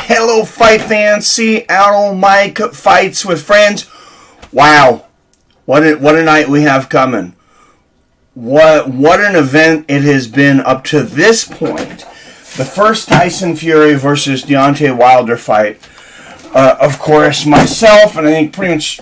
Hello, fight fans. Seattle Mike fights with friends. Wow, what a night we have coming. What an event it has been up to this point. The first Tyson Fury versus Deontay Wilder fight. Of course, myself and I think pretty much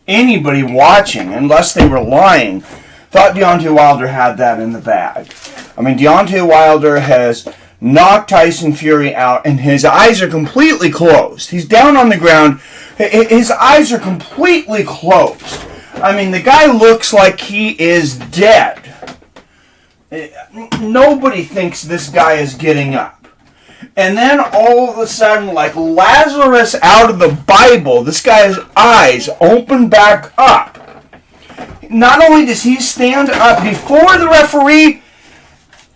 anybody watching, unless they were lying, thought Deontay Wilder had that in the bag. I mean, Deontay Wilder has knocked Tyson Fury out, and his eyes are completely closed. He's down on the ground. His eyes are completely closed. I mean, the guy looks like he is dead. Nobody thinks this guy is getting up. And then all of a sudden, like Lazarus out of the Bible, this guy's eyes open back up. Not only does he stand up before the referee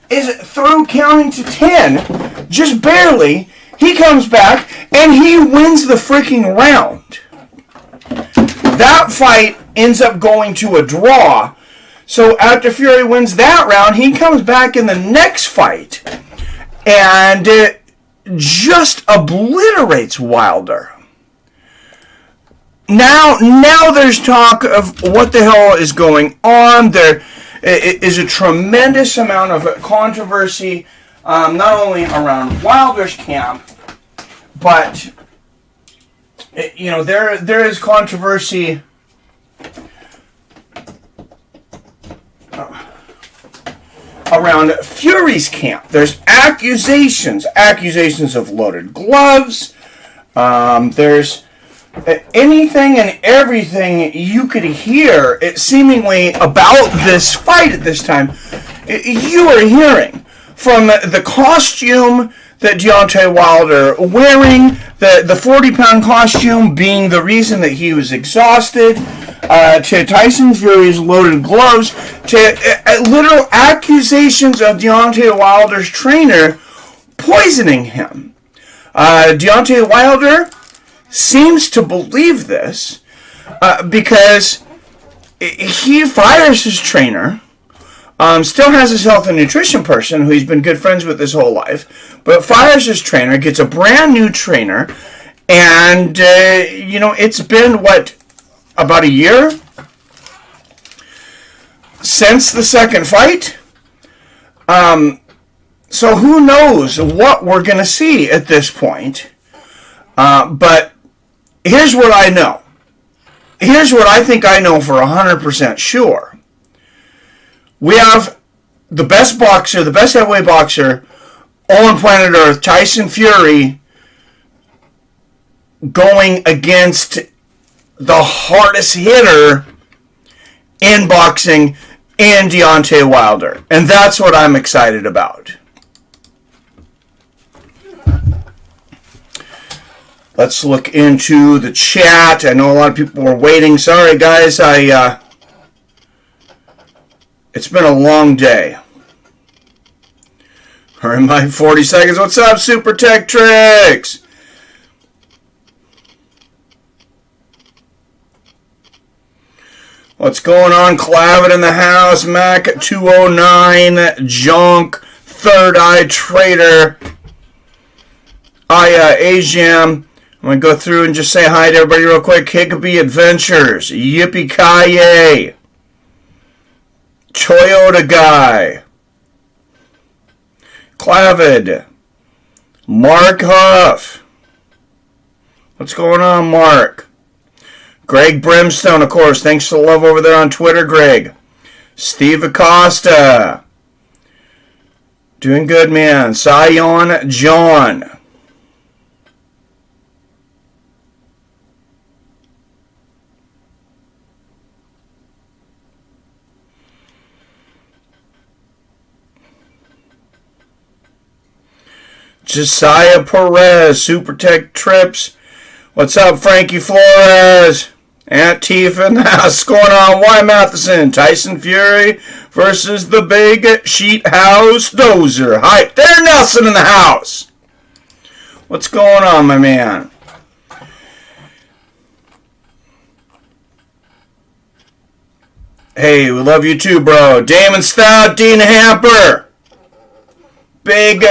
is through counting to 10, just barely, he comes back and he wins the freaking round. That fight ends up going to a draw. So after Fury wins that round, he comes back in the next fight and just obliterates Wilder. Now there's talk of what the hell is going on. There is a tremendous amount of controversy, not only around Wilder's camp, but there is controversy around Fury's camp. There's accusations of loaded gloves. There's anything and everything you could hear seemingly about this fight at this time. You are hearing from the costume that Deontay Wilder wearing, the 40-pound costume being the reason that he was exhausted, to Tyson Fury's loaded gloves, to literal accusations of Deontay Wilder's trainer poisoning him. Deontay Wilder seems to believe this because he fires his trainer, still has his health and nutrition person who he's been good friends with his whole life, but fires his trainer, gets a brand new trainer, and it's been about a year since the second fight. So who knows what we're going to see at this point. But here's what I know. Here's what I think I know for 100% sure. We have the best boxer, the best heavyweight boxer on planet Earth, Tyson Fury, going against the hardest hitter in boxing in Deontay Wilder. And that's what I'm excited about. Let's look into the chat. I know a lot of people were waiting. Sorry, guys. It's been a long day. All right, my 40 seconds. What's up, Super Tech Tricks? What's going on? Clavin in the house. Mac 209. Junk. Third Eye Trader. Ajam. I'm going to go through and just say hi to everybody real quick. Hickabee Adventures. Yippee-ki-yay. Toyota Guy. Clavid. Mark Huff. What's going on, Mark? Greg Brimstone, of course. Thanks for the love over there on Twitter, Greg. Steve Acosta. Doing good, man. Sion John. Josiah Perez, Super Tech Trips. What's up, Frankie Flores? Aunt Tifa in the house. What's going on? Why Matheson? Tyson Fury versus the Big Sheet House Dozer. Hi, there, Nelson in the house. What's going on, my man? Hey, we love you too, bro. Damon Stout, Dean Hamper. Big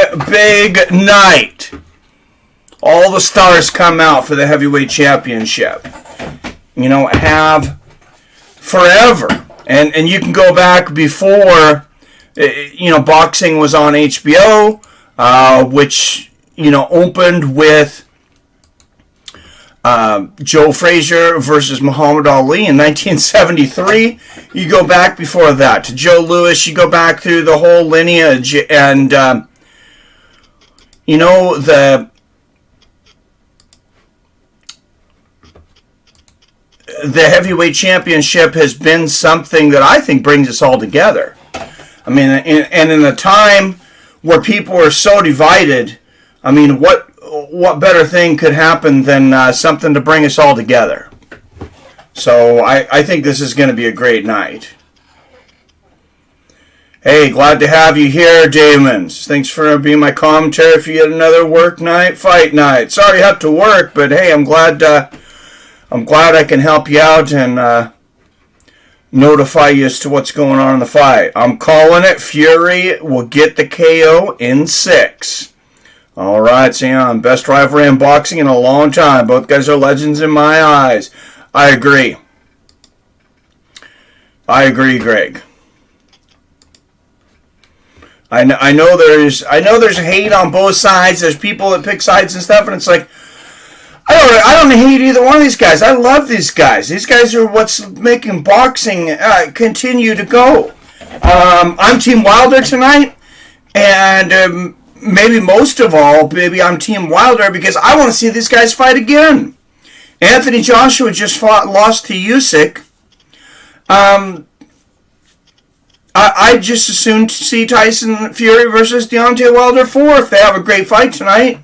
night. all the stars come out for the heavyweight championship. Have forever. And you can go back before, boxing was on HBO, which, opened with Joe Frazier versus Muhammad Ali in 1973. You go back before that to Joe Louis. You go back through the whole lineage, and the heavyweight championship has been something that I think brings us all together. I mean, and in a time where people are so divided, I mean, what better thing could happen than something to bring us all together? So I think this is going to be a great night. Hey, glad to have you here, Damon. Thanks for being my commentary for yet another work night, fight night. Sorry you have to work, but hey, I'm glad I can help you out and notify you as to what's going on in the fight. I'm calling it. Fury will get the KO in 6. All right, Sam. Best rivalry in boxing in a long time. Both guys are legends in my eyes. I agree. I agree, Greg. I know there's hate on both sides. There's people that pick sides and stuff, and it's like, I don't hate either one of these guys. I love these guys. These guys are what's making boxing continue to go. I'm Team Wilder tonight, and maybe most of all, maybe I'm Team Wilder because I want to see these guys fight again. Anthony Joshua just lost to Usyk. I just as soon see Tyson Fury versus Deontay Wilder 4 if they have a great fight tonight.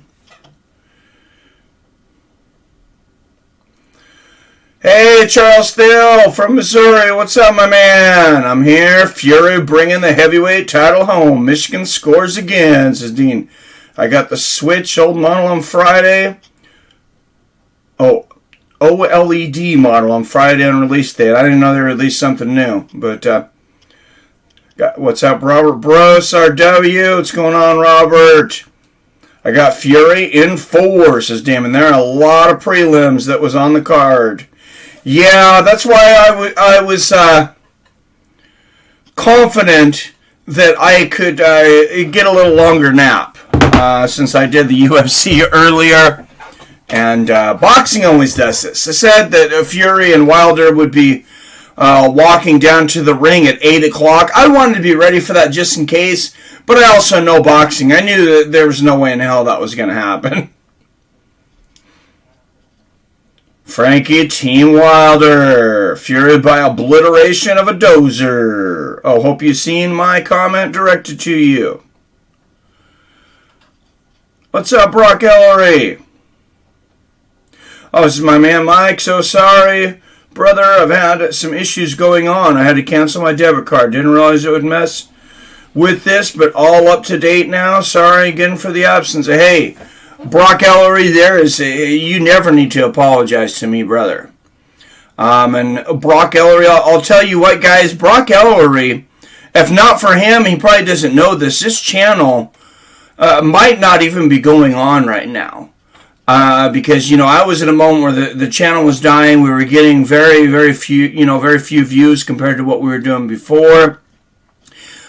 Hey, Charles Thiel from Missouri. What's up, my man? I'm here. Fury bringing the heavyweight title home. Michigan scores again, says Dean. I got the Switch old model on Friday. Oh, OLED model on Friday on release date. I didn't know they released something new. But, what's up, Robert Bros, RW? What's going on, Robert? I got Fury in 4, says Damon. There are a lot of prelims that was on the card. Yeah, that's why I was confident that I could get a little longer nap since I did the UFC earlier. And boxing always does this. I said that Fury and Wilder would be walking down to the ring at 8 o'clock. I wanted to be ready for that just in case, but I also know boxing. I knew that there was no way in hell that was going to happen. Frankie, Team Wilder. Fury by obliteration of a dozer. Oh, hope you've seen my comment directed to you. What's up, Brock Ellery? Oh, this is my man Mike. So sorry, brother. I've had some issues going on. I had to cancel my debit card. Didn't realize it would mess with this, but all up to date now. Sorry again for the absence. Hey, Brock Ellery, you never need to apologize to me, brother. And Brock Ellery, I'll tell you what, guys, Brock Ellery, if not for him, he probably doesn't know this. This channel might not even be going on right now. Because, I was at a moment where the channel was dying. We were getting very, very few views compared to what we were doing before.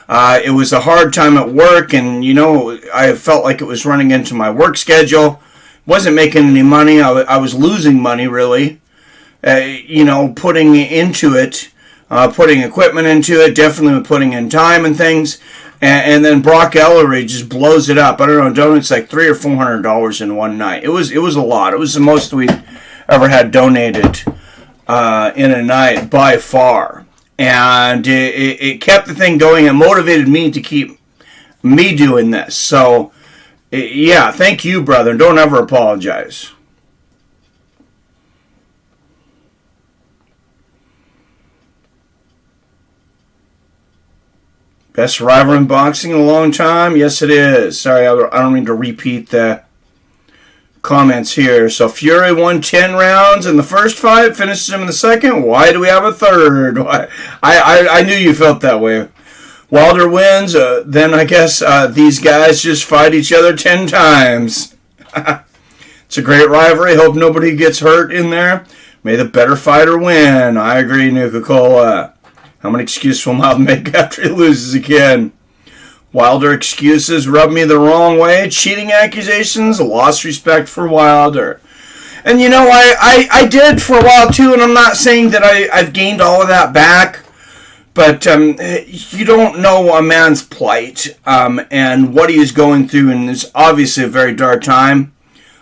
It was a hard time at work, and, I felt like it was running into my work schedule. Wasn't making any money. I was losing money, really. Putting into it, putting equipment into it, definitely putting in time and things. And then Brock Ellery just blows it up. I don't know, it's like $300 or $400 in one night. It was a lot. It was the most we ever had donated in a night by far. And it kept the thing going and motivated me to keep me doing this. So, yeah, thank you, brother. Don't ever apologize. Best rivalry in boxing in a long time? Yes, it is. Sorry, I don't mean to repeat the comments here. So Fury won 10 rounds in the first fight, finishes him in the second. Why do we have a third? I knew you felt that way. Wilder wins. Then I guess these guys just fight each other 10 times. It's a great rivalry. Hope nobody gets hurt in there. May the better fighter win. I agree, Nuka-Cola. How many excuses will Wilder make after he loses again? Wilder excuses rub me the wrong way. Cheating accusations, lost respect for Wilder. And you know, I did for a while too, and I'm not saying that I've gained all of that back. But you don't know a man's plight and what he is going through, and it's obviously a very dark time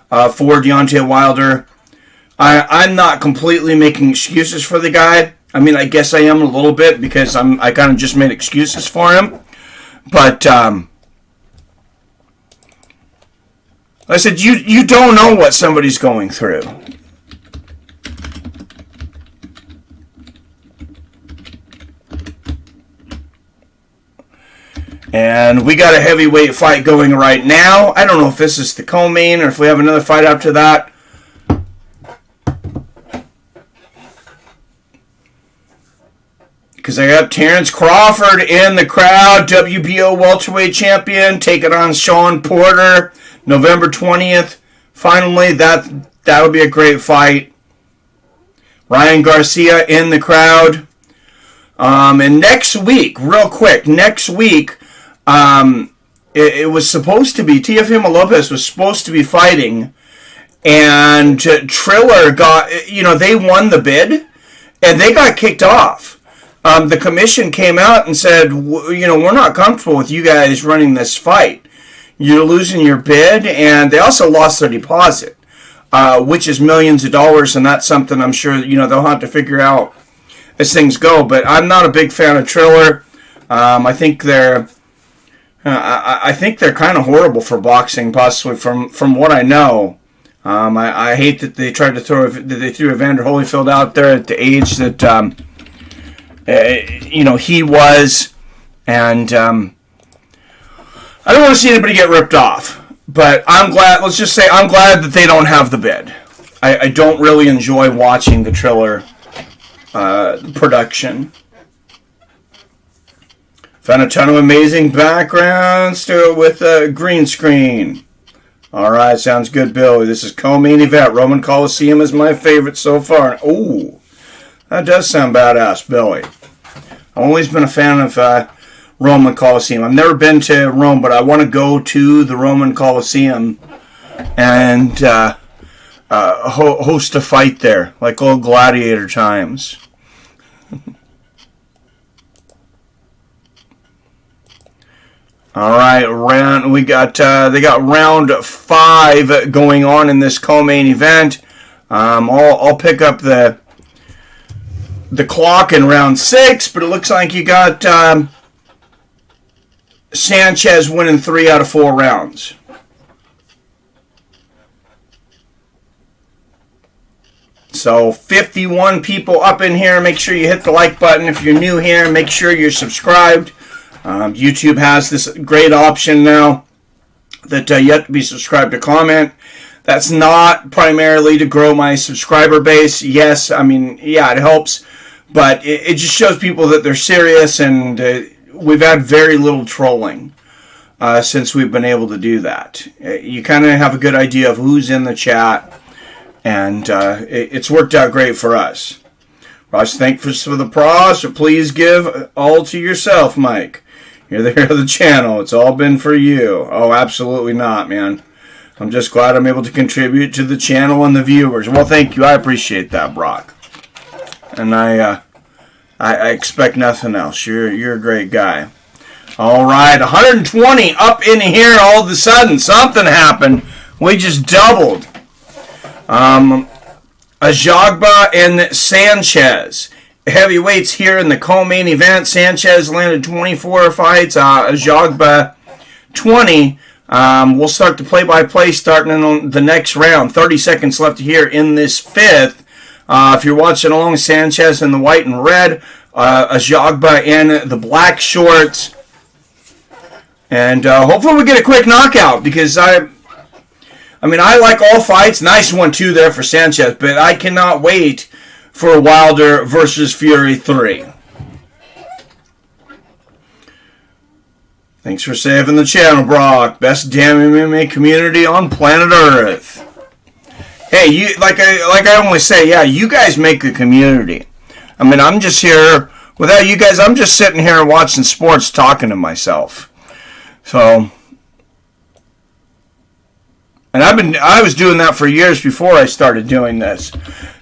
for Deontay Wilder. I'm not completely making excuses for the guy. I mean, I guess I am a little bit because I kind of just made excuses for him. But I said you don't know what somebody's going through. And we got a heavyweight fight going right now. I don't know if this is the co-main or if we have another fight after that. Because I got Terrence Crawford in the crowd, WBO welterweight champion, taking on Sean Porter, November 20th. Finally, that'll be a great fight. Ryan Garcia in the crowd. And next week, real quick, next week, it was supposed to be, Teofimo Lopez was supposed to be fighting, and Triller got, they won the bid, and they got kicked off. The commission came out and said, we're not comfortable with you guys running this fight. You're losing your bid, and they also lost their deposit, which is millions of dollars, and that's something I'm sure, they'll have to figure out as things go. But I'm not a big fan of Triller. I think they're kind of horrible for boxing, possibly from what I know. I hate that they tried to threw Evander Holyfield out there at the age that he was, and I don't want to see anybody get ripped off. But I'm glad. Let's just say I'm glad that they don't have the bid. I don't really enjoy watching the Triller production. Found a ton of amazing backgrounds to it with a green screen. Alright, sounds good, Billy. This is co-main event. Roman Coliseum is my favorite so far. Ooh, that does sound badass, Billy. I've always been a fan of Roman Coliseum. I've never been to Rome, but I want to go to the Roman Coliseum and host a fight there, like old gladiator times. All right, they got round 5 going on in this co-main event. I'll pick up the clock in round 6, but it looks like you got Sanchez winning 3 out of 4 rounds. So 51 people up in here. Make sure you hit the like button. If you're new here, make sure you're subscribed. YouTube has this great option now that you have to be subscribed to comment. That's not primarily to grow my subscriber base. Yes, I mean, yeah, it helps. But it just shows people that they're serious, and we've had very little trolling since we've been able to do that. You kind of have a good idea of who's in the chat, and it's worked out great for us. Ross, thanks for the pros, so please give all to yourself, Mike. You're the hero of the channel. It's all been for you. Oh, absolutely not, man. I'm just glad I'm able to contribute to the channel and the viewers. Well, thank you. I appreciate that, Brock. And I expect nothing else. You're a great guy. All right, 120 up in here all of a sudden. Something happened. We just doubled. Ajagba and Sanchez. Heavyweights here in the co-main event. Sanchez landed 24 fights. Ajagba 20. We'll start the play-by-play starting in the next round. 30 seconds left here in this 5th. If you're watching along, Sanchez in the white and red. Ajagba in the black shorts. And hopefully we get a quick knockout, because I like all fights. Nice one, too, there for Sanchez. But I cannot wait for Wilder versus Fury 3. Thanks for saving the channel, Brock. Best damn MMA community on planet Earth. Hey, you like I always say, yeah, you guys make the community. I mean, I'm just here without you guys. I'm just sitting here watching sports, talking to myself. So, and I was doing that for years before I started doing this.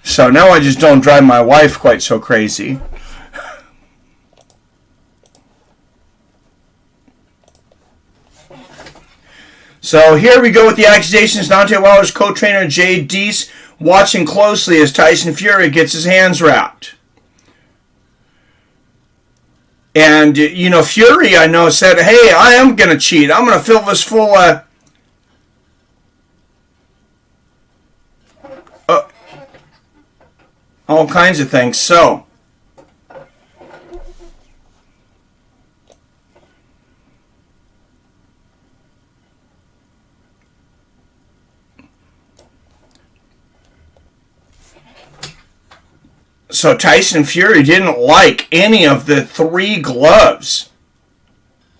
So now I just don't drive my wife quite so crazy. So here we go with the accusations. Deontay Wilder's co-trainer Jay Deese watching closely as Tyson Fury gets his hands wrapped. And, you know, Fury, I know, said, hey, I am going to cheat. I'm going to fill this full of all kinds of things. So Tyson Fury didn't like any of the 3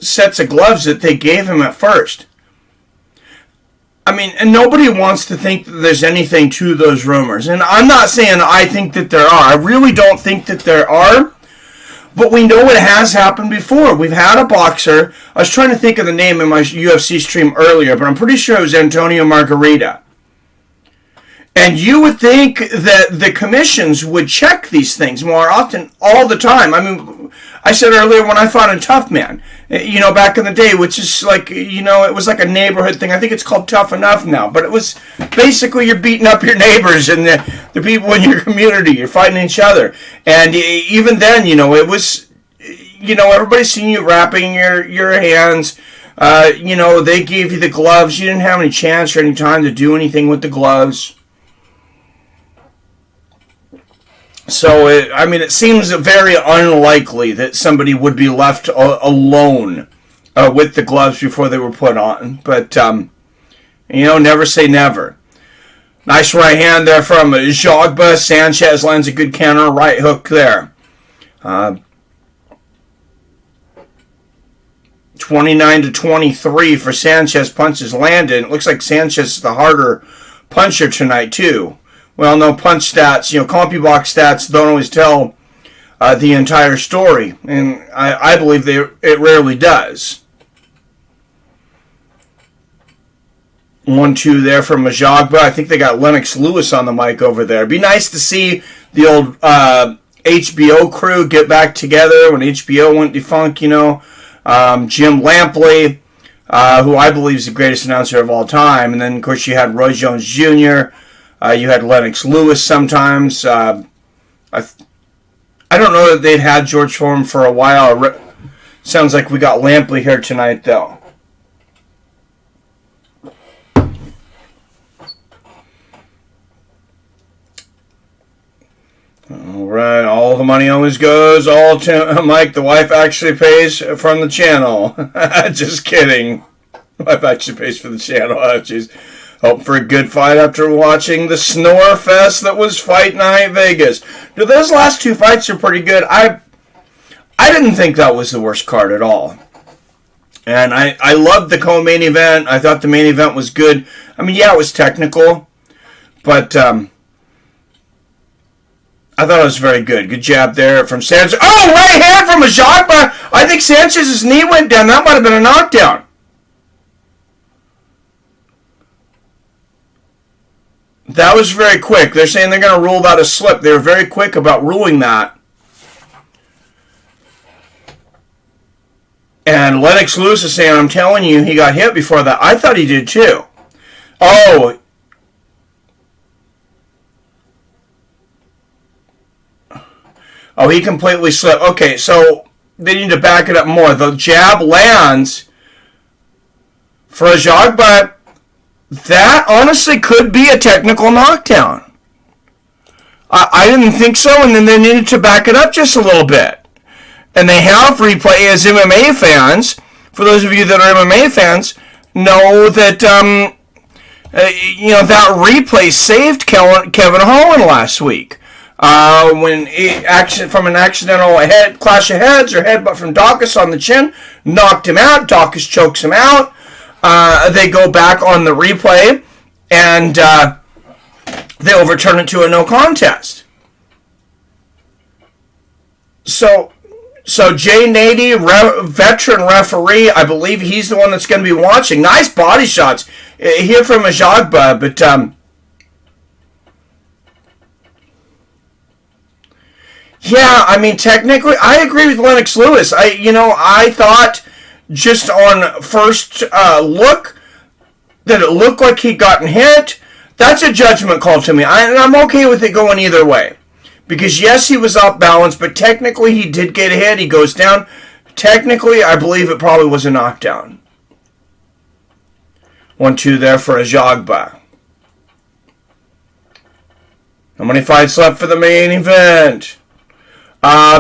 sets of gloves that they gave him at first. I mean, and nobody wants to think that there's anything to those rumors. And I'm not saying I think that there are. I really don't think that there are. But we know it has happened before. We've had a boxer. I was trying to think of the name in my UFC stream earlier, but I'm pretty sure it was Antonio Margarita. And you would think that the commissions would check these things more often, all the time. I mean, I said earlier when I fought in Tough Man, you know, back in the day, which is like, you know, it was like a neighborhood thing. I think it's called Tough Enough now. But it was basically you're beating up your neighbors and the people in your community. You're fighting each other. And even then, you know, it was, you know, everybody's seeing you wrapping your hands. You know, they gave you the gloves. You didn't have any chance or any time to do anything with the gloves. So, it seems very unlikely that somebody would be left alone with the gloves before they were put on. But, you know, never say never. Nice right hand there from Jogba. Sanchez lands a good counter right hook there. 29-23 for Sanchez. Punches landed. It looks like Sanchez is the harder puncher tonight, too. Well, no, punch stats, you know, CompuBox stats don't always tell the entire story, and I believe it rarely does. 1-2 there from Majogba. I think they got Lennox Lewis on the mic over there. It'd be nice to see the old HBO crew get back together when HBO went defunct, you know. Jim Lampley, who I believe is the greatest announcer of all time, and then, of course, you had Roy Jones Jr., you had Lennox Lewis sometimes. I don't know that they'd had George Foreman for a while. Sounds like we got Lampley here tonight, though. All right, all the money always goes all to Mike. The wife actually pays from the channel. Just kidding. The wife actually pays for the channel. Oh, jeez. Hope for a good fight after watching the snore fest that was Fight Night Vegas. Dude, those last 2 fights are pretty good. I didn't think that was the worst card at all. And I loved the co-main event. I thought the main event was good. I mean, yeah, it was technical. But I thought it was very good. Good jab there from Sanchez. Oh, right hand from Majogba. I think Sanchez's knee went down. That might have been a knockdown. That was very quick. They're saying they're going to rule that a slip. They were very quick about ruling that. And Lennox Lewis is saying, I'm telling you, he got hit before that. I thought he did too. Oh. Oh, he completely slipped. Okay, so they need to back it up more. The jab lands for a jog, but that honestly could be a technical knockdown. I didn't think so, and then they needed to back it up just a little bit. And they have replay as MMA fans. For those of you that are MMA fans, know that that replay saved Kevin Holland last week. When from an accidental clash of heads or headbutt from Dawkins on the chin, knocked him out. Dawkins chokes him out. They go back on the replay, and they overturn it to a no contest. So Jay Nady, veteran referee, I believe he's the one that's going to be watching. Nice body shots here from Ajagba, but yeah, I mean, technically, I agree with Lennox Lewis. I thought just on first look that it looked like he'd gotten hit. That's a judgment call to me. And I'm okay with it going either way. Because, yes, he was off balance, but technically he did get hit. He goes down. Technically, I believe it probably was a knockdown. 1-2 there for Ajagba. How many fights left for the main event?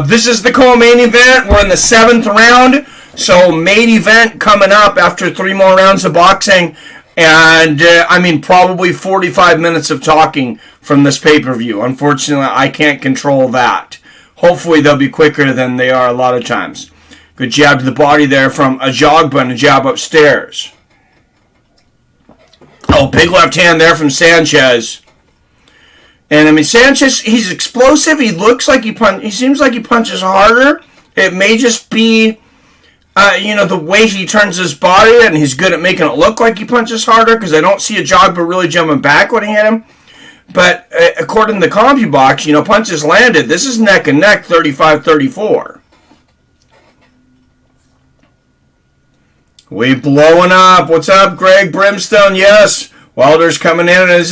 This is the co-main event. We're in the 7th round. So, main event coming up after 3 more rounds of boxing. And, probably 45 minutes of talking from this pay-per-view. Unfortunately, I can't control that. Hopefully, they'll be quicker than they are a lot of times. Good jab to the body there from Ajagba and a jab upstairs. Oh, big left hand there from Sanchez. And, Sanchez, he's explosive. He looks like he seems like he punches harder. It may just be... the way he turns his body, and he's good at making it look like he punches harder, because I don't see Ajagba really jumping back when he hit him. But according to the CompuBox, punches landed. This is neck and neck, 35-34. We blowing up. What's up, Greg Brimstone? Yes, Wilder's coming in, and it is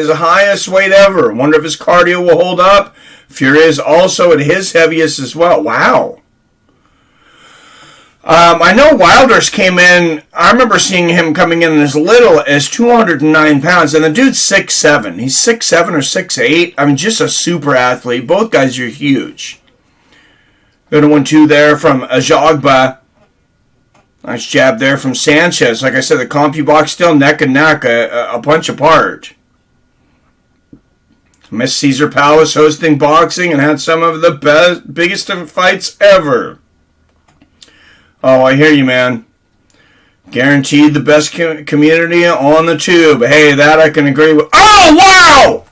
the highest weight ever. Wonder if his cardio will hold up. Fury is also at his heaviest as well. Wow. I know Wilder's came in, I remember seeing him coming in as little as 209 pounds, and the dude's 6'7". He's 6'7" or 6'8". Just a super athlete. Both guys are huge. Go to 1-2 there from Ajagba. Nice jab there from Sanchez. Like I said, the CompuBox still neck and neck, a punch apart. Miss Caesar Palace hosting boxing and had some of the biggest fights ever. Oh, I hear you, man. Guaranteed the best community on the tube. Hey, that I can agree with. Oh, wow!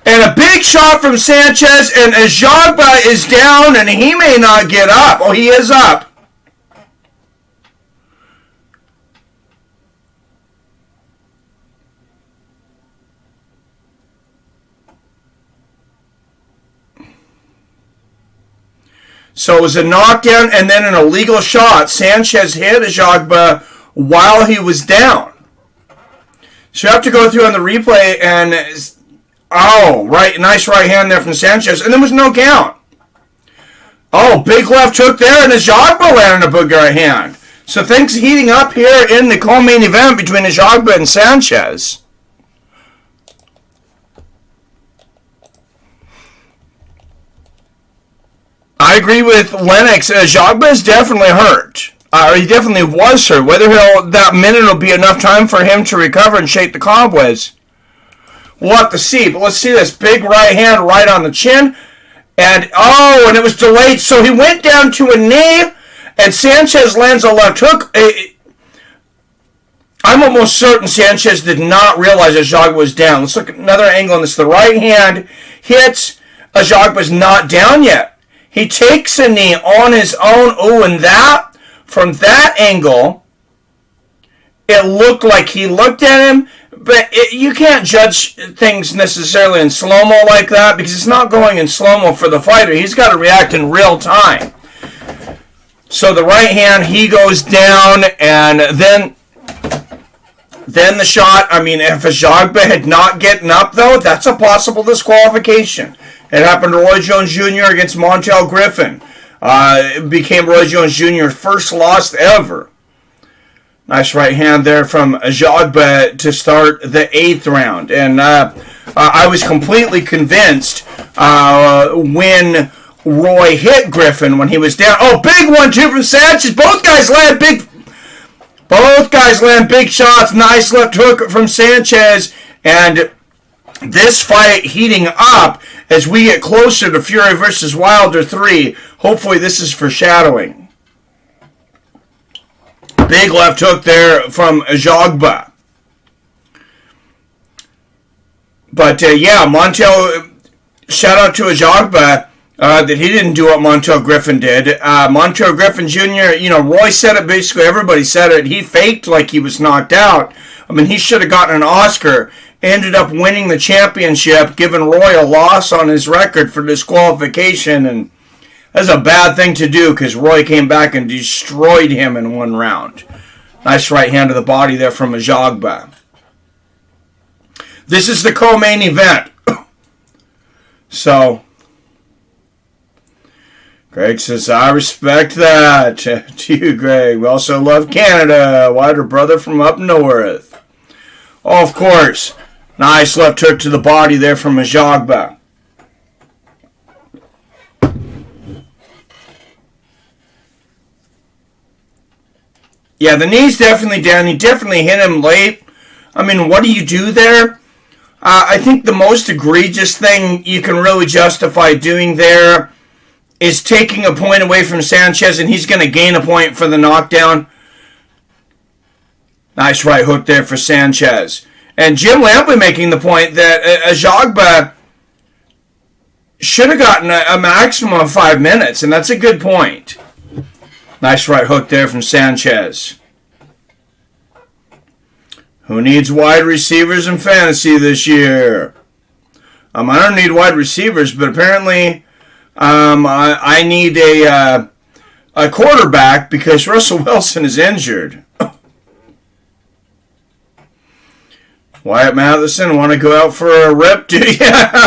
And a big shot from Sanchez, and Ajagba is down, and he may not get up. Oh, he is up. So it was a knockdown and then an illegal shot. Sanchez hit Ajagba while he was down. So you have to go through on the replay and... Oh, right, nice right hand there from Sanchez. And there was no count. Oh, big left hook there, and Ajagba landed a big right hand. So things heating up here in the co-main event between Ajagba and Sanchez. I agree with Lennox. Ajagba is definitely hurt. He definitely was hurt. Whether that minute will be enough time for him to recover and shake the cobwebs, we'll have to see. But let's see this big right hand right on the chin. And it was delayed. So he went down to a knee, and Sanchez lands a left hook. I'm almost certain Sanchez did not realize Ajagba was down. Let's look at another angle on this. The right hand hits. Ajagba's not down yet. He takes a knee on his own. Oh, and that, from that angle, it looked like he looked at him. But you can't judge things necessarily in slow-mo like that, because it's not going in slow-mo for the fighter. He's got to react in real time. So the right hand, he goes down, and then the shot. If Ajagba had not gotten up, though, that's a possible disqualification. It happened to Roy Jones Jr. against Montel Griffin. It became Roy Jones Jr.'s first loss ever. Nice right hand there from Ajagba to start the 8th round. And I was completely convinced when Roy hit Griffin when he was down. Oh, big 1-2 from Sanchez. Both guys land big shots. Nice left hook from Sanchez. And this fight heating up as we get closer to Fury versus Wilder 3. Hopefully this is foreshadowing. Big left hook there from Ajagba. But yeah, Montel, shout out to Ajagba that he didn't do what Montel Griffin did. Montel Griffin Jr., Roy said it, basically everybody said it. He faked like he was knocked out. I mean, he should have gotten an Oscar. Ended up winning the championship, giving Roy a loss on his record for disqualification, and that's a bad thing to do because Roy came back and destroyed him in one round. Nice right hand to the body there from Ajagba. This is the co-main event. So, Greg says, I respect that. To you, Greg. We also love Canada. Wilder brother from up north. Oh, of course. Nice left hook to the body there from Ajagba. Yeah, the knee's definitely down. He definitely hit him late. I mean, what do you do there? I think the most egregious thing you can really justify doing there is taking a point away from Sanchez, and he's going to gain a point for the knockdown. Nice right hook there for Sanchez. And Jim Lampley making the point that Ajagba should have gotten a maximum of 5 minutes, and that's a good point. Nice right hook there from Sanchez. Who needs wide receivers in fantasy this year? I don't need wide receivers, but apparently I need a quarterback because Russell Wilson is injured. Wyatt Matheson, want to go out for a rip? Do you?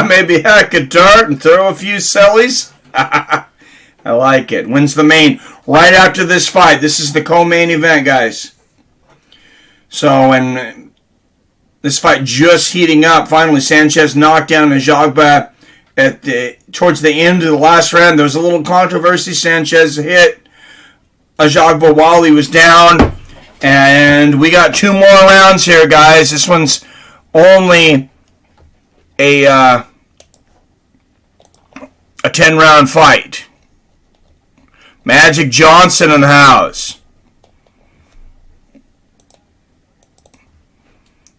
Maybe hack a dart and throw a few sellies? I like it. Wins the main right after this fight. This is the co-main event, guys. So, and this fight just heating up. Finally, Sanchez knocked down Ajagba towards the end of the last round. There was a little controversy. Sanchez hit Ajagba while he was down. And we got 2 more rounds here, guys. This one's only a 10-round fight. Magic Johnson in the house.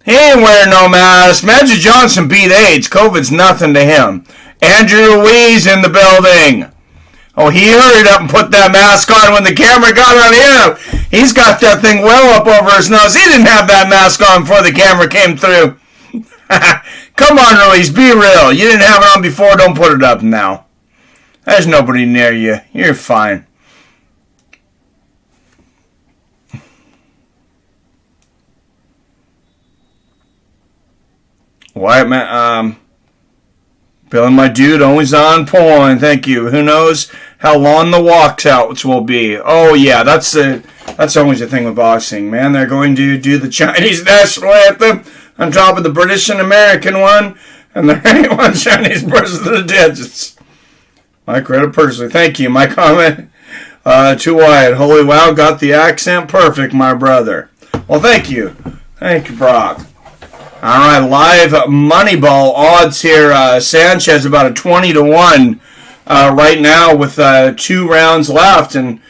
He ain't wearing no mask. Magic Johnson beat AIDS. COVID's nothing to him. Andrew Ruiz in the building. Oh, he hurried up and put that mask on when the camera got on him. He's got that thing well up over his nose. He didn't have that mask on before the camera came through. Come on, Ruiz, be real. You didn't have it on before, don't put it up now. There's nobody near you. You're fine. Wyatt, man, Bill and my dude, always on point. Thank you. Who knows how long the walkouts will be? Oh yeah, that's always the thing with boxing, man. They're going to do the Chinese national anthem on top of the British and American one, and there ain't one Chinese person to the digits. My credit personally. Thank you. My comment to Wyatt. Holy wow, got the accent perfect, my brother. Well, thank you. Thank you, Brock. All right, live Moneyball odds here. Sanchez about a 20-1 right now with 2 rounds left. And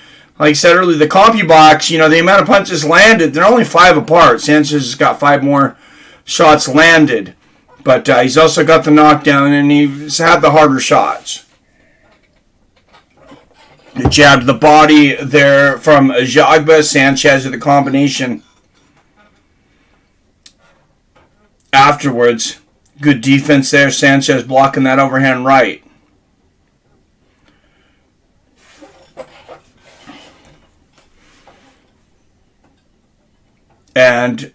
like I said earlier, the CompuBox, the amount of punches landed, they're only 5 apart. Sanchez has got 5 more shots landed. But he's also got the knockdown, and he's had the harder shots. The jab to the body there from Ajagba. Sanchez with the combination. Afterwards, good defense there. Sanchez blocking that overhand right. And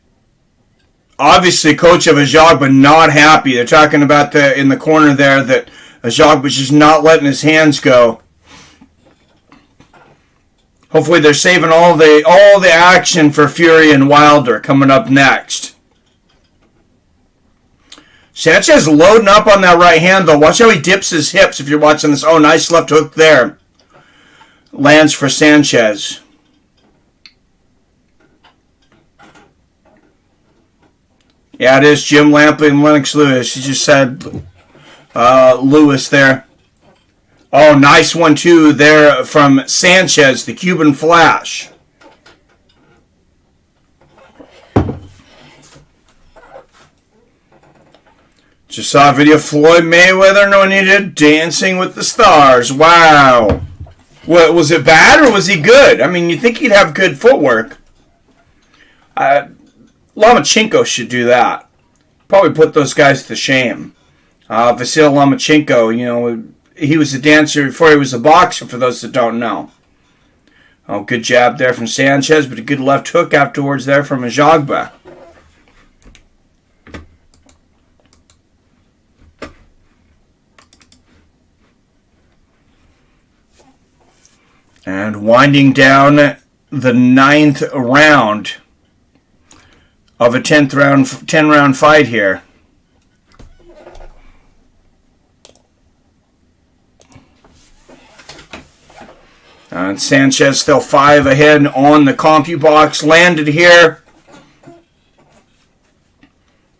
obviously, coach of Ajagba not happy. They're talking about in the corner there that Ajagba's just not letting his hands go. Hopefully, they're saving all the action for Fury and Wilder coming up next. Sanchez loading up on that right hand, though. Watch how he dips his hips if you're watching this. Oh, nice left hook there. Lands for Sanchez. Yeah, it is Jim Lampley and Lennox Lewis. He just said Lewis there. Oh, nice one, too, there from Sanchez, the Cuban Flash. Just saw a video of Floyd Mayweather anointed Dancing with the Stars. Wow. What, was it bad or was he good? I mean, you'd think he'd have good footwork. Lomachenko should do that. Probably put those guys to shame. Vasyl Lomachenko, he was a dancer before he was a boxer, for those that don't know. Oh, good jab there from Sanchez, but a good left hook afterwards there from Ajagba. And winding down the 9th round of a 10-round fight here. And Sanchez still 5 ahead on the CompuBox. Landed here.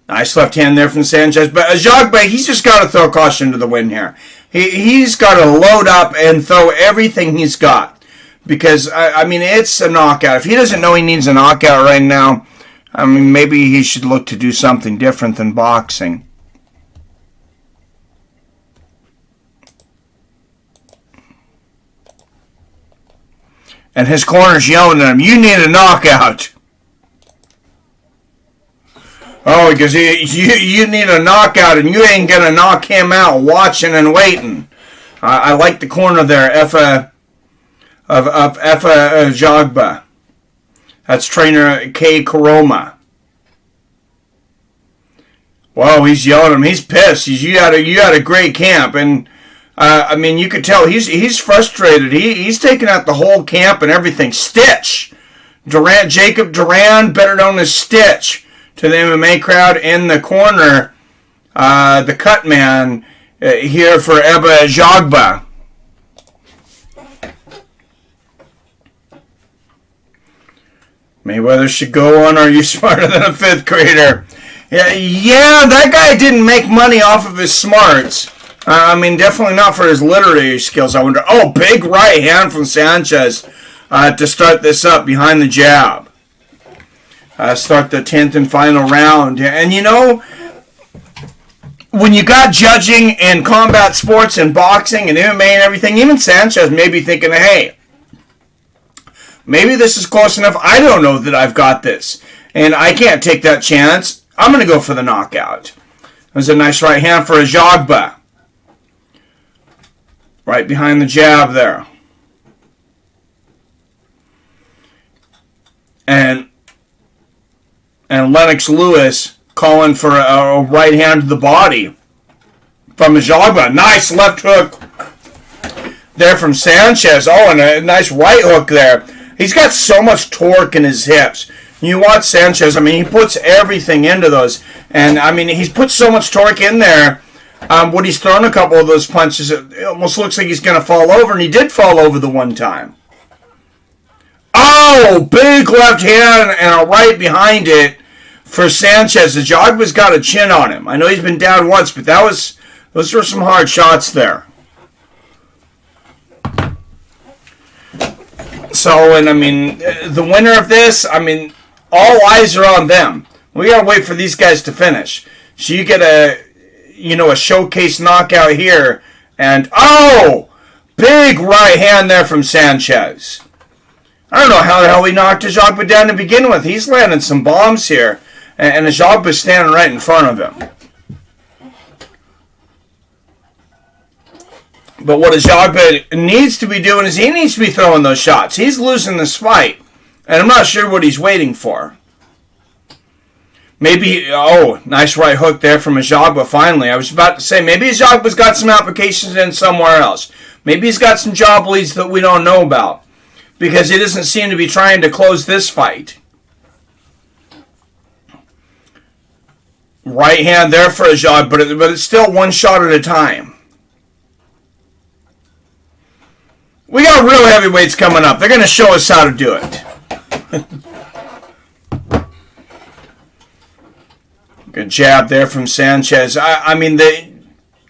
Nice left hand there from Sanchez. But Ajagba, he's just got to throw caution to the wind here. He's got to load up and throw everything he's got. Because, I mean, it's a knockout. If he doesn't know he needs a knockout right now, I mean, maybe he should look to do something different than boxing. And his corner's yelling at him, "You need a knockout." Oh, because you need a knockout, and you ain't going to knock him out watching and waiting. I like the corner there, Efa Ajagba. That's trainer K. Karoma. Whoa, he's yelling at him. He's pissed. You had a great camp, and I mean, you could tell he's frustrated. He's taking out the whole camp and everything. Stitch, Jacob Duran, better known as Stitch, to the MMA crowd in the corner. The cut man here for Efa Ajagba. Mayweather should go on. Are you smarter than a 5th grader? Yeah, that guy didn't make money off of his smarts. I mean, definitely not for his literary skills, I wonder. Oh, big right hand from Sanchez to start this up behind the jab. Start the 10th and final round. And when you got judging in combat sports and boxing and MMA and everything, even Sanchez may be thinking, hey, maybe this is close enough. I don't know that I've got this. And I can't take that chance. I'm going to go for the knockout. There's a nice right hand for Ajagba. Right behind the jab there. And Lennox Lewis calling for a right hand to the body from Ajagba. Nice left hook there from Sanchez. Oh, and a nice right hook there. He's got so much torque in his hips. You watch Sanchez, I mean, he puts everything into those. And, I mean, he's put so much torque in there. When he's thrown a couple of those punches, it almost looks like he's going to fall over, and he did fall over the one time. Oh, big left hand and a right behind it for Sanchez. Ajagba's got a chin on him. I know he's been down once, but those were some hard shots there. So, and I mean, the winner of this, I mean, all eyes are on them. We got to wait for these guys to finish. So you get a showcase knockout here. And, oh, big right hand there from Sanchez. I don't know how the hell he knocked Ajagba down to begin with. He's landing some bombs here. And Ajagba's standing right in front of him. But what Ajagba needs to be doing is he needs to be throwing those shots. He's losing this fight. And I'm not sure what he's waiting for. Maybe, nice right hook there from Ajagba finally. I was about to say, maybe Ajagba's got some applications in somewhere else. Maybe he's got some job leads that we don't know about. Because he doesn't seem to be trying to close this fight. Right hand there for Ajagba, but it's still one shot at a time. We got real heavyweights coming up. They're going to show us how to do it. Good jab there from Sanchez. I mean,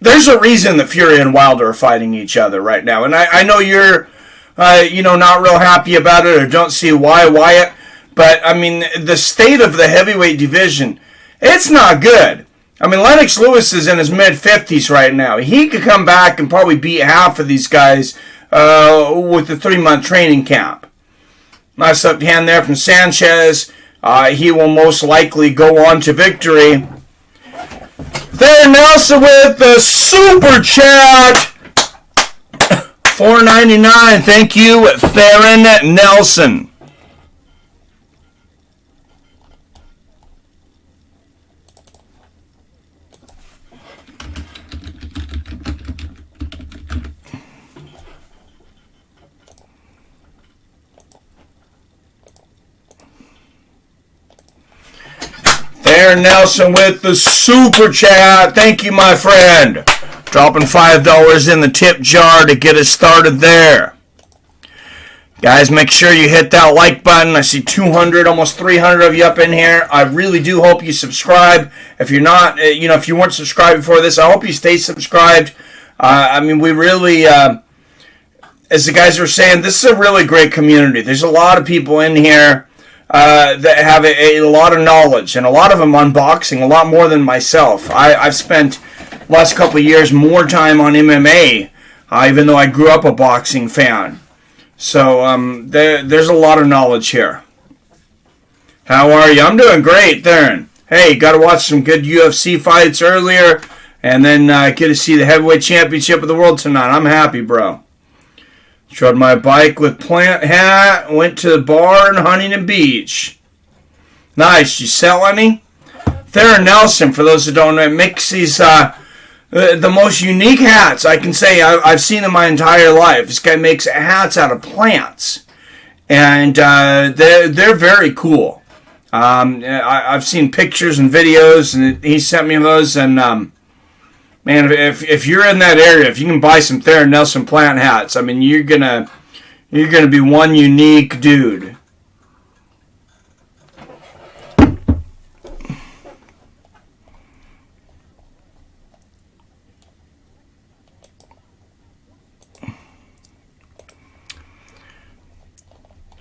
there's a reason that Fury and Wilder are fighting each other right now. And I know you're, not real happy about it or don't see why, Wyatt. But, I mean, the state of the heavyweight division, it's not good. I mean, Lennox Lewis is in his mid-50s right now. He could come back and probably beat half of these guys with the 3-month training camp. Nice left hand there from Sanchez. He will most likely go on to victory. Theron Nelson with the super chat. $4.99. Thank you, Theron Nelson. Theron Nelson with the super chat. Thank you, my friend. Dropping $5 in the tip jar to get us started there. Guys, make sure you hit that like button. I see 200, almost 300 of you up in here. I really do hope you subscribe. If you're not, if you weren't subscribed before this, I hope you stay subscribed. We really, as the guys were saying, this is a really great community. There's a lot of people in here that have a lot of knowledge, and a lot of them on boxing, a lot more than myself. I've spent the last couple of years more time on MMA, even though I grew up a boxing fan. So there's a lot of knowledge here. How are you? I'm doing great, Theron. Hey, got to watch some good UFC fights earlier, and then get to see the heavyweight championship of the world tonight. I'm happy, bro. Rode my bike with plant hat, went to the bar in Huntington Beach. Nice. You sell any? Theron Nelson, for those who don't know, makes these the most unique hats I can say I've seen in my entire life. This guy makes hats out of plants, and they're very cool. I've seen pictures and videos, and he sent me those, and man, if you're in that area, if you can buy some Theron Nelson plant hats, I mean, you're gonna be one unique dude.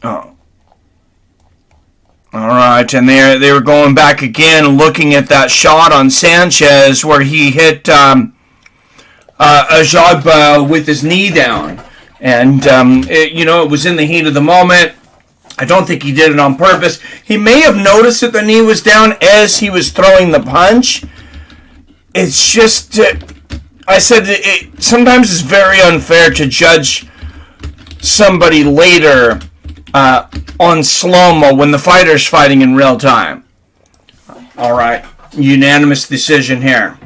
Oh. All right, and they were going back again, looking at that shot on Sanchez where he hit Ajagba with his knee down, and it was in the heat of the moment. I don't think he did it on purpose. He may have noticed that the knee was down as he was throwing the punch. It's just, I said, sometimes it's very unfair to judge somebody later on slow-mo when the fighter's fighting in real time. All right, unanimous decision here.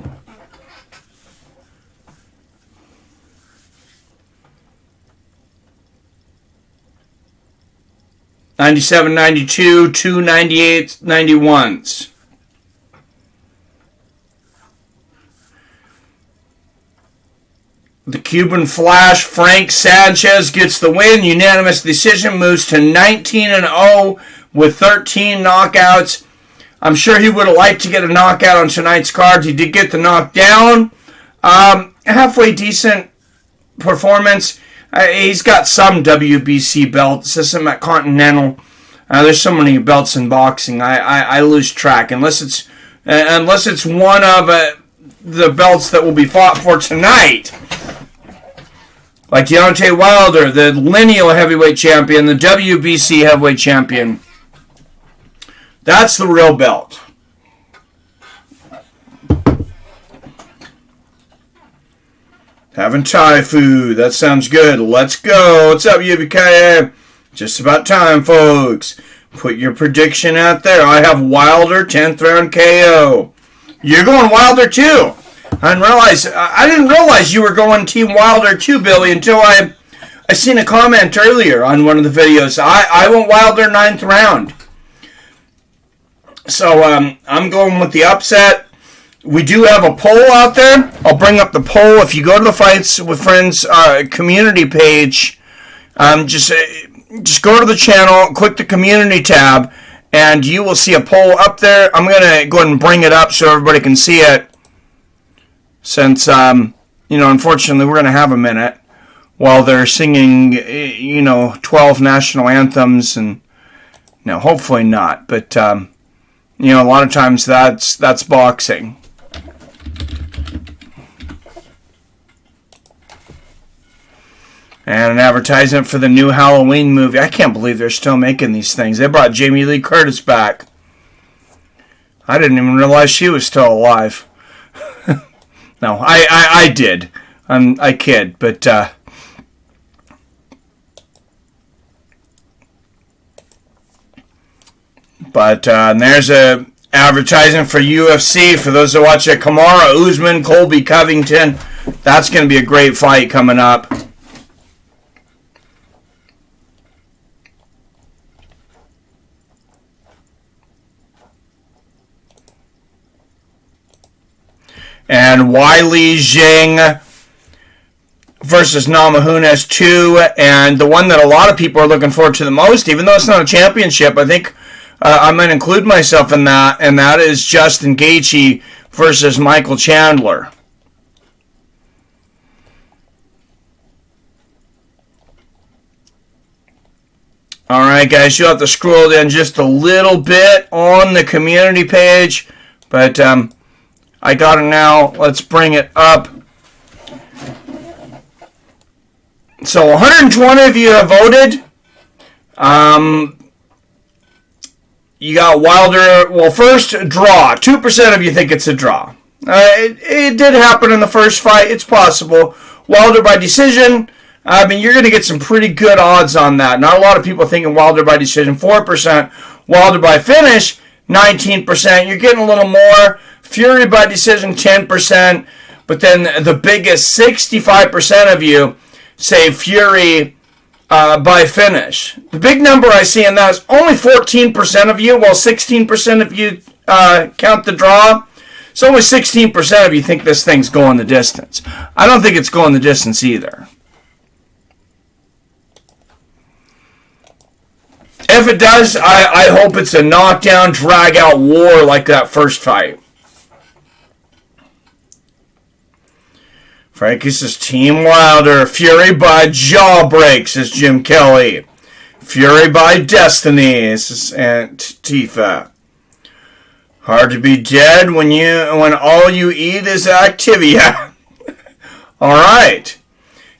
$97, $92, $298, $91s. The Cuban Flash, Frank Sanchez, gets the win. Unanimous decision, moves to 19-0 with 13 knockouts. I'm sure he would have liked to get a knockout on tonight's card. He did get the knockdown. Halfway decent performance. He's got some WBC belts, some at Continental. There's so many belts in boxing. I lose track unless it's one of the belts that will be fought for tonight. Like Deontay Wilder, the lineal heavyweight champion, the WBC heavyweight champion. That's the real belt. Having Thai food. That sounds good. Let's go. What's up, UBK? Just about time, folks. Put your prediction out there. I have Wilder, 10th round KO. You're going Wilder, too. I didn't realize you were going Team Wilder too, Billy, until I seen a comment earlier on one of the videos. I went Wilder 9th round. So I'm going with the upset. We do have a poll out there. I'll bring up the poll. If you go to the Fights with Friends community page, just go to the channel, click the community tab, and you will see a poll up there. I'm going to go ahead and bring it up so everybody can see it. Since, unfortunately, we're going to have a minute while they're singing, 12 national anthems, and, hopefully not. But, a lot of times that's boxing. And an advertisement for the new Halloween movie. I can't believe they're still making these things. They brought Jamie Lee Curtis back. I didn't even realize she was still alive. No, I did. I kid, but there's a advertisement for UFC for those that watch it. Kamaru Usman, Colby Covington. That's going to be a great fight coming up. And Weili Zhang versus Namajunas 2. And the one that a lot of people are looking forward to the most, even though it's not a championship, I think I'm going to include myself in that, and that is Justin Gaethje versus Michael Chandler. All right, guys, you'll have to scroll down just a little bit on the community page, but I got it now. Let's bring it up. So 120 of you have voted. You got Wilder. Well, first, draw. 2% of you think it's a draw. It did happen in the first fight. It's possible. Wilder by decision. I mean, you're going to get some pretty good odds on that. Not a lot of people thinking Wilder by decision. 4%. Wilder by finish. 19%. You're getting a little more. Fury by decision. 10%. But then the biggest 65% of you say Fury by finish. The big number I see in that is only 14% of you, while 16% of you count the draw. So only 16% of you think this thing's going the distance. I don't think it's going the distance either. If it does, I hope it's a knockdown, drag-out war like that first fight. Frankie says Team Wilder. Fury by jawbreaks, says Jim Kelly. Fury by destiny, says Aunt Tifa. Hard to be dead when all you eat is Activia. All right.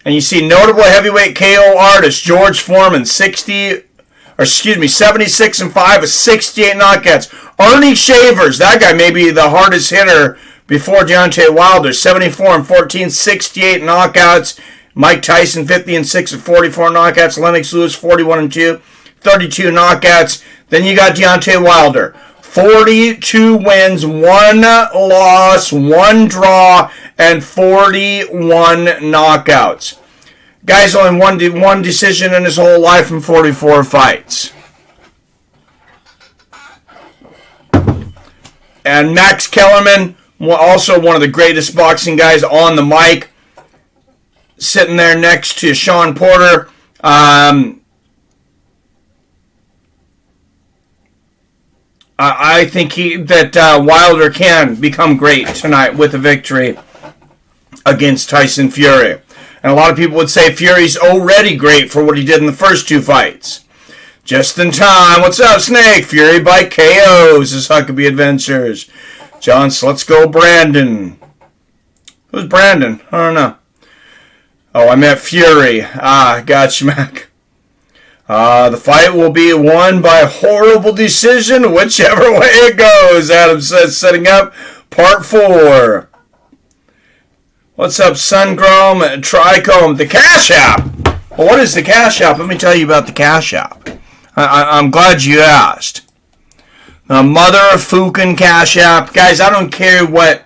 And you see notable heavyweight KO artist George Foreman, 76 and 5 with 68 knockouts. Ernie Shavers, that guy may be the hardest hitter before Deontay Wilder, 74 and 14, 68 knockouts. Mike Tyson, 50 and 6 with 44 knockouts. Lennox Lewis, 41 and 2, 32 knockouts. Then you got Deontay Wilder, 42 wins, 1 loss, 1 draw, and 41 knockouts. Guy's only one decision in his whole life in 44 fights. And Max Kellerman, also one of the greatest boxing guys on the mic, sitting there next to Sean Porter. I think that Wilder can become great tonight with a victory against Tyson Fury. And a lot of people would say Fury's already great for what he did in the first 2 fights. Just in time. What's up, Snake? Fury by KOs, says Huckabee Adventures. Johns, let's go, Brandon. Who's Brandon? I don't know. Oh, I meant Fury. Gotcha, Mac. The fight will be won by horrible decision, whichever way it goes, Adam says, setting up part 4. What's up, Sungrom, Tricome, the Cash App? Well, what is the Cash App? Let me tell you about the Cash App. I'm glad you asked. The mother of Fukin Cash App. Guys, I don't care what,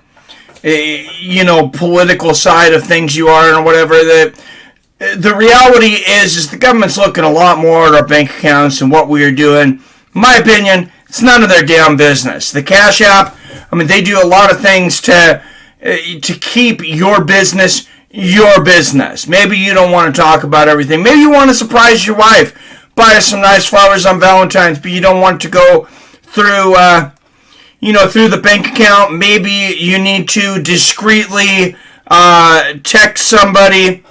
political side of things you are or whatever. The reality is the government's looking a lot more at our bank accounts and what we are doing. In my opinion, it's none of their damn business. The Cash App, they do a lot of things to keep your business your business. Maybe you don't want to talk about everything. Maybe you want to surprise your wife, buy her some nice flowers on Valentine's, but you don't want to go through through the bank account. Maybe you need to discreetly text somebody.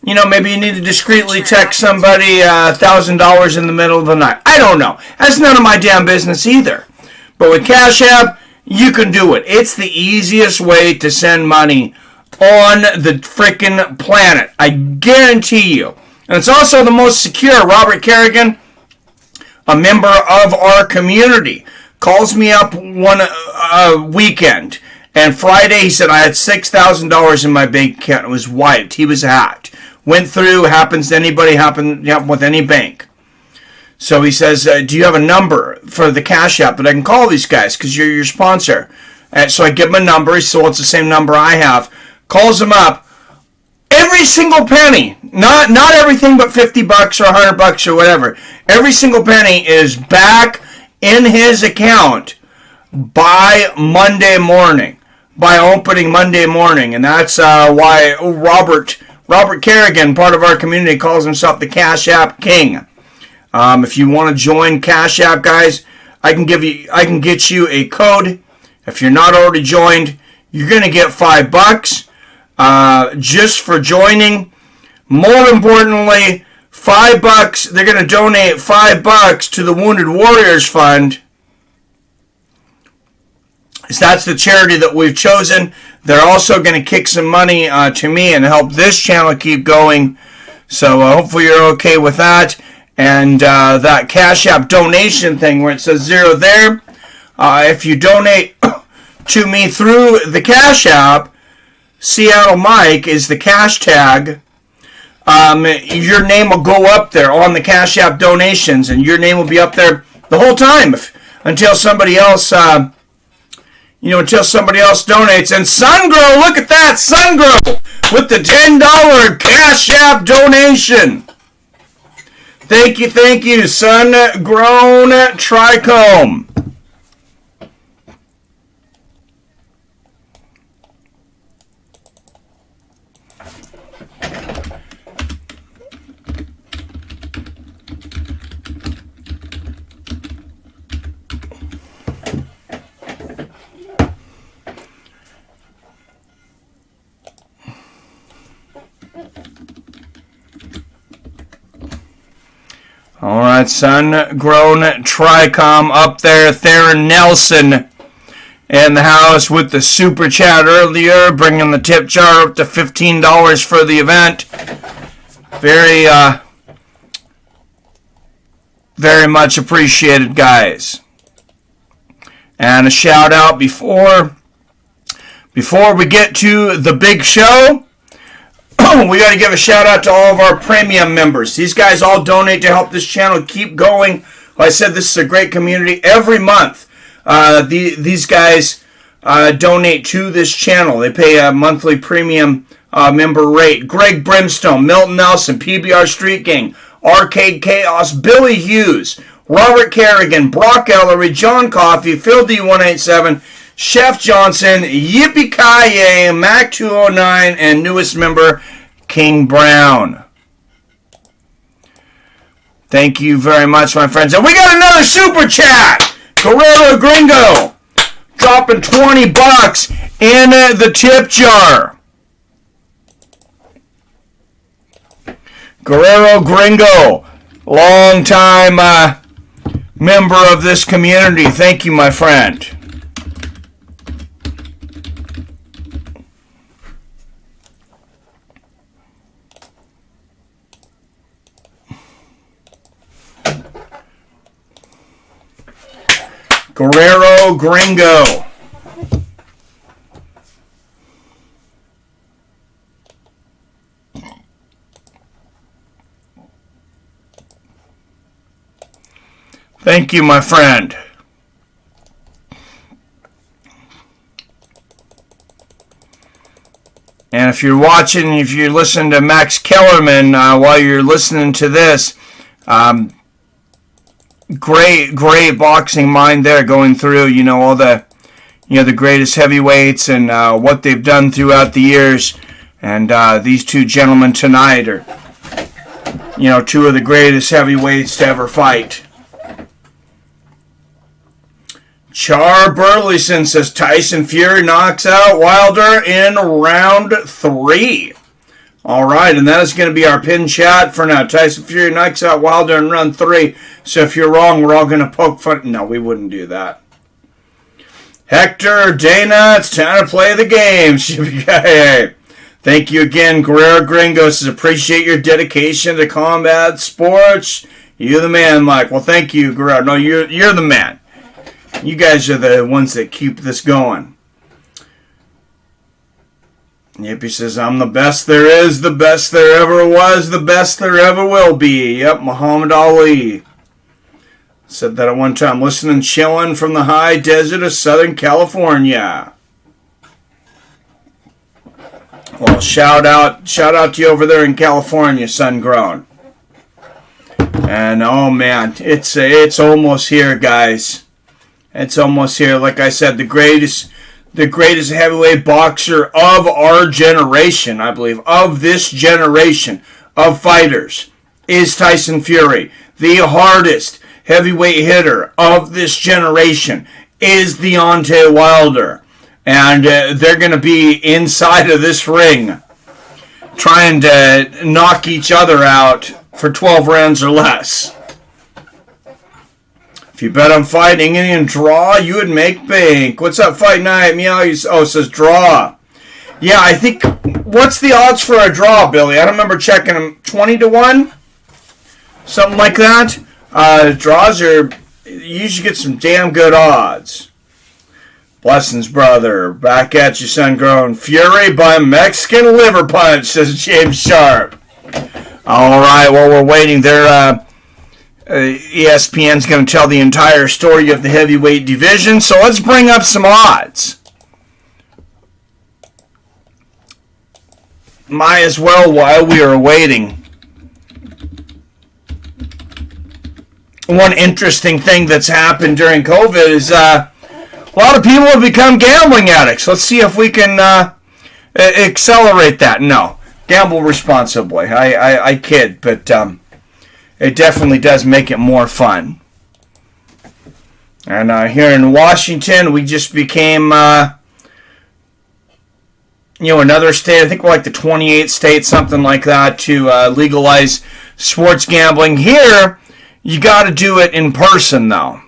Maybe you need to discreetly text somebody $1,000 in the middle of the night. I don't know. That's none of my damn business either. But with Cash App, you can do it. It's the easiest way to send money on the freaking planet. I guarantee you. And it's also the most secure. Robert Kerrigan, a member of our community, calls me up one weekend. And Friday, he said, I had $6,000 in my bank account. It was wiped. He was hacked. Went through, happens to anybody, happen with any bank. So he says, do you have a number for the Cash App that I can call these guys because you're your sponsor? And so I give him a number. He said, well, it's the same number I have. Calls him up. Every single penny, not everything but $50 or $100 or whatever. Every single penny is back in his account by Monday morning. By opening Monday morning. And that's why Robert Kerrigan, part of our community, calls himself the Cash App King. If you want to join Cash App, guys, I can get you a code. If you're not already joined, you're going to get $5 just for joining. More importantly, $5. They're going to donate $5 to the Wounded Warriors Fund. So that's the charity that we've chosen. They're also going to kick some money to me and help this channel keep going. So hopefully you're okay with that. And that Cash App donation thing where it says 0 there. If you donate to me through the Cash App, Seattle Mike is the cash tag. Your name will go up there on the Cash App donations, and your name will be up there the whole time until somebody else, until somebody else donates. And Sungrow, look at that, Sungrow with the $10 Cash App donation. Thank you, Sun-Grown Trichome. All right, Sun-Grown Tricom up there. Theron Nelson in the house with the super chat earlier, bringing the tip jar up to $15 for the event. Very much appreciated, guys. And a shout out before we get to the big show. We got to give a shout out to all of our premium members. These guys all donate to help this channel keep going. Like I said, this is a great community. Every month, these guys donate to this channel. They pay a monthly premium member rate. Greg Brimstone, Milton Nelson, PBR Street Gang, Arcade Chaos, Billy Hughes, Robert Kerrigan, Brock Ellery, John Coffey, Phil D187, Chef Johnson, Yippee Kaye, Mac 209, and newest member, King Brown. Thank you very much, my friends. And we got another super chat. Guerrero Gringo dropping $20 in the tip jar. Guerrero Gringo, long time member of this community. Thank you, my friend. Guerrero Gringo. Thank you, my friend. And if you're watching, if you listen to Max Kellerman while you're listening to this, great boxing mind there, going through, all the, the greatest heavyweights and what they've done throughout the years. And these two gentlemen tonight are, two of the greatest heavyweights to ever fight. Char Burleson says Tyson Fury knocks out Wilder in round 3. All right, and that is going to be our pin chat for now. Tyson Fury knocks out Wilder in round 3. So if you're wrong, we're all going to poke fun. No, we wouldn't do that. Hector, Dana, it's time to play the game. Thank you again, Guerrero Gringos. Appreciate your dedication to combat sports. You're the man, Mike. Well, thank you, Guerrero. No, you're the man. You guys are the ones that keep this going. Yippee says, I'm the best there is, the best there ever was, the best there ever will be. Yep, Muhammad Ali. Said that at one time. Listening, chilling from the high desert of Southern California. Well, shout out to you over there in California, sun-grown. And, oh, man, it's almost here, guys. It's almost here. Like I said, the greatest heavyweight boxer of our generation, I believe, of this generation of fighters, is Tyson Fury. The hardest heavyweight hitter of this generation is Deontay Wilder. And they're going to be inside of this ring trying to knock each other out for 12 rounds or less. If you bet on fighting and draw, you would make bank. What's up, Fight Night? Meow. It says draw. Yeah, I think, what's the odds for a draw, Billy? I don't remember checking them. 20-1? Something like that? Draws are, you usually get some damn good odds. Blessings, brother. Back at you, sun-grown. Fury by Mexican liver punch, says James Sharp. All right, well, we're waiting there. ESPN's going to tell the entire story of the heavyweight division, so let's bring up some odds. Might as well while we are waiting. One interesting thing that's happened during COVID is a lot of people have become gambling addicts. Let's see if we can accelerate that. No, gamble responsibly. I kid, but it definitely does make it more fun. And here in Washington, we just became, another state. I think we're like the 28th state, something like that, to legalize sports gambling. Here, you got to do it in person, though.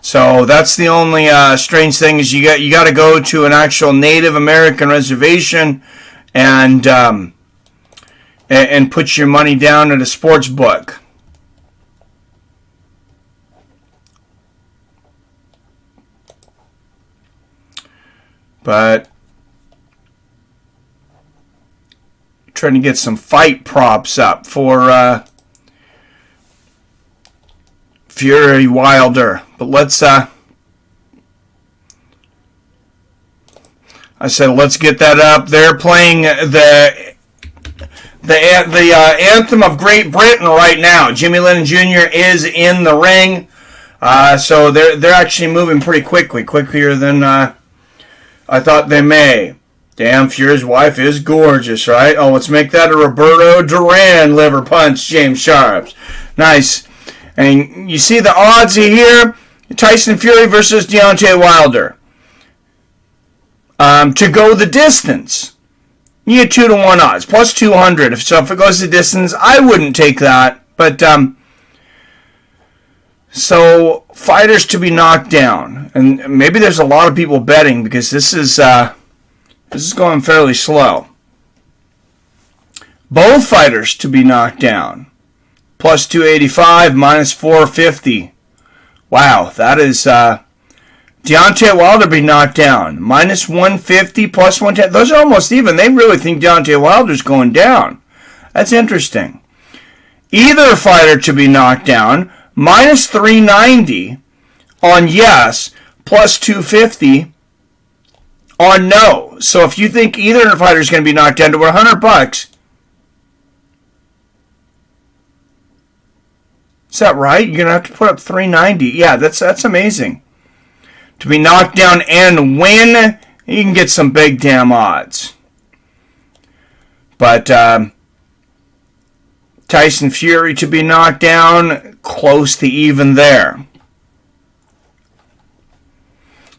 So that's the only strange thing is you got to go to an actual Native American reservation and put your money down at a sports book. But trying to get some fight props up for Fury Wilder. But let's I said let's get that up. They're playing the anthem of Great Britain right now. Jimmy Lennon Jr. is in the ring. So they're actually moving pretty quicker than I thought they may. Damn, Fury's wife is gorgeous, right? Oh, let's make that a Roberto Duran liver punch, James Sharps. Nice. And you see the odds here? Tyson Fury versus Deontay Wilder. To go the distance, you get 2-1 odds, plus 200. So if it goes the distance, I wouldn't take that. But, so, fighters to be knocked down. And maybe there's a lot of people betting because this is going fairly slow. Both fighters to be knocked down. Plus 285, minus 450. Wow, that is Deontay Wilder be knocked down. Minus 150, plus 110. Those are almost even. They really think Deontay Wilder's going down. That's interesting. Either fighter to be knocked down. Minus 390 on yes. Plus 250 on no. So if you think either fighter is going to be knocked down to $100, is that right? You're going to have to put up 390. Yeah, that's amazing. To be knocked down and win, you can get some big damn odds. But Tyson Fury to be knocked down, close to even there.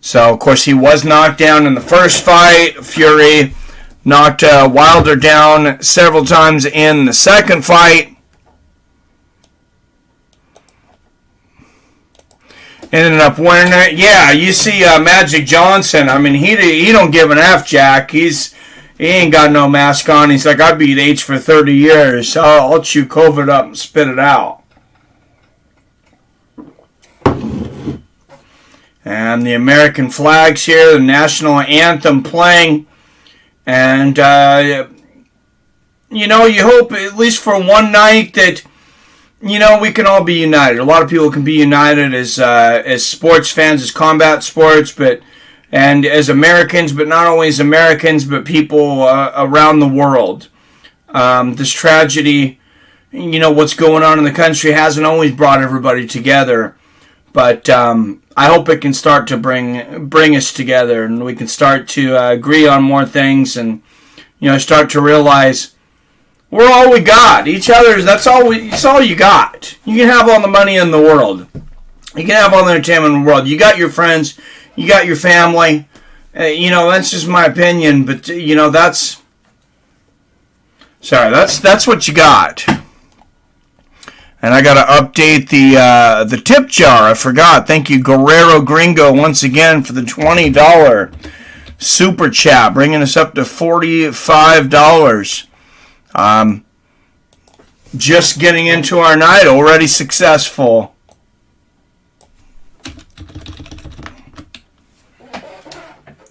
So, of course, he was knocked down in the first fight. Fury knocked Wilder down several times in the second fight. ended up winning it. Yeah, you see Magic Johnson. I mean, he don't give an F, Jack. He ain't got no mask on. He's like, I beat H for 30 years. I'll chew COVID up and spit it out. And the American flag's here, the national anthem playing. And, you hope at least for one night that, we can all be united. A lot of people can be united as sports fans, as combat sports, and as Americans, but not only as Americans, but people around the world. This tragedy, what's going on in the country hasn't always brought everybody together. But I hope it can start to bring us together, and we can start to agree on more things, and start to realize we're all we got. Each other's. That's all you got. You can have all the money in the world. You can have all the entertainment in the world. You got your friends. You got your family. That's just my opinion, but that's what you got. And I got to update the tip jar. I forgot. Thank you, Guerrero Gringo, once again for the $20 super chat, bringing us up to $45. Just getting into our night, already successful.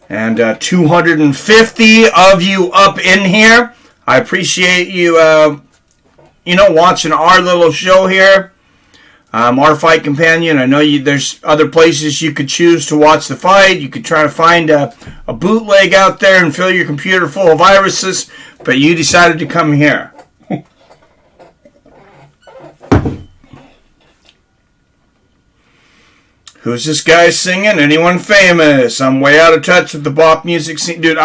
And 250 of you up in here. I appreciate you, watching our little show here. Our Fight Companion. I know there's other places you could choose to watch the fight. You could try to find a bootleg out there and fill your computer full of viruses, but you decided to come here. Who's this guy singing? Anyone famous? I'm way out of touch with the pop music scene. Dude,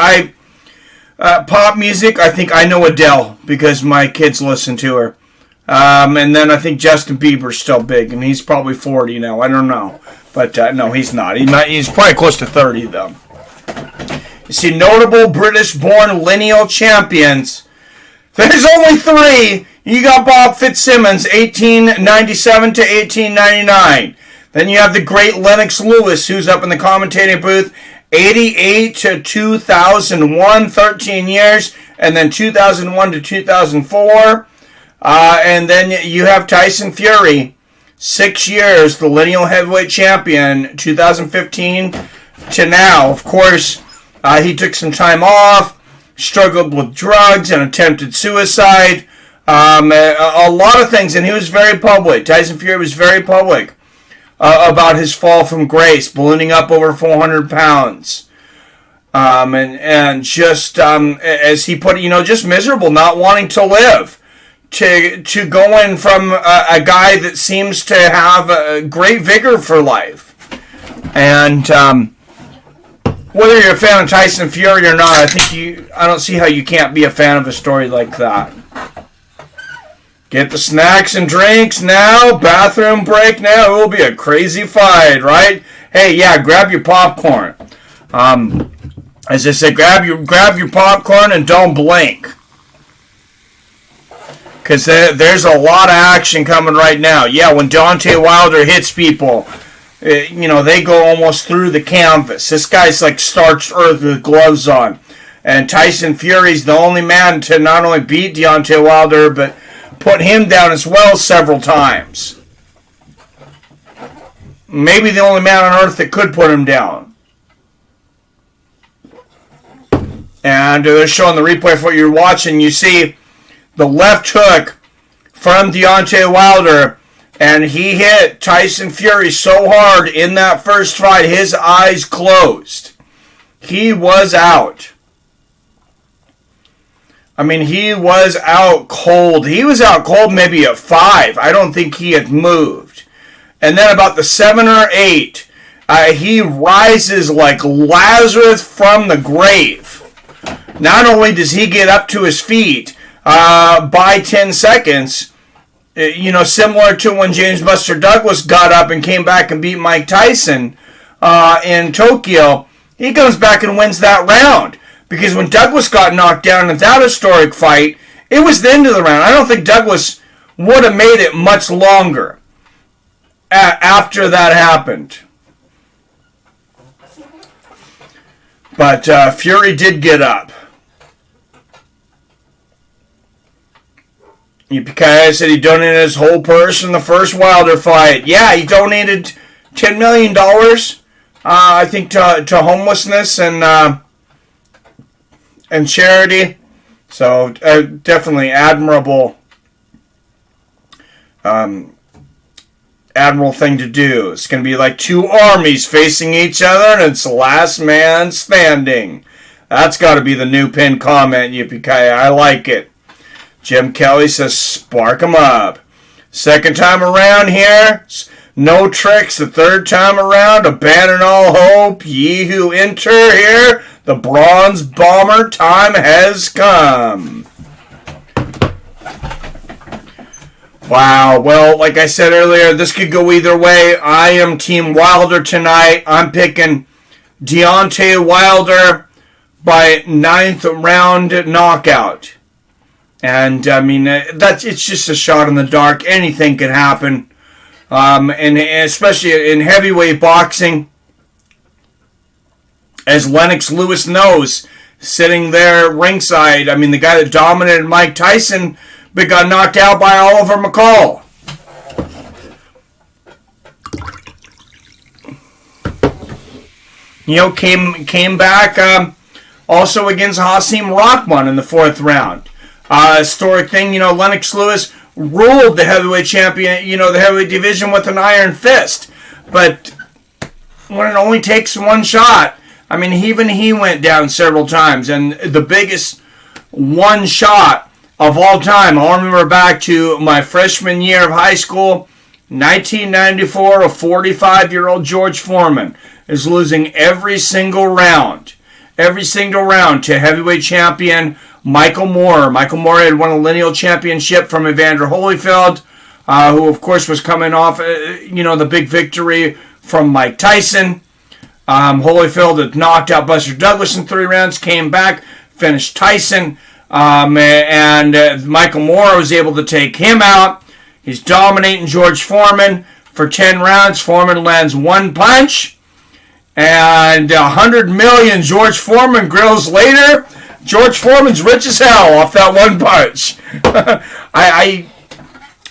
pop music, I think I know Adele because my kids listen to her. And then I think Justin Bieber's still big, and he's probably 40 now. I don't know. But no, he's not. He's probably close to 30, though. You see, notable British-born lineal champions. There's only 3. You got Bob Fitzsimmons, 1897 to 1899. Then you have the great Lennox Lewis, who's up in the commentating booth, 88 to 2001, 13 years, and then 2001 to 2004. And then you have Tyson Fury, 6 years, the lineal heavyweight champion, 2015 to now. Of course, he took some time off, struggled with drugs and attempted suicide. A lot of things, and he was very public. Tyson Fury was very public about his fall from grace, ballooning up over 400 pounds. And just, as he put it, just miserable, not wanting to live. To going from a guy that seems to have a great vigor for life. And whether you're a fan of Tyson Fury or not, I don't see how you can't be a fan of a story like that. Get the snacks and drinks now. Bathroom break now. It will be a crazy fight, right? Hey, yeah, grab your popcorn. As I said, grab your popcorn and don't blink. Because there's a lot of action coming right now. Yeah, when Deontay Wilder hits people, they go almost through the canvas. This guy's like starched earth with gloves on. And Tyson Fury's the only man to not only beat Deontay Wilder, but put him down as well several times. Maybe the only man on earth that could put him down. And they're showing the replay for what you're watching. You see the left hook from Deontay Wilder, and he hit Tyson Fury so hard in that first fight, his eyes closed. He was out. I mean, he was out cold. He was out cold maybe at 5. I don't think he had moved. And then about the 7 or 8, he rises like Lazarus from the grave. Not only does he get up to his feet by 10 seconds, similar to when James Buster Douglas got up and came back and beat Mike Tyson in Tokyo, he comes back and wins that round. Because when Douglas got knocked down in that historic fight, it was the end of the round. I don't think Douglas would have made it much longer after that happened. But Fury did get up. Yippee-ki-yay said he donated his whole purse in the first Wilder fight. Yeah, he donated $10 million, I think, to homelessness and charity. So definitely admirable thing to do. It's going to be like two armies facing each other, and it's the last man standing. That's got to be the new pinned comment, Yippee-ki-yay. I like it. Jim Kelly says, spark 'em up. Second time around here, no tricks. The third time around, abandon all hope. Ye who enter here, the bronze bomber time has come. Wow, well, like I said earlier, this could go either way. I am Team Wilder tonight. I'm picking Deontay Wilder by 9th round knockout. And, I mean, it's just a shot in the dark. Anything can happen. And especially in heavyweight boxing, as Lennox Lewis knows, sitting there ringside. I mean, the guy that dominated Mike Tyson but got knocked out by Oliver McCall. You know, came back also against Hasim Rahman in the 4th round. Historic thing, you know, Lennox Lewis ruled the heavyweight champion, you know, the heavyweight division with an iron fist. But when it only takes one shot, I mean, even he went down several times. And the biggest one shot of all time, I'll remember back to my freshman year of high school, 1994, a 45-year-old George Foreman is losing every single round to heavyweight champion Michael Moore. Michael Moore had won a lineal championship from Evander Holyfield, who, of course, was coming off, the big victory from Mike Tyson. Holyfield had knocked out Buster Douglas in 3 rounds, came back, finished Tyson, and Michael Moore was able to take him out. He's dominating George Foreman for 10 rounds. Foreman lands 1 punch, and 100 million George Foreman grills later, George Foreman's rich as hell off that 1 punch. I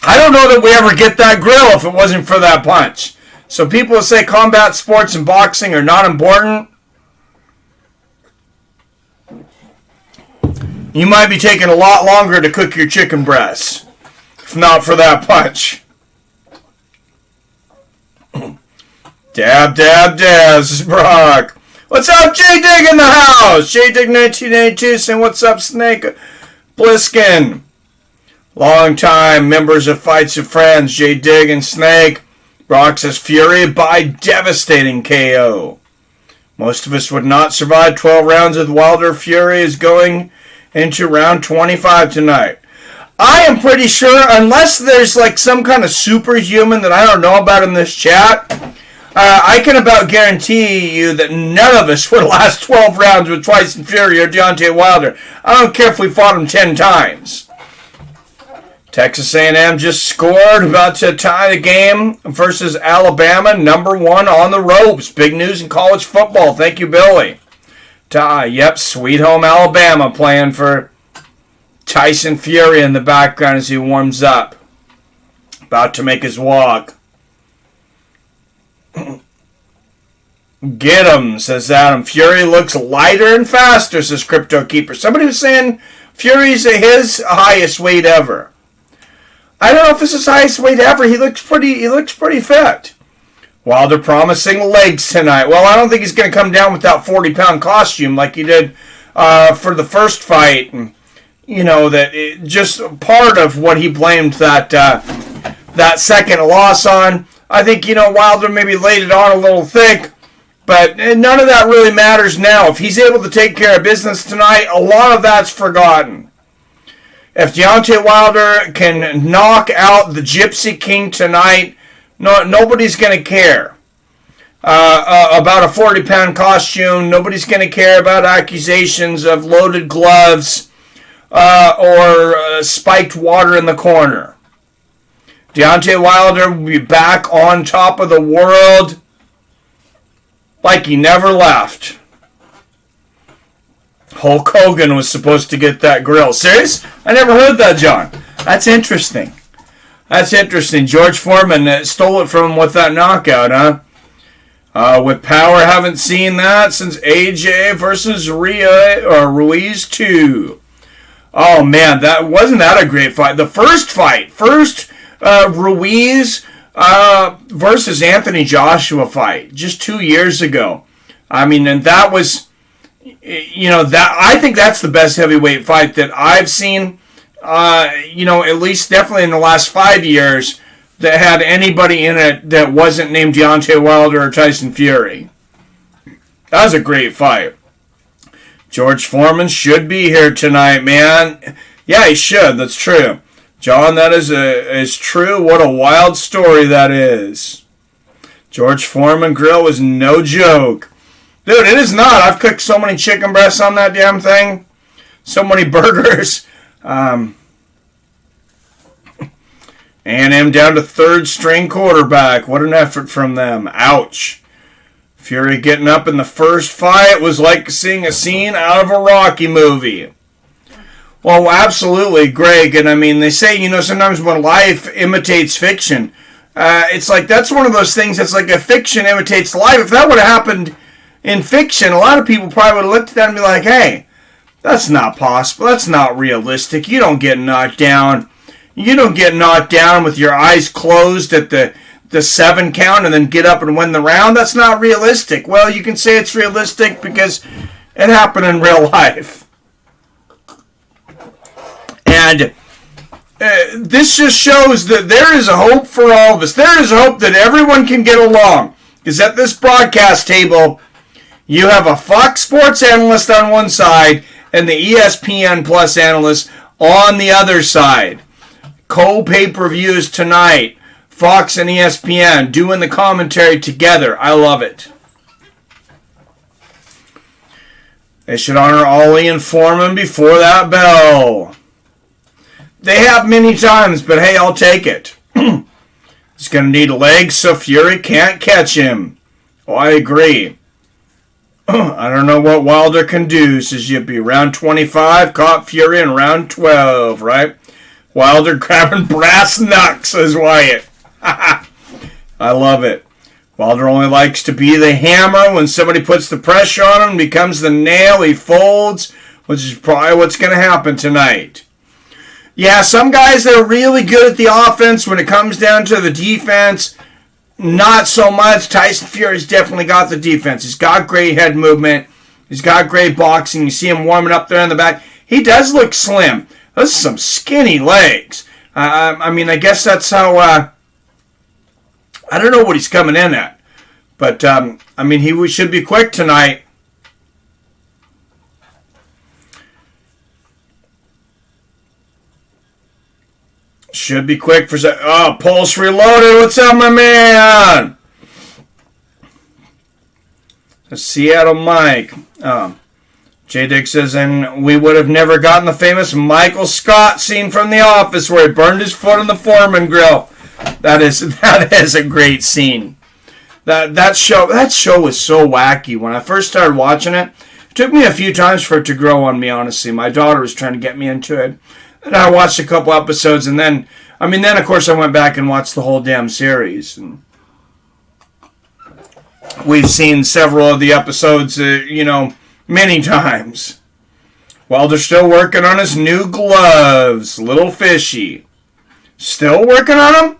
don't know that we ever get that grill if it wasn't for that punch. So people who say combat sports and boxing are not important, you might be taking a lot longer to cook your chicken breasts, if not for that punch. Dab, dab, dab, this is Brock. What's up, J-Dig in the house? J-Dig 1982 saying, what's up, Snake Bliskin? Long-time members of Fights of Friends, J-Dig and Snake. Brock says, Fury by devastating KO. Most of us would not survive 12 rounds with Wilder. Fury is going into round 25 tonight. I am pretty sure, unless there's like some kind of superhuman that I don't know about in this chat, I can about guarantee you that none of us would last 12 rounds with Tyson Fury or Deontay Wilder. I don't care if we fought him 10 times. Texas A&M just scored, about to tie the game versus Alabama, number 1 on the ropes. Big news in college football. Thank you, Billy. Yep, Sweet Home Alabama playing for Tyson Fury in the background as he warms up. About to make his walk. Get him, says Adam. Fury looks lighter and faster, says Crypto Keeper. Somebody was saying Fury's his highest weight ever. I don't know if it's his highest weight ever. He looks pretty fit. Wilder promising legs tonight. Well, I don't think he's going to come down with that 40-pound costume like he did for the first fight. And, you know, that just part of what he blamed that second loss on. I think, Wilder maybe laid it on a little thick, but none of that really matters now. If he's able to take care of business tonight, a lot of that's forgotten. If Deontay Wilder can knock out the Gypsy King tonight, nobody's going to care about a 40-pound costume. Nobody's going to care about accusations of loaded gloves or spiked water in the corner. Deontay Wilder will be back on top of the world like he never left. Hulk Hogan was supposed to get that grill. Serious? I never heard that, John. That's interesting. That's interesting. George Foreman stole it from him with that knockout, huh? With power, haven't seen that since AJ versus Ruiz 2. Oh, man, wasn't that a great fight? The first fight, Ruiz versus Anthony Joshua fight, just 2 years ago. I mean, and that was, I think that's the best heavyweight fight that I've seen, at least definitely in the last 5 years, that had anybody in it that wasn't named Deontay Wilder or Tyson Fury. That was a great fight. George Foreman should be here tonight, man. Yeah, he should. That's true. John, that is true. What a wild story that is. George Foreman grill was no joke. Dude, it is not. I've cooked so many chicken breasts on that damn thing. So many burgers. A&M down to third string quarterback. What an effort from them. Ouch. Fury getting up in the first fight was like seeing a scene out of a Rocky movie. Well, absolutely, Greg. And I mean, they say, sometimes when life imitates fiction, it's like that's one of those things that's like a fiction imitates life. If that would have happened in fiction, a lot of people probably would have looked at that and be like, hey, that's not possible. That's not realistic. You don't get knocked down. You don't get knocked down with your eyes closed at the 7 count and then get up and win the round. That's not realistic. Well, you can say it's realistic because it happened in real life. And this just shows that there is a hope for all of us. There is a hope that everyone can get along. Because at this broadcast table, you have a Fox Sports analyst on one side and the ESPN Plus analyst on the other side. Co-pay-per-views tonight. Fox and ESPN doing the commentary together. I love it. They should honor Ollie and Foreman before that bell. They have many times, but hey, I'll take it. He's going to need legs so Fury can't catch him. Oh, I agree. I don't know what Wilder can do, says Yippee. Round 25, caught Fury in round 12, right? Wilder grabbing brass knucks, says Wyatt. I love it. Wilder only likes to be the hammer. When somebody puts the pressure on him, becomes the nail he folds, which is probably what's going to happen tonight. Yeah, some guys that are really good at the offense. When it comes down to the defense, not so much. Tyson Fury's definitely got the defense. He's got great head movement. He's got great boxing. You see him warming up there in the back. He does look slim. Those are some skinny legs. I guess that's how... I don't know what he's coming in at. But, he should be quick tonight. Should be quick for... Pulse Reloaded. What's up, my man? Seattle Mike. J-Dick says, and we would have never gotten the famous Michael Scott scene from The Office where he burned his foot on the Foreman grill. That is a great scene. That show was so wacky. When I first started watching it, it took me a few times for it to grow on me, honestly. My daughter was trying to get me into it. And I watched a couple episodes, and then of course, I went back and watched the whole damn series. And we've seen several of the episodes, many times. Wilder's still working on his new gloves. Little fishy. Still working on them?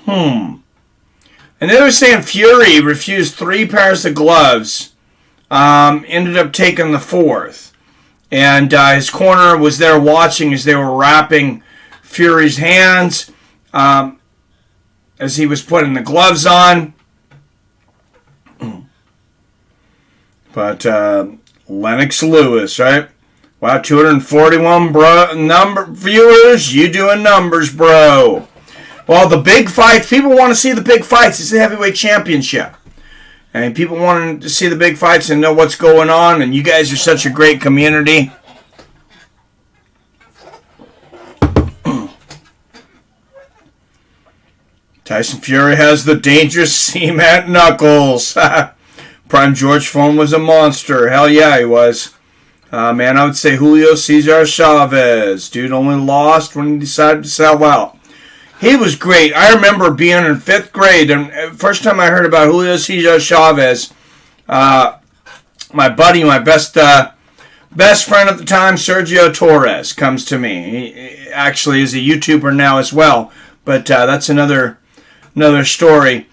And they were saying Fury refused 3 pairs of gloves. Ended up taking the 4th. And his corner was there watching as they were wrapping Fury's hands as he was putting the gloves on. But Lennox Lewis, right? Wow, 241 viewers. You doing numbers, bro. Well, the big fights. People want to see the big fights. It's the heavyweight championship. And people want to see the big fights and know what's going on. And you guys are such a great community. Tyson Fury has the dangerous cement knuckles. Prime George Foreman was a monster. Hell yeah, he was. Man, I would say Julio Cesar Chavez. Dude only lost when he decided to sell out. He was great. I remember being in 5th grade, and first time I heard about Julio Cesar Chavez, my buddy, my best friend at the time, Sergio Torres, comes to me. He actually is a YouTuber now as well, but that's another story.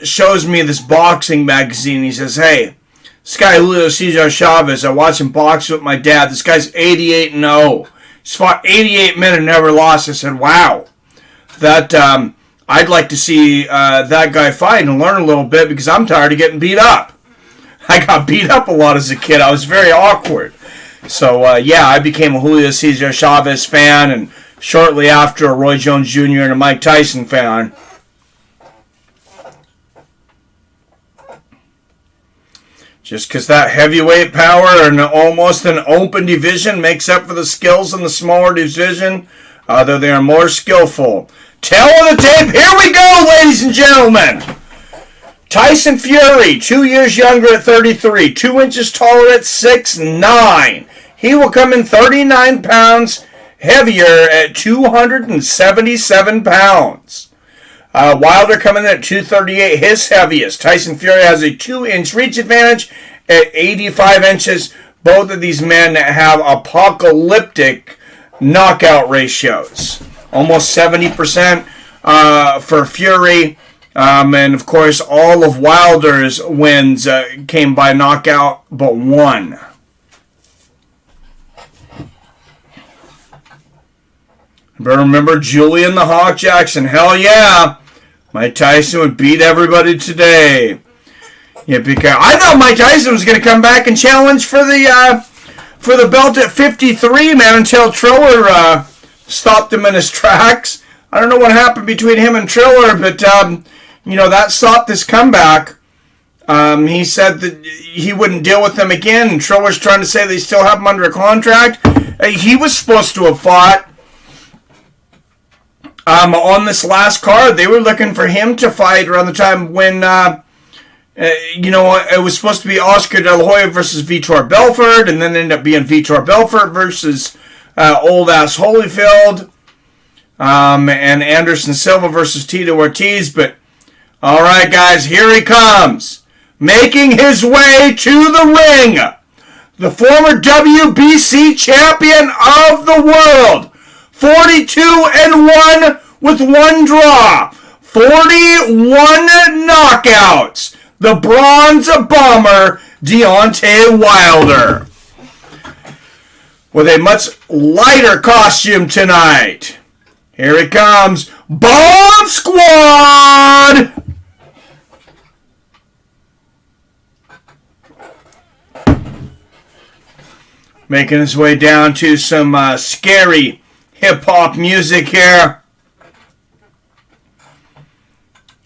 Shows me this boxing magazine. He says, "Hey, this guy Julio Cesar Chavez, I watched him box with my dad. This guy's 88-0. He's fought 88 men and never lost." I said, "Wow, that I'd like to see that guy fight and learn a little bit because I'm tired of getting beat up. I got beat up a lot as a kid. I was very awkward." So, yeah, I became a Julio Cesar Chavez fan, and shortly after, a Roy Jones Jr. and a Mike Tyson fan. Just because that heavyweight power and almost an open division makes up for the skills in the smaller division, though they are more skillful. Tail of the tape, here we go, ladies and gentlemen. Tyson Fury, 2 years younger at 33, 2 inches taller at 6'9". He will come in 39 pounds heavier at 277 pounds. Wilder coming in at 238, his heaviest. Tyson Fury has a 2-inch reach advantage at 85 inches. Both of these men have apocalyptic knockout ratios. Almost 70% for Fury. And, of course, all of Wilder's wins came by knockout but one. But remember Julian the Hawk Jackson. Hell yeah. Mike Tyson would beat everybody today. Yeah, because I thought Mike Tyson was going to come back and challenge for the belt at 53, man, until Triller stopped him in his tracks. I don't know what happened between him and Triller, but that stopped his comeback. He said that he wouldn't deal with him again, and Triller's trying to say they still have him under a contract. He was supposed to have fought on this last card. They were looking for him to fight around the time when, it was supposed to be Oscar De La Hoya versus Vitor Belfort, and then ended up being Vitor Belfort versus old-ass Holyfield, and Anderson Silva versus Tito Ortiz. But, all right, guys, here he comes, making his way to the ring, the former WBC champion of the world, 42-1 with 1 draw, 41 knockouts, the Bronze Bomber, Deontay Wilder. With a much lighter costume tonight. Here it comes, Bomb Squad! Making his way down to some scary hip-hop music here.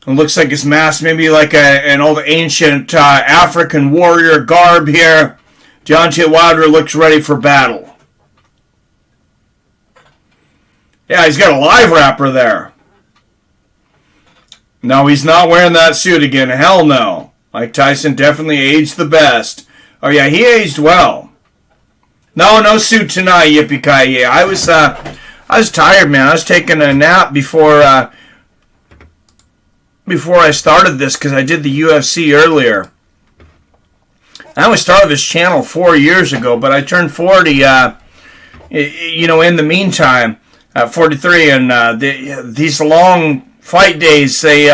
It looks like his mask, maybe like an old ancient African warrior garb here. Deontay Wilder looks ready for battle. Yeah, he's got a live rapper there. No, he's not wearing that suit again. Hell no. Mike Tyson definitely aged the best. Oh yeah, he aged well. No suit tonight, yippee-ki-yay. I was tired, man. I was taking a nap before I started this because I did the UFC earlier. I only started this channel 4 years ago, but I turned 40, in the meantime, at 43, and these long fight days, they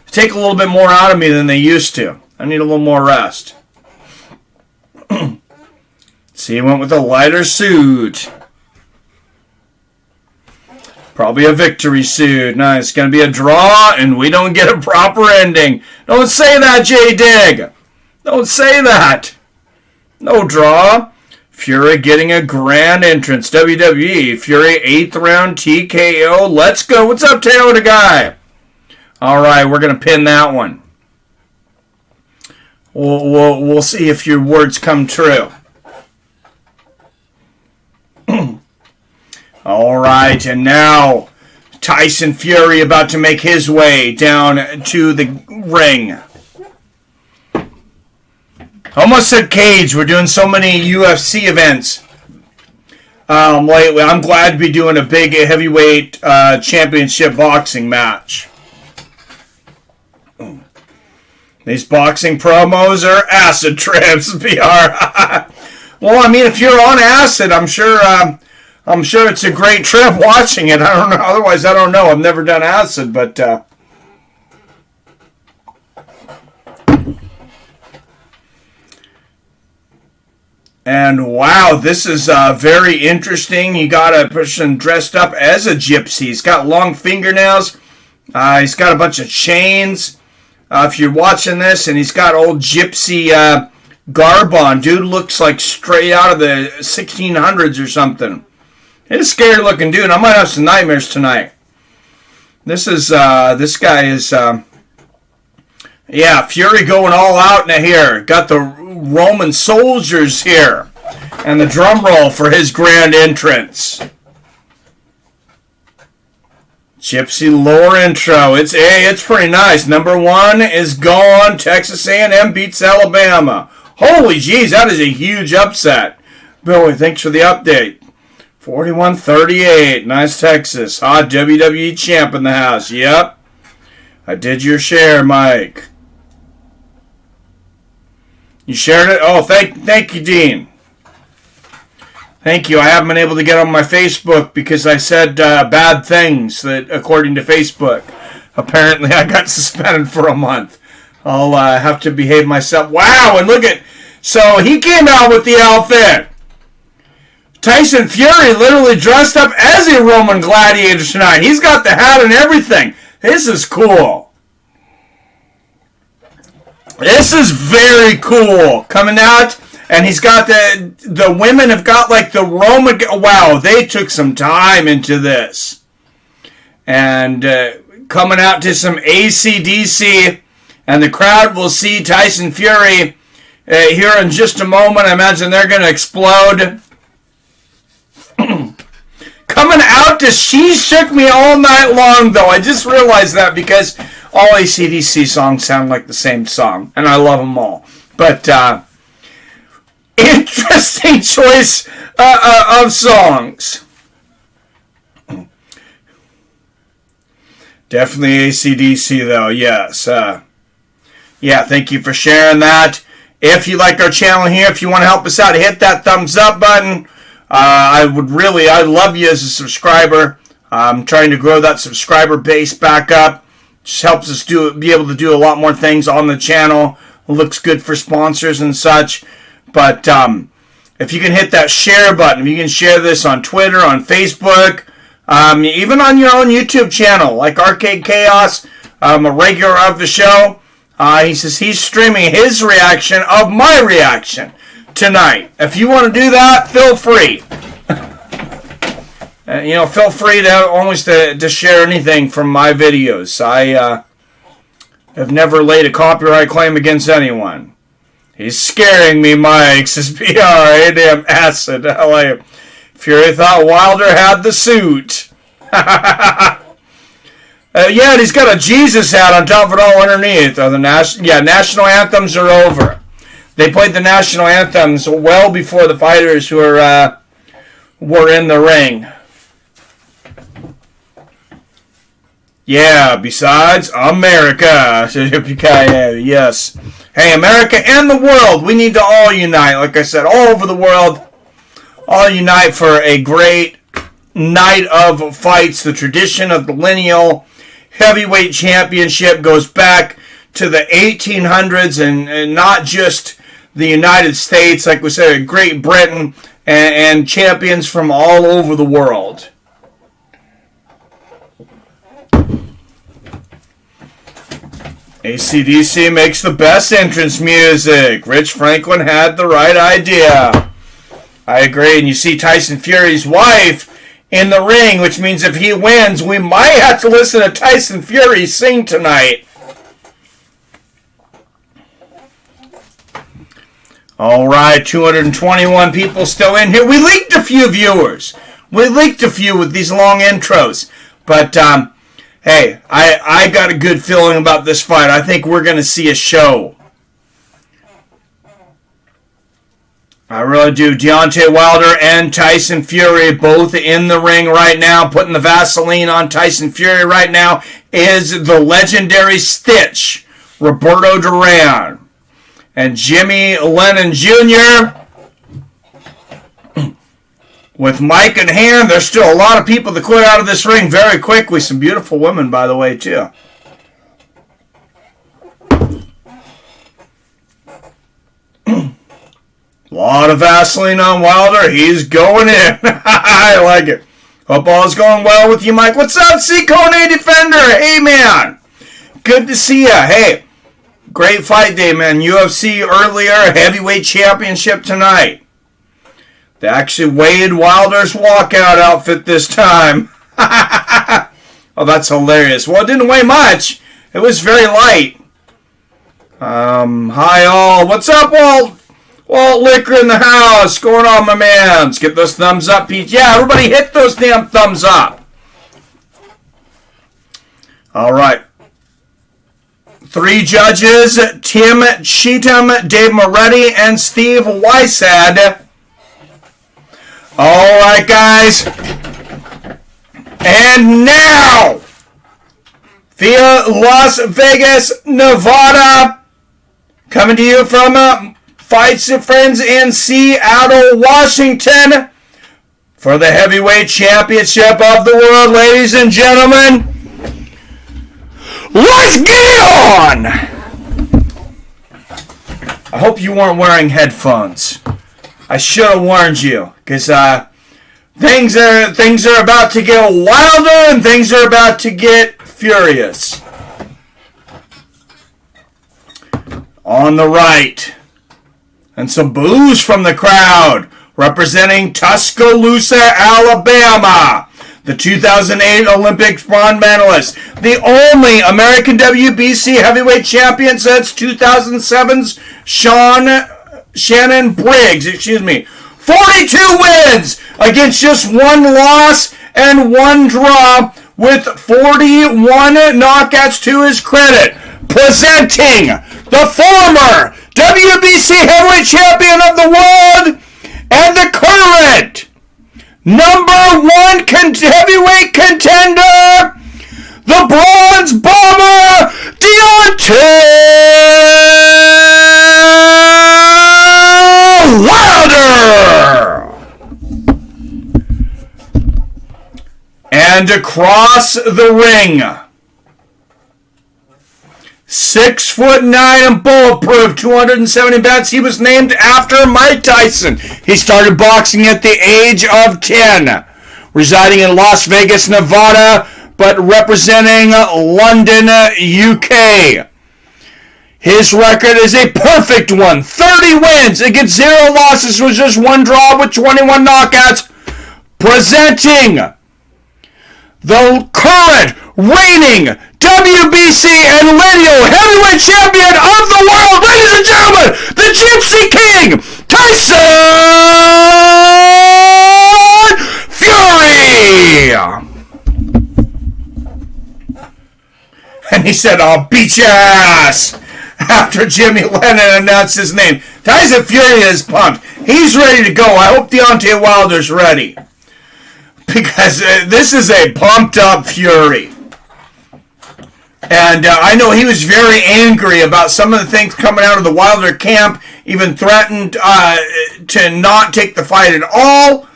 take a little bit more out of me than they used to. I need a little more rest. See, he went with a lighter suit. Probably a victory suit. Nice. It's going to be a draw, and we don't get a proper ending. Don't say that, J-Dig. Don't say that. No draw. Fury getting a grand entrance. WWE. Fury 8th round TKO. Let's go. What's up, Taylor the guy? All right, we're going to pin that one. We'll see if your words come true. All right, and now Tyson Fury about to make his way down to the ring. Almost said cage. We're doing so many UFC events lately. I'm glad to be doing a big heavyweight championship boxing match. These boxing promos are acid trips, BR. Well, I mean, if you're on acid, I'm sure it's a great trip watching it. I don't know. Otherwise, I don't know. I've never done acid, but and wow, this is very interesting. You got a person dressed up as a gypsy. He's got long fingernails. He's got a bunch of chains. If you're watching this, and he's got old gypsy garb on. Dude looks like straight out of the 1600s or something. He's a scary looking dude. I might have some nightmares tonight. This guy is Fury going all out in here. Got the Roman soldiers here. And the drum roll for his grand entrance. Gypsy lore intro. It's pretty nice. Number 1 is gone. Texas A&M beats Alabama. Holy jeez, that is a huge upset. Billy, thanks for the update. 41-38. Nice Texas. Hot WWE champ in the house. Yep. I did your share, Mike. You shared it? Oh, thank you, Dean. Thank you. I haven't been able to get on my Facebook because I said bad things that, according to Facebook. Apparently, I got suspended for a month. I'll have to behave myself. Wow, and look at... So, he came out with the outfit. Tyson Fury literally dressed up as a Roman gladiator tonight. He's got the hat and everything. This is cool. This is very cool. Coming out... And he's got the women have got like the Roman... Wow, they took some time into this. And coming out to some AC/DC. And the crowd will see Tyson Fury here in just a moment. I imagine they're going to explode. Coming out to She Shook Me All Night Long, though. I just realized that because all AC/DC songs sound like the same song. And I love them all. But... interesting choice of songs. Definitely AC/DC though, yes. Yeah, thank you for sharing that. If you like our channel here, if you want to help us out, hit that thumbs up button. I'd love you as a subscriber. I'm trying to grow that subscriber base back up. Just helps us be able to do a lot more things on the channel. It looks good for sponsors and such. But if you can hit that share button, if you can share this on Twitter, on Facebook, even on your own YouTube channel, like Arcade Chaos, a regular of the show. He says he's streaming his reaction of my reaction tonight. If you want to do that, feel free. Feel free to always to share anything from my videos. I have never laid a copyright claim against anyone. He's scaring me, Mike, says BR, damn acid. Fury thought Wilder had the suit. Yeah, and he's got a Jesus hat on top of it all underneath. National anthems are over. They played the national anthems well before the fighters who were in the ring. Yeah, besides America. Yes. Hey, America and the world, we need to all unite. Like I said, all over the world, all unite for a great night of fights. The tradition of the lineal heavyweight championship goes back to the 1800s and not just the United States. Like we said, Great Britain and champions from all over the world. AC/DC makes the best entrance music. Rich Franklin had the right idea. I agree. And you see Tyson Fury's wife in the ring, which means if he wins, we might have to listen to Tyson Fury sing tonight. All right, 221 people still in here. We leaked a few viewers. We leaked a few with these long intros. But, hey, I got a good feeling about this fight. I think we're going to see a show. I really do. Deontay Wilder and Tyson Fury both in the ring right now. Putting the Vaseline on Tyson Fury right now is the legendary Stitch, Roberto Duran. And Jimmy Lennon Jr. with mic in hand. There's still a lot of people that quit out of this ring very quickly. Some beautiful women, by the way, too. A lot of Vaseline on Wilder. He's going in. I like it. Hope all's going well with you, Mike. What's up, C-Kone Defender? Hey, man. Good to see ya. Hey, great fight day, man. UFC earlier, heavyweight championship tonight. They actually weighed Wilder's walkout outfit this time. Oh, that's hilarious. Well, it didn't weigh much. It was very light. Hi, all. What's up, Walt? Walt Liquor in the house. Going on, my mans? Get those thumbs up, Pete. Yeah, everybody hit those damn thumbs up. All right. 3 judges, Tim Cheatham, Dave Moretti, and Steve Wysad. All right, guys. And now, via Las Vegas, Nevada, coming to you from Fights and Friends in Seattle, Washington, for the heavyweight championship of the world, ladies and gentlemen. Let's get it on! I hope you weren't wearing headphones. I should have warned you, because things are about to get wilder and things are about to get furious. On the right, and some boos from the crowd, representing Tuscaloosa, Alabama, the 2008 Olympic bronze medalist, the only American WBC heavyweight champion since 2007's Shannon Briggs, 42 wins against just 1 loss and 1 draw, with 41 knockouts to his credit. Presenting the former WBC heavyweight champion of the world and the current #1 heavyweight contender, the Bronze Bomber, Deontay Wilder! And across the ring, 6'9" and bulletproof, 270 pounds. He was named after Mike Tyson. He started boxing at the age of 10, residing in Las Vegas, Nevada, but representing London, UK. His record is a perfect one. 30 wins against 0 losses, with just 1 draw with 21 knockouts. Presenting the current reigning WBC and lineal heavyweight champion of the world, ladies and gentlemen, the Gypsy King, Tyson Fury! And he said, "I'll beat your ass," after Jimmy Lennon announced his name. Tyson Fury is pumped. He's ready to go. I hope Deontay Wilder's ready, because this is a pumped up Fury. And I know he was very angry about some of the things coming out of the Wilder camp, even threatened to not take the fight at all.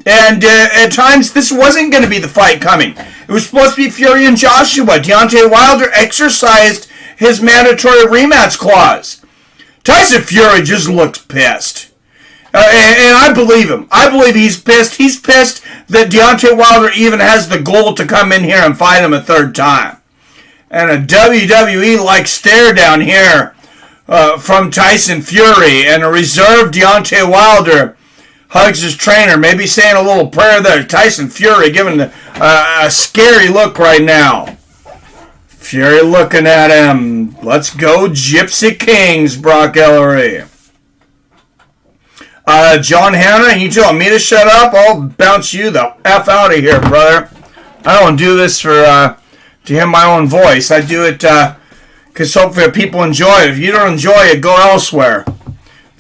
And at times, this wasn't going to be the fight coming. It was supposed to be Fury and Joshua. Deontay Wilder exercised his mandatory rematch clause. Tyson Fury just looks pissed. And I believe him. I believe he's pissed. He's pissed that Deontay Wilder even has the goal to come in here and fight him a 3rd time. And a WWE-like stare down here from Tyson Fury, and a reserved Deontay Wilder hugs his trainer, maybe saying a little prayer there. Tyson Fury giving a scary look right now. Fury looking at him. Let's go Gypsy Kings, Brock Ellery. John Hanna, you telling me to shut up? I'll bounce you the F out of here, brother. I don't do this for to hear my own voice. I do it because hopefully people enjoy it. If you don't enjoy it, go elsewhere.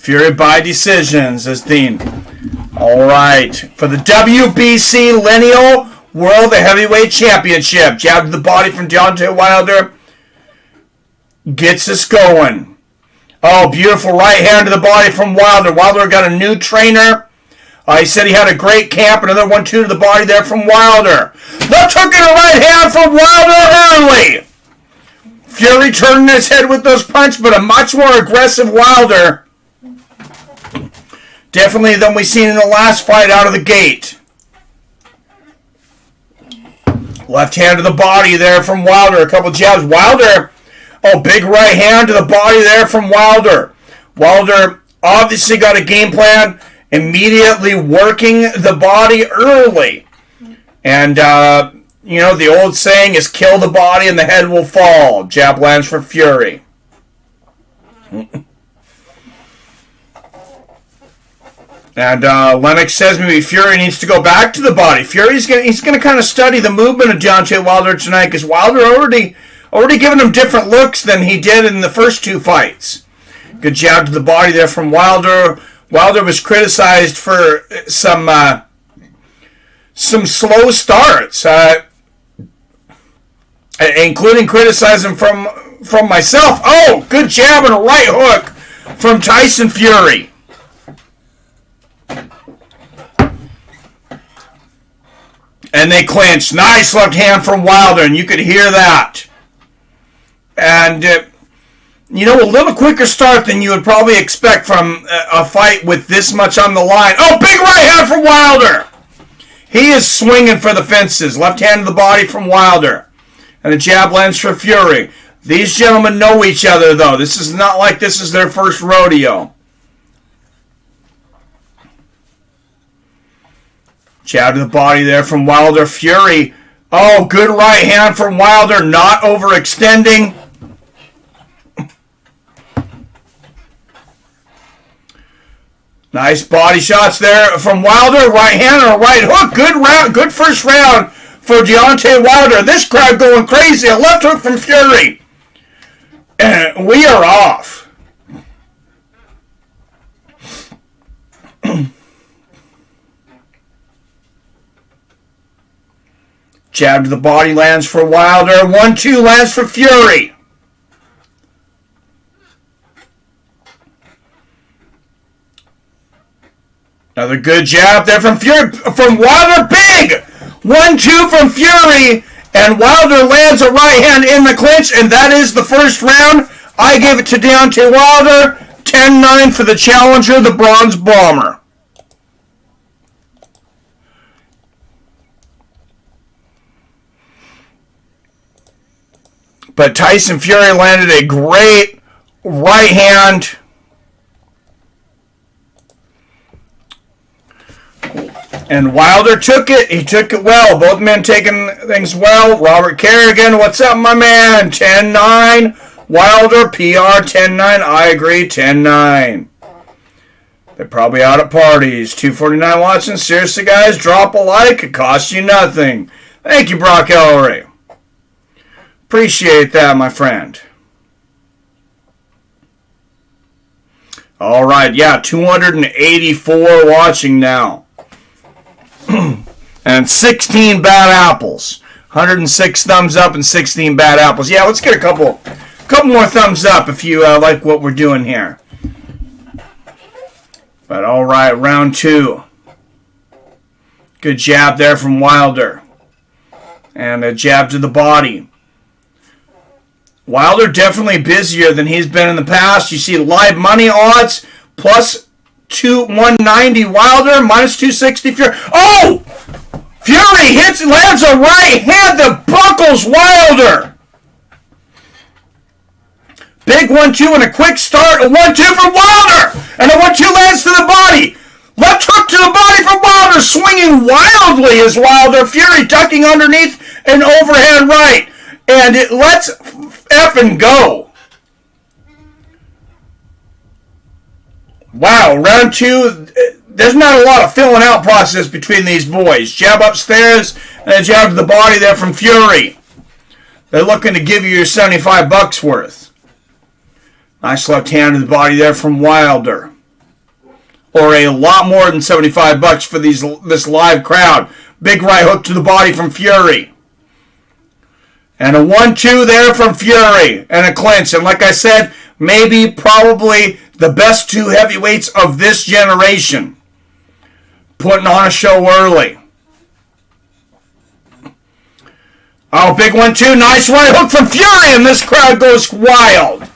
Fury by decision, says Dean. All right. For the WBC Lineal World Heavyweight Championship. Jab to the body from Deontay Wilder. Gets us going. Oh, beautiful right hand to the body from Wilder. Wilder got a new trainer. He said he had a great camp. Another 1-2 to the body there from Wilder. Left hook and a right hand from Wilder early. Fury turning his head with those punches, but a much more aggressive Wilder. Definitely than we seen in the last fight out of the gate. Left hand to the body there from Wilder. A couple jabs. Wilder, big right hand to the body there from Wilder. Wilder obviously got a game plan. Immediately working the body early. And, the old saying is kill the body and the head will fall. Jab lands for Fury. And Lennox says maybe Fury needs to go back to the body. Fury's he's going to kind of study the movement of Deontay Wilder tonight because Wilder already given him different looks than he did in the first two fights. Good jab to the body there from Wilder. Wilder was criticized for some slow starts, including criticism from myself. Oh, good jab and a right hook from Tyson Fury. And they clinched. Nice left hand from Wilder, and you could hear that. And a little quicker start than you would probably expect from a fight with this much on the line. Oh, big right hand from Wilder. He is swinging for the fences. Left hand to the body from Wilder. And a jab lands for Fury. These gentlemen know each other, though. This is not like this is their first rodeo. Jab to the body there from Wilder. Fury. Oh, good right hand from Wilder. Not overextending. Nice body shots there from Wilder. Right hand and a right hook. Good round. Good first round for Deontay Wilder. This crowd going crazy. A left hook from Fury. And we are off. Jab to the body lands for Wilder. 1-2 lands for Fury. Another good jab there from Fury, from Wilder. Big 1-2 from Fury, and Wilder lands a right hand in the clinch, and that is the first round. I gave it to Deontay Wilder. 10-9 for the challenger, the Bronze Bomber. But Tyson Fury landed a great right hand. And Wilder took it. He took it well. Both men taking things well. Robert Kerrigan, what's up, my man? 10-9. Wilder, PR, 10-9. I agree, 10-9. They're probably out at parties. 249 watching. Seriously, guys, drop a like. It costs you nothing. Thank you, Brock Ellery. Appreciate that, my friend. All right, yeah, 284 watching now. And 16 bad apples. 106 thumbs up and 16 bad apples. Yeah, let's get a couple more thumbs up if you like what we're doing here. But all right, round two. Good jab there from Wilder. And a jab to the body. Wilder definitely busier than he's been in the past. You see live money odds plus 190 Wilder, minus 260 Fury. Oh! Fury lands a right hand that buckles Wilder. Big 1-2 and a quick start. A 1-2 from Wilder. And a 1-2 lands to the body. Left hook to the body from Wilder. Swinging wildly as Wilder. Fury ducking underneath an overhand right. And it lets effing go. Wow, round two, there's not a lot of filling out process between these boys. Jab upstairs and a jab to the body there from Fury. They're looking to give you your 75 bucks worth. Nice left hand to the body there from Wilder. or a lot more than $75 for this live crowd. Big right hook to the body from Fury. And a 1-2 there from Fury. And a clinch. And like I said, maybe, probably the best two heavyweights of this generation. Putting on a show early. Oh, big 1-2. Nice right hook from Fury. And this crowd goes wild.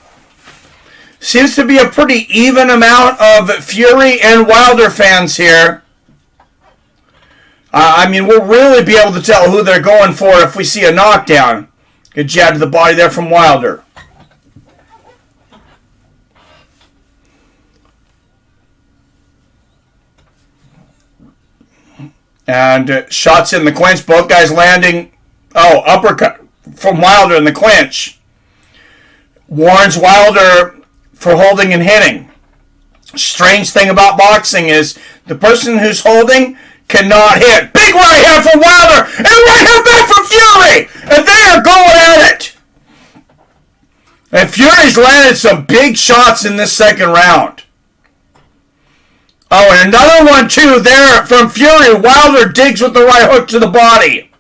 Seems to be a pretty even amount of Fury and Wilder fans here. I mean, we'll really be able to tell who they're going for if we see a knockdown. Good jab to the body there from Wilder. And shots in the clinch. Both guys landing. Oh, uppercut from Wilder in the clinch. Warns Wilder for holding and hitting. Strange thing about boxing is the person who's holding cannot hit. Big right hand from Wilder and right hand back from Fury, and they are going at it. And Fury's landed some big shots in this second round. Oh, and another 1-2 there from Fury. Wilder digs with the right hook to the body.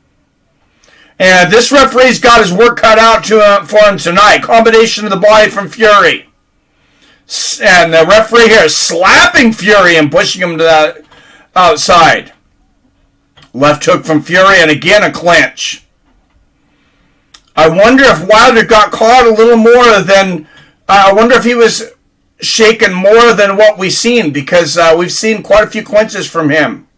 And this referee's got his work cut out for him tonight. Combination of the body from Fury. And the referee here is slapping Fury and pushing him to the outside. Left hook from Fury, and again a clinch. I wonder if Wilder got caught a little more than... I wonder if he was shaken more than what we've seen, because we've seen quite a few clinches from him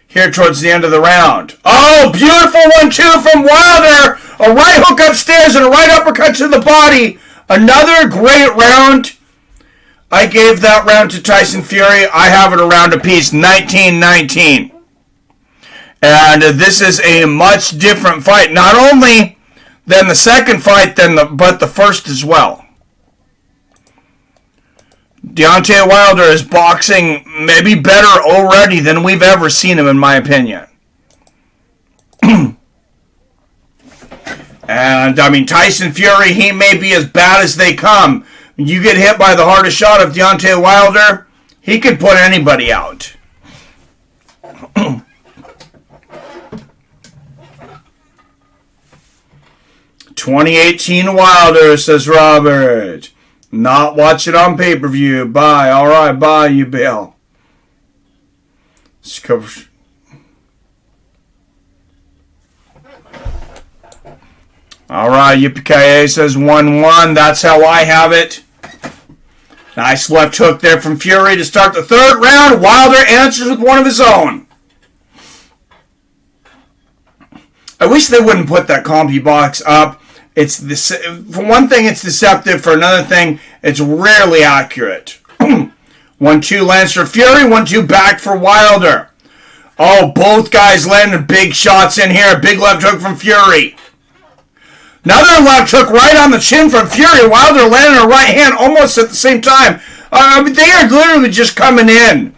here towards the end of the round. Oh, beautiful 1-2 from Wilder. A right hook upstairs and a right uppercut to the body. Another great round. I gave that round to Tyson Fury. I have it around apiece, 19-19. And this is a much different fight, not only than the second fight, but the first as well. Deontay Wilder is boxing maybe better already than we've ever seen him, in my opinion. And, I mean, Tyson Fury, he may be as bad as they come. You get hit by the hardest shot of Deontay Wilder, he could put anybody out. 2018 Wilder, says Robert. Not watch it on pay-per-view. Bye. All right, bye, you Bill. All right, Yippee says 1-1. That's how I have it. Nice left hook there from Fury to start the third round. Wilder answers with one of his own. I wish they wouldn't put that compy box up. For one thing, it's deceptive. For another thing, it's rarely accurate. 1-2 lands for Fury. 1-2 back for Wilder. Oh, both guys landed big shots in here. Big left hook from Fury. Another left hook right on the chin from Fury. Wilder landed a right hand almost at the same time. They are literally just coming in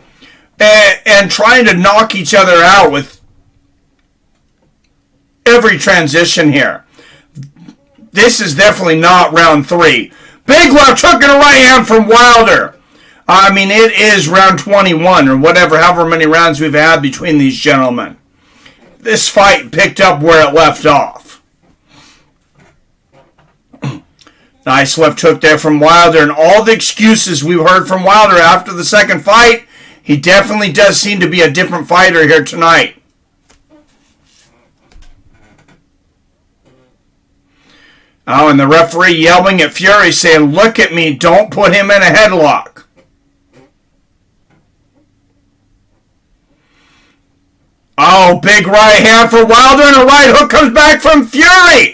and trying to knock each other out with every transition here. This is definitely not round 3. Big left hook and a right hand from Wilder. I mean, it is round 21 or whatever, however many rounds we've had between these gentlemen. This fight picked up where it left off. Nice left hook there from Wilder, and all the excuses we've heard from Wilder after the second fight, he definitely does seem to be a different fighter here tonight. Oh, and the referee yelling at Fury saying, "Look at me, don't put him in a headlock." Oh, big right hand for Wilder, and a right hook comes back from Fury.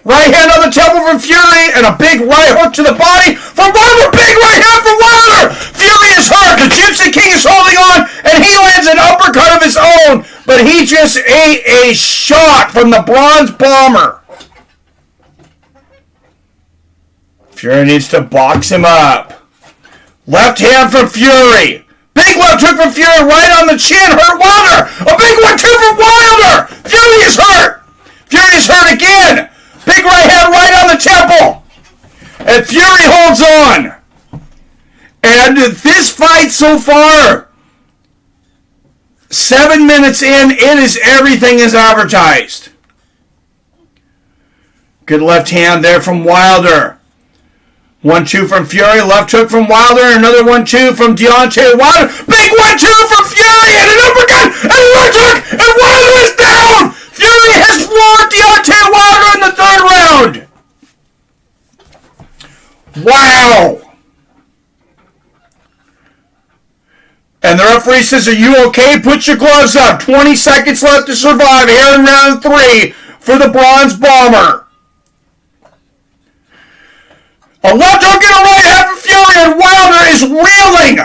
Right hand on the temple from Fury, and a big right hook to the body from Wilder. Big right hand from Wilder. Fury is hurt. The Gypsy King is holding on, and he lands an uppercut of his own, but he just ate a shot from the Bronze Bomber. Fury needs to box him up. Left hand from Fury. Big left hook from Fury right on the chin. Hurt Wilder. A big 1-2 from Wilder. Fury is hurt. Fury is hurt again. Big right hand right on the temple. And Fury holds on. And this fight so far, 7 minutes in, it is everything is advertised. Good left hand there from Wilder. 1-2 from Fury, left hook from Wilder, another 1-2 from Deontay Wilder. Big 1-2 from Fury, and an uppercut, and a left hook, and Wilder is down! Fury has floored Deontay Wilder in the 3rd round. Wow! And the referee says, are you okay? Put your gloves up. 20 seconds left to survive here in round 3 for the Bronze Bomber. A left hook and a right hand from Fury, and Wilder is reeling.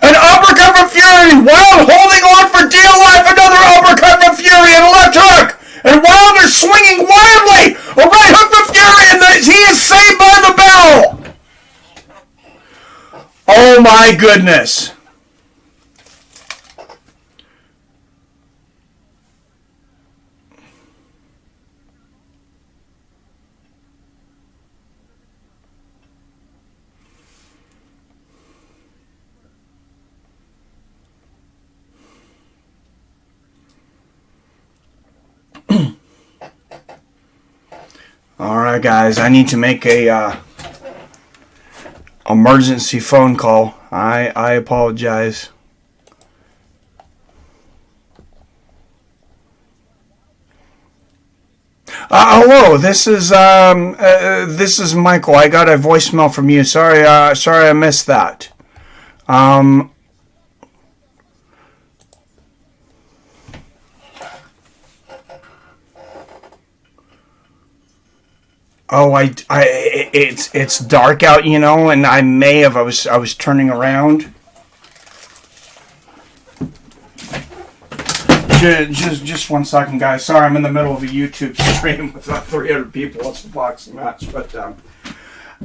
An uppercut from Fury. Wilder holding on for dear life. Another uppercut from Fury and a left hook. And Wilder swinging wildly. A right hook from Fury, and he is saved by the bell. Oh my goodness. All right, guys, I need to make a emergency phone call. I apologize. Hello, this is Michael. I got a voicemail from you. Sorry, I missed that. Oh, it's dark out, you know, and I was turning around. Just 1 second, guys. Sorry, I'm in the middle of a YouTube stream with about 300 people. It's a boxing match, but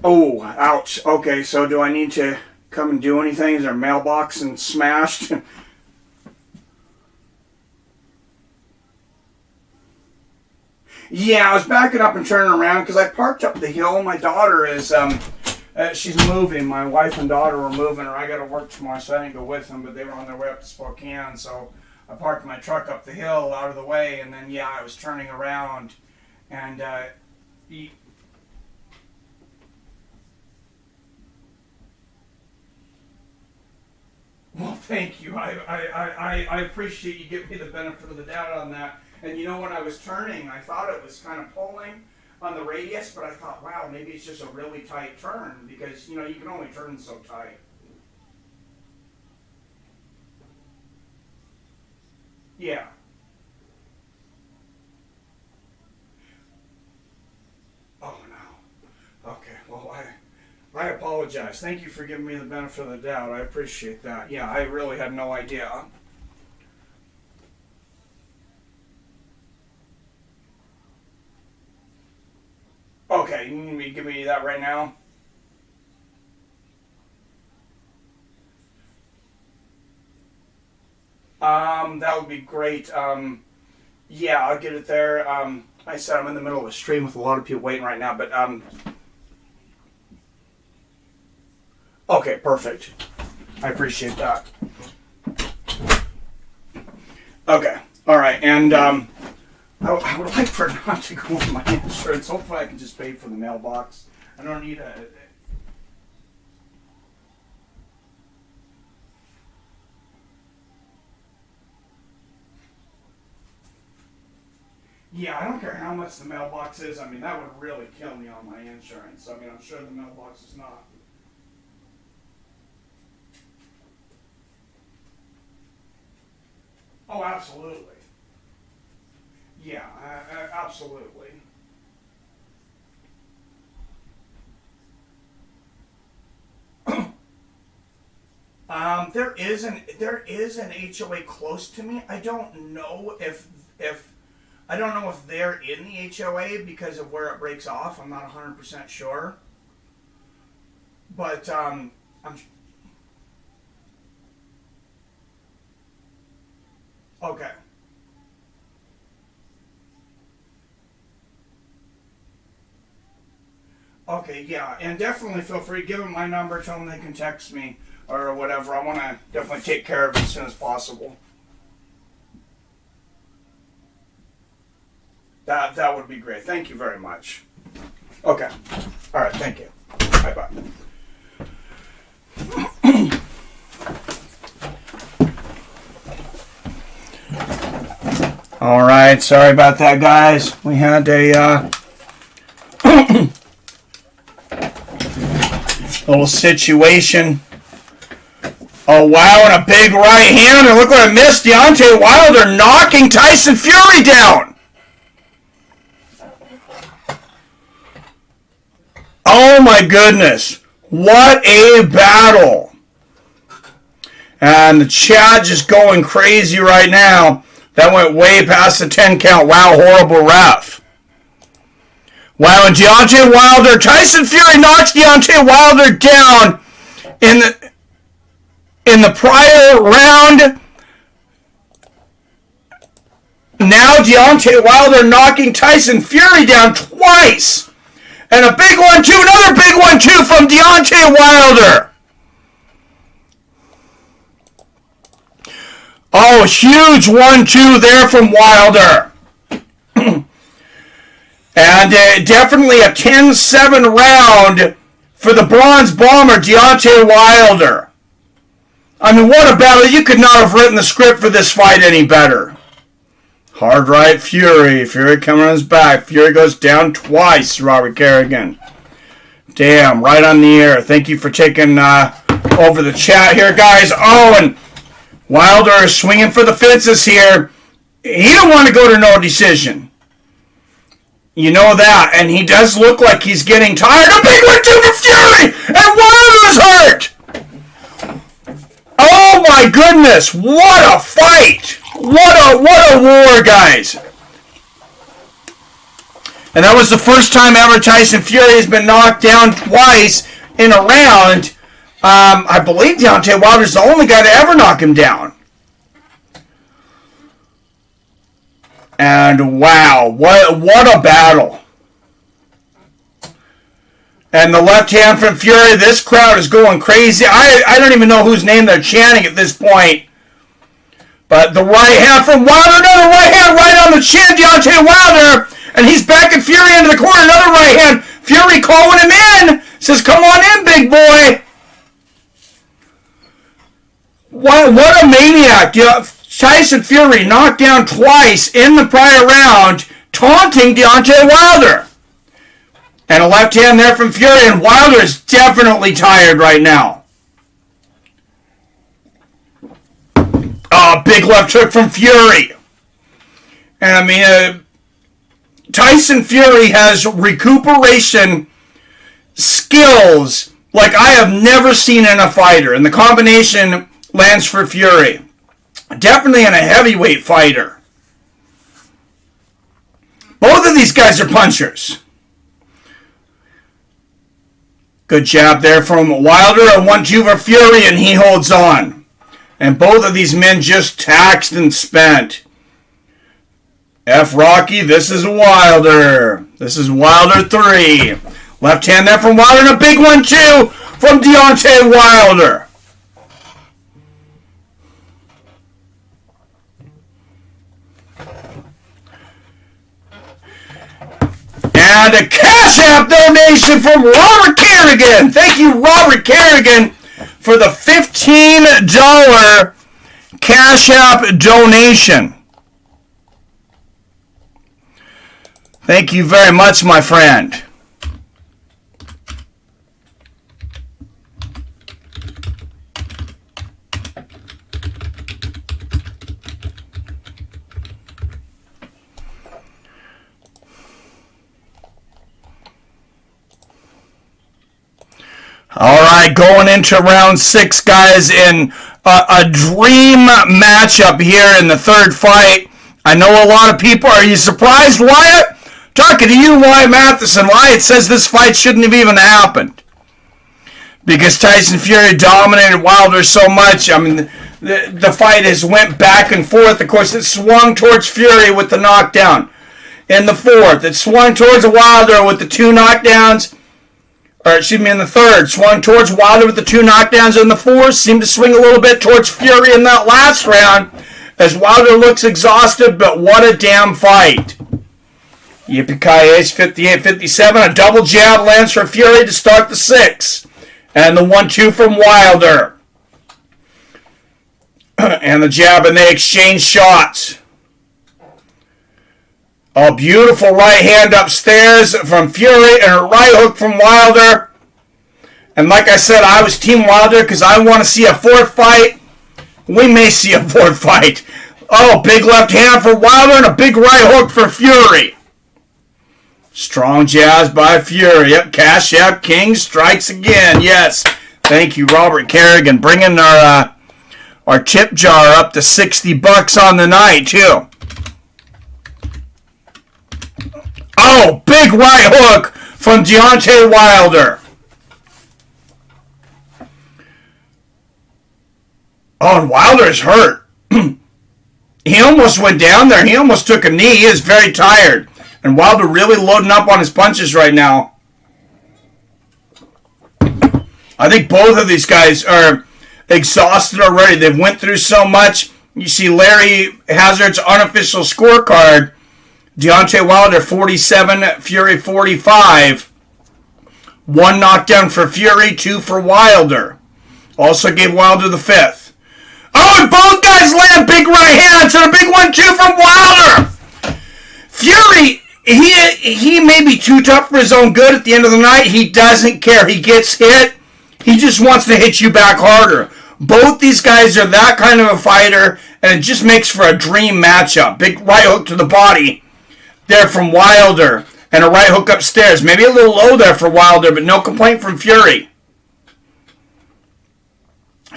oh, ouch. Okay, so do I need to come and do anything? Is there a mailbox and smashed? Yeah, I was backing up and turning around because I parked up the hill. My daughter is, she's moving. My wife and daughter were moving, or I got to work tomorrow, so I didn't go with them, but they were on their way up to Spokane, so I parked my truck up the hill out of the way, and then, yeah, I was turning around, and, well, thank you. I appreciate you giving me the benefit of the doubt on that. And you know, when I was turning, I thought it was kind of pulling on the radius, but I thought, wow, maybe it's just a really tight turn because, you know, you can only turn so tight. Yeah. Oh, no. Okay, well, I apologize. Thank you for giving me the benefit of the doubt. I appreciate that. Yeah, I really had no idea. Okay, you need me to give me that right now? That would be great. Yeah, I'll get it there. I said I'm in the middle of a stream with a lot of people waiting right now, but okay, perfect. I appreciate that. Okay, all right, and I would like for it not to go on my insurance. Hopefully, I can just pay for the mailbox. I don't need a. Yeah, I don't care how much the mailbox is. I mean, that would really kill me on my insurance. I mean, I'm sure the mailbox is not. Oh, absolutely. Yeah, absolutely. There is an HOA close to me. I don't know if I don't know if they're in the HOA because of where it breaks off. I'm not 100% sure. But I'm okay. Okay, yeah, and definitely feel free to give them my number, tell them they can text me or whatever. I want to definitely take care of it as soon as possible. That would be great. Thank you very much. Okay. All right, thank you. Bye-bye. All right, sorry about that, guys. We had a little situation. Oh, wow, and a big right hand. And look what I missed. Deontay Wilder knocking Tyson Fury down. Oh, my goodness. What a battle. And the chat just going crazy right now. That went way past the 10 count. Wow, horrible ref. Wow, and Deontay Wilder, Tyson Fury knocks Deontay Wilder down in the prior round. Now Deontay Wilder knocking Tyson Fury down twice. And a big one too, another big one too from Deontay Wilder. Oh, huge 1-2 there from Wilder. And definitely a 10-7 round for the Bronze Bomber, Deontay Wilder. I mean, what a battle. You could not have written the script for this fight any better. Hard right, Fury. Fury coming on his back. Fury goes down twice, Robert Kerrigan. Damn, right on the air. Thank you for taking over the chat here, guys. Oh, and Wilder is swinging for the fences here. He don't want to go to no decision. You know that. And he does look like he's getting tired. A big 1-2 for Fury! And Wilder's hurt! Oh my goodness! What a fight! What a war, guys! And that was the first time ever Tyson Fury has been knocked down twice in a round. I believe Deontay Wilder's the only guy to ever knock him down. And wow, what a battle. And the left hand from Fury, this crowd is going crazy. I don't even know whose name they're chanting at this point. But the right hand from Wilder, another right hand right on the chin, Deontay Wilder. And he's backing Fury into the corner, another right hand. Fury calling him in. Says, come on in, big boy. What a maniac. Tyson Fury knocked down twice in the prior round, taunting Deontay Wilder. And a left hand there from Fury, and Wilder is definitely tired right now. Oh, big left hook from Fury. And I mean, Tyson Fury has recuperation skills like I have never seen in a fighter. And the combination lands for Fury. Definitely in a heavyweight fighter. Both of these guys are punchers. Good jab there from Wilder. A 1-2 for Fury, and he holds on. And both of these men just taxed and spent. F. Rocky, this is Wilder. This is Wilder 3. Left hand there from Wilder, and a big 1-2 from Deontay Wilder. And a Cash App donation from Robert Kerrigan. Thank you, Robert Kerrigan, for the $15 Cash App donation. Thank you very much, my friend. All right, going into round 6, guys, in a dream matchup here in the third fight. I know a lot of people. Are you surprised, Wyatt? Talking to you, Wyatt Matheson. Wyatt says this fight shouldn't have even happened because Tyson Fury dominated Wilder so much. I mean, the fight has went back and forth. Of course, it swung towards Fury with the knockdown in the fourth. It swung towards Wilder with the 2 knockdowns. in the third. Swung towards Wilder with the 2 knockdowns in the fourth. Seemed to swing a little bit towards Fury in that last round as Wilder looks exhausted, but what a damn fight. Yippee-ki-yay, 58-57. A double jab lands for Fury to start the 6th. And the 1-2 from Wilder. And the jab, and they exchange shots. A beautiful right hand upstairs from Fury and a right hook from Wilder. And like I said, I was Team Wilder because I want to see a 4th fight. We may see a 4th fight. Oh, big left hand for Wilder and a big right hook for Fury. Strong jabs by Fury. Yep, Cash App King strikes again. Yes. Thank you, Robert Kerrigan. Bringing our tip jar up to $60 on the night, too. Oh, big right hook from Deontay Wilder. Oh, and Wilder's hurt. He almost went down there. He almost took a knee. He is very tired. And Wilder really loading up on his punches right now. I think both of these guys are exhausted already. They've went through so much. You see Larry Hazard's unofficial scorecard. Deontay Wilder 47, Fury 45. 1 knockdown for Fury, 2 for Wilder. Also gave Wilder the 5th. Oh, and both guys land big right hands and a big 1-2 from Wilder. Fury, he may be too tough for his own good at the end of the night. He doesn't care. He gets hit. He just wants to hit you back harder. Both these guys are that kind of a fighter, and it just makes for a dream matchup. Big right hook to the body there from Wilder, and a right hook upstairs. Maybe a little low there for Wilder, but no complaint from Fury.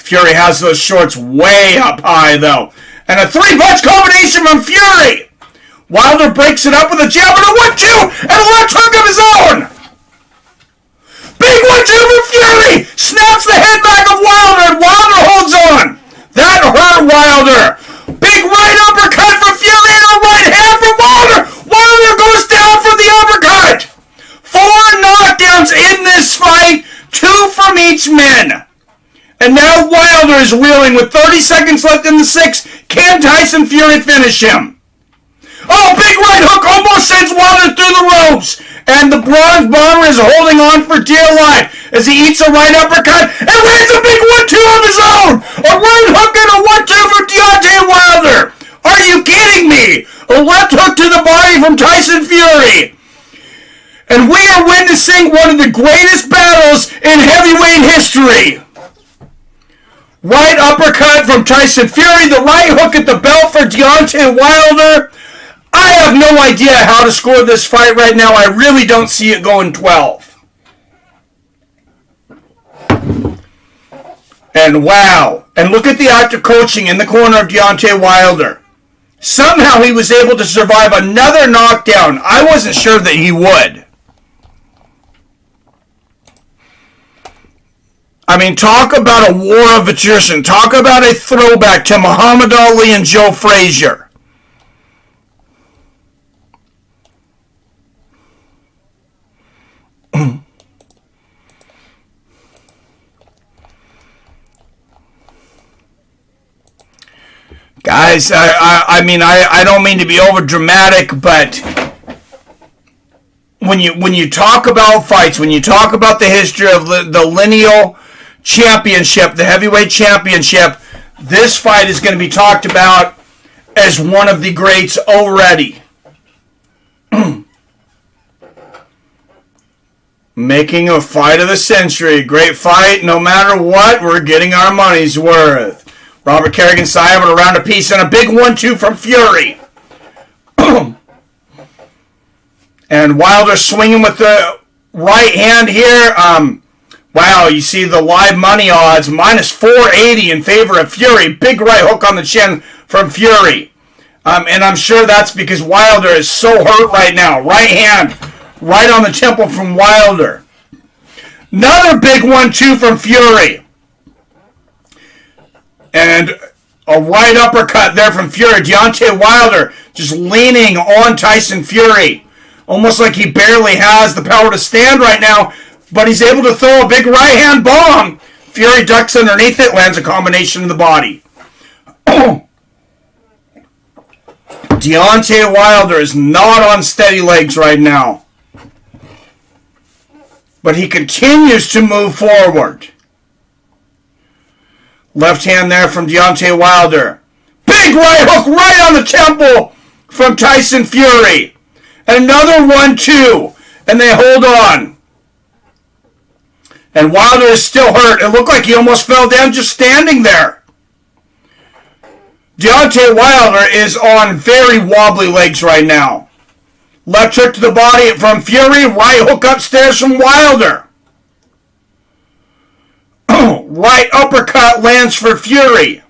Fury has those shorts way up high, though. And a 3-punch combination from Fury. Wilder breaks it up with a jab and a 1-2 and a left hook of his own. Big 1-2 from Fury. Snaps the head back of Wilder, and Wilder holds on. That hurt Wilder. Big right uppercut from Fury and a right hand from Wilder. Wilder goes down for the uppercut. 4 knockdowns in this fight, 2 from each man. And now Wilder is reeling with 30 seconds left in the 6th. Can Tyson Fury finish him? Oh, big right hook almost sends Wilder through the ropes. And the Bronze Bomber is holding on for dear life as he eats a right uppercut and lands a big 1-2 of his own. A right hook and a 1-2 from Deontay Wilder. Are you kidding me? A left hook to the body from Tyson Fury. And we are witnessing one of the greatest battles in heavyweight history. Right uppercut from Tyson Fury. The right hook at the belt for Deontay Wilder. I have no idea how to score this fight right now. I really don't see it going 12. And wow. And look at the actor coaching in the corner of Deontay Wilder. Somehow he was able to survive another knockdown. I wasn't sure that he would. I mean, talk about a war of attrition. Talk about a throwback to Muhammad Ali and Joe Frazier. Guys, I don't mean to be over dramatic, but when you talk about fights, when you talk about the history of the lineal championship, the heavyweight championship, this fight is going to be talked about as one of the greats already. Making a fight of the century. Great fight. No matter what, we're getting our money's worth. Robert Kerrigan Sayevin around a piece and a big 1-2 from Fury. And Wilder swinging with the right hand here. Wow, you see the live money odds. Minus 480 in favor of Fury. Big right hook on the chin from Fury. And I'm sure that's because Wilder is so hurt right now. Right hand right on the temple from Wilder. Another big 1-2 from Fury. And a right uppercut there from Fury. Deontay Wilder just leaning on Tyson Fury. Almost like he barely has the power to stand right now. but he's able to throw a big right hand bomb. Fury ducks underneath it, lands a combination in the body. Deontay Wilder is not on steady legs right now, but he continues to move forward. Left hand there from Deontay Wilder. Big right hook right on the temple from Tyson Fury. Another 1-2, and they hold on. And Wilder is still hurt. It looked like he almost fell down just standing there. Deontay Wilder is on very wobbly legs right now. Left hook to the body from Fury. Right hook upstairs from Wilder. Right uppercut lands for Fury.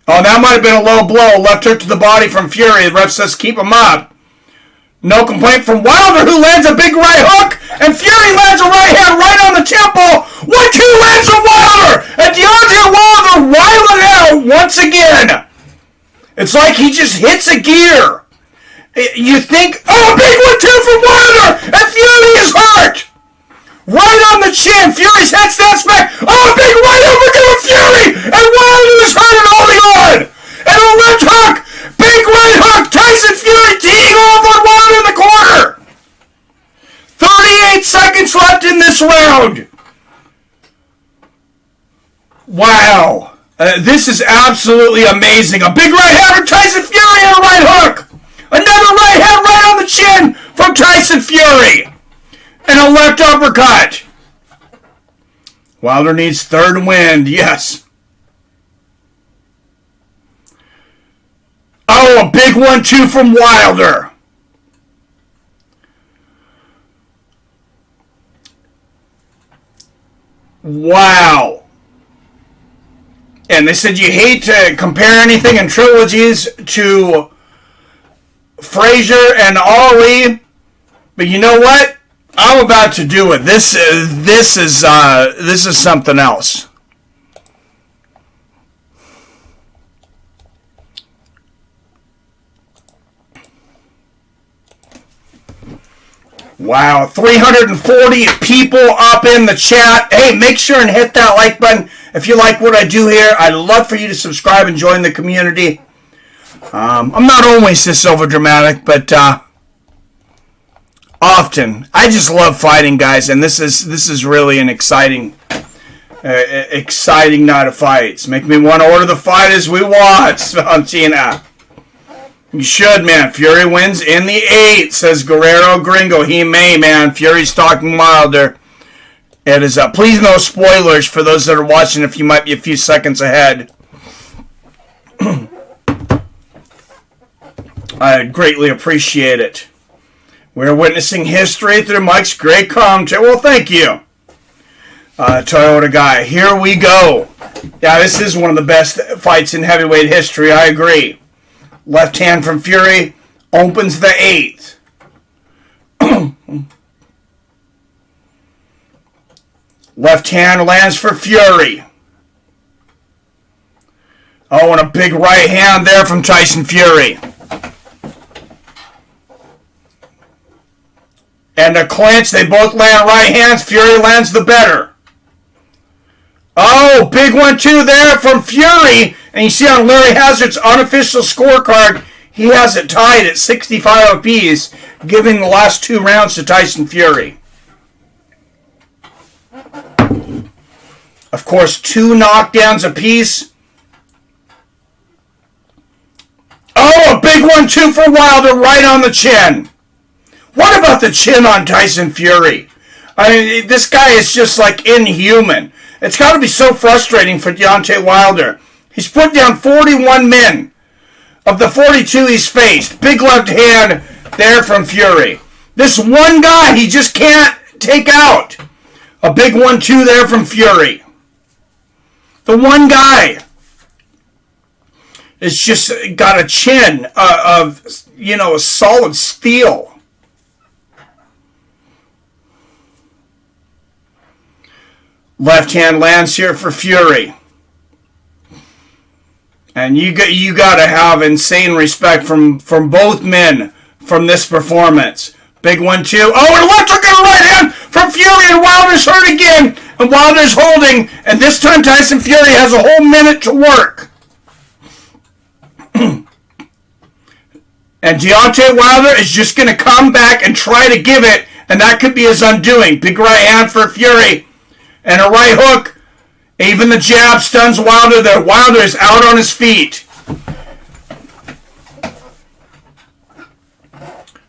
Oh, that might have been a low blow. Left hook to the body from Fury. The ref says keep him up. No complaint from Wilder, who lands a big right hook, and Fury lands a right hand right on the temple. 1-2 lands from Wilder, and Deontay Wilder wilding out once again. It's like he just hits a gear. You think, oh, big 1-2 from Wilder, and Fury is hurt. Right on the chin, Fury's head snaps back. Oh, a big right uppercut from Fury, and Wilder is hurt and holding on. And a left hook, big right hook, Tyson Fury teeing off on Wilder in the corner. 38 seconds left in this round. Wow. This is absolutely amazing. A big right hand from Tyson Fury and a right hook. Another right hand right on the chin from Tyson Fury. And a left uppercut. Wilder needs third wind, yes. Oh, a big 1-2 from Wilder. Wow. And they said you hate to compare anything in trilogies to Frazier and Ali, but you know what? I'm about to do it. This is something else. Wow, 340 people up in the chat. Hey, make sure and hit that like button if you like what I do here. I'd love for you to subscribe and join the community. I'm not always this overdramatic, but often. I just love fighting, guys, and this is really an exciting night of fights. Make me want to order the fight as we watch, Valentina. You should, man. Fury wins in the 8th, says Guerrero Gringo. He may, man. Fury's talking Wilder. It is please no spoilers for those that are watching if you might be a few seconds ahead. I greatly appreciate it. We're witnessing history through Mike's great commentary. Well, thank you, Toyota guy. Here we go. Yeah, this is one of the best fights in heavyweight history. I agree. Left hand from Fury opens the 8th. Left hand lands for Fury. Oh, and a big right hand there from Tyson Fury. And a clinch. They both land right hands. Fury lands the better. Oh, big 1-2 there from Fury. And you see on Larry Hazard's unofficial scorecard, he has it tied at 65 apiece, giving the last 2 rounds to Tyson Fury. Of course, 2 knockdowns apiece. Oh, a big 1-2 for Wilder right on the chin. What about the chin on Tyson Fury? I mean, this guy is just like inhuman. It's got to be so frustrating for Deontay Wilder. He's put down 41 men of the 42 he's faced. Big left hand there from Fury. This one guy he just can't take out. A big 1-2 there from Fury. The one guy is just got a chin of, solid steel. Left hand lands here for Fury. And you got to have insane respect from both men from this performance. Big 1-2. Oh, and a left hook and a right hand from Fury, and Wilder again, and Wilder's holding, and this time Tyson Fury has a whole minute to work. And Deontay Wilder is just going to come back and try to give it, and that could be his undoing. Big right hand for Fury, and a right hook. Even the jab stuns Wilder there. Wilder is out on his feet.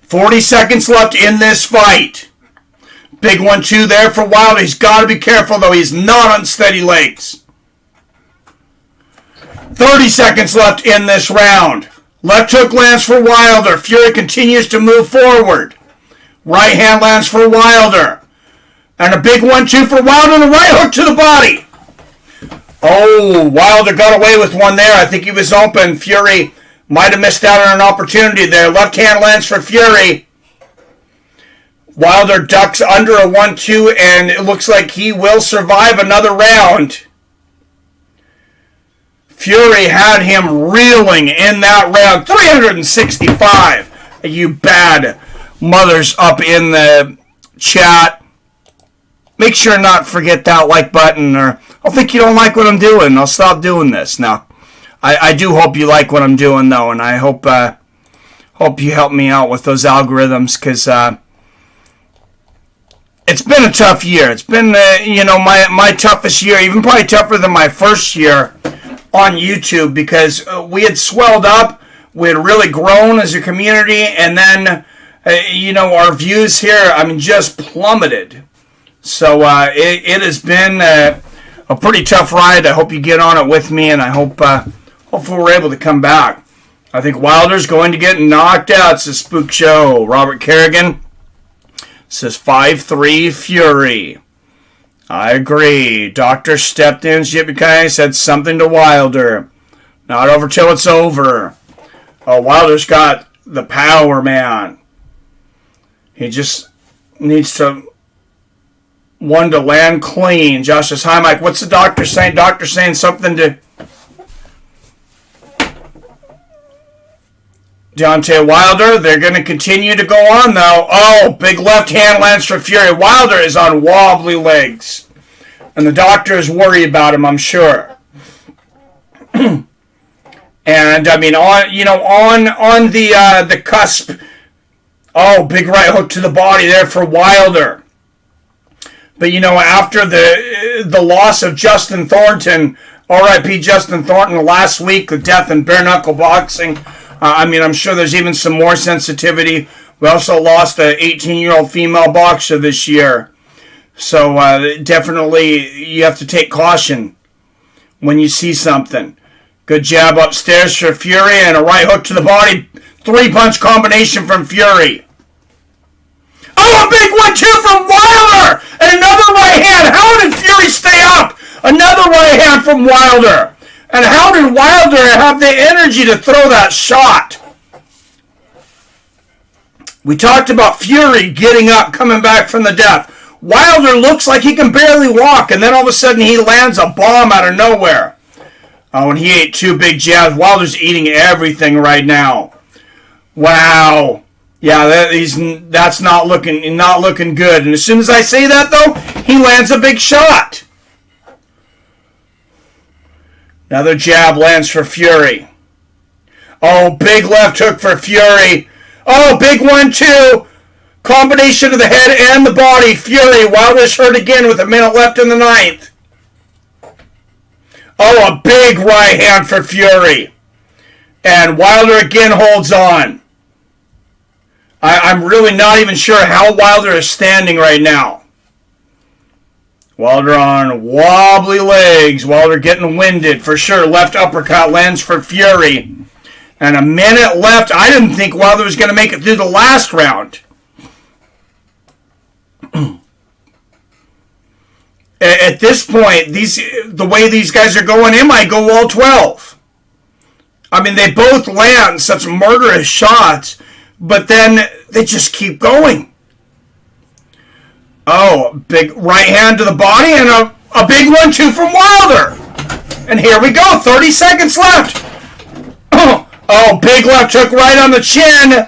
40 seconds left in this fight. Big 1-2 there for Wilder. He's got to be careful, though. He's not on steady legs. 30 seconds left in this round. Left hook lands for Wilder. Fury continues to move forward. Right hand lands for Wilder. And a big 1-2 for Wilder. The right hook to the body. Oh, Wilder got away with one there. I think he was open. Fury might have missed out on an opportunity there. Left hand lands for Fury. Wilder ducks under a 1-2, and it looks like he will survive another round. Fury had him reeling in that round. 365. You bad mothers up in the chat. Make sure not forget that like button, or I'll think you don't like what I'm doing. I'll stop doing this. Now, I do hope you like what I'm doing, though, and I hope you help me out with those algorithms, because it's been a tough year. It's been, my toughest year, even probably tougher than my first year on YouTube, because we had swelled up, we had really grown as a community, and then, our views here, just plummeted. So it has been a pretty tough ride. I hope you get on it with me, and I hope hopefully we're able to come back. I think Wilder's going to get knocked out, says Spook Show. Robert Kerrigan says 5-3 Fury. I agree. Doctor stepped in. Shibukai said something to Wilder. Not over till it's over. Oh, Wilder's got the power, man. He just needs to land clean. Josh says, hi, Mike. What's the doctor saying? Doctor saying something to Deontay Wilder. They're going to continue to go on, though. Oh, big left hand lands for Fury. Wilder is on wobbly legs. And the doctor is worried about him, I'm sure. And, on the cusp. Oh, big right hook to the body there for Wilder. But, after the loss of Justin Thornton, R.I.P. Justin Thornton last week, the death in bare knuckle boxing, I'm sure there's even some more sensitivity. We also lost an 18-year-old female boxer this year. So definitely you have to take caution when you see something. Good jab upstairs for Fury and a right hook to the body. 3-punch combination from Fury. Oh, a big 1-2 from Wilder! And another right hand. How did Fury stay up? Another right hand from Wilder. And how did Wilder have the energy to throw that shot? We talked about Fury getting up, coming back from the death. Wilder looks like he can barely walk, and then all of a sudden he lands a bomb out of nowhere. Oh, and he ate 2 big jabs. Wilder's eating everything right now. Wow. Yeah, that's not looking good. And as soon as I say that, though, he lands a big shot. Another jab lands for Fury. Oh, big left hook for Fury. Oh, big 1-2. Combination of the head and the body. Fury. Wilder's hurt again with a minute left in the 9th. Oh, a big right hand for Fury. And Wilder again holds on. I'm really not even sure how Wilder is standing right now. Wilder on wobbly legs. Wilder getting winded for sure. Left uppercut lands for Fury. And a minute left. I didn't think Wilder was going to make it through the last round. At this point, the way these guys are going, they might go all 12. They both land such murderous shots, but then they just keep going. Oh, big right hand to the body and a big 1-2 from Wilder. And here we go, 30 seconds left. Oh, big left hook right on the chin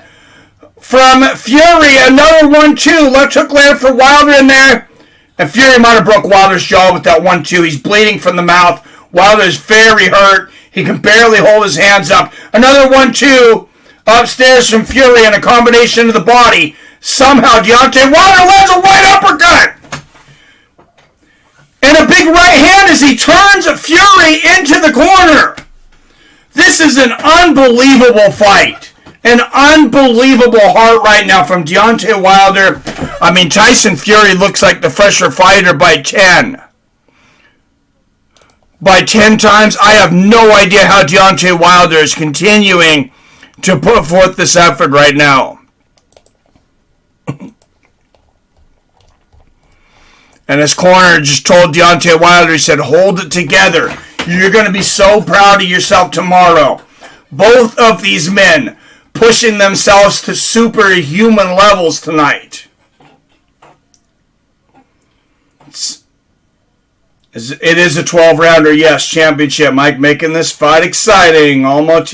from Fury. Another 1-2. Left hook land for Wilder in there. And Fury might have broke Wilder's jaw with that 1-2. He's bleeding from the mouth. Wilder's very hurt. He can barely hold his hands up. Another 1-2 upstairs from Fury and a combination of the body. Somehow Deontay Wilder lands a right uppercut. And a big right hand as he turns Fury into the corner. This is an unbelievable fight. An unbelievable heart right now from Deontay Wilder. I mean, Tyson Fury looks like the fresher fighter by 10. By 10 times. I have no idea how Deontay Wilder is continuing to put forth this effort right now. And his corner just told Deontay Wilder, he said, hold it together. You're going to be so proud of yourself tomorrow. Both of these men pushing themselves to superhuman levels tonight. It is a 12-rounder, yes, championship. Mike making this fight exciting. Almost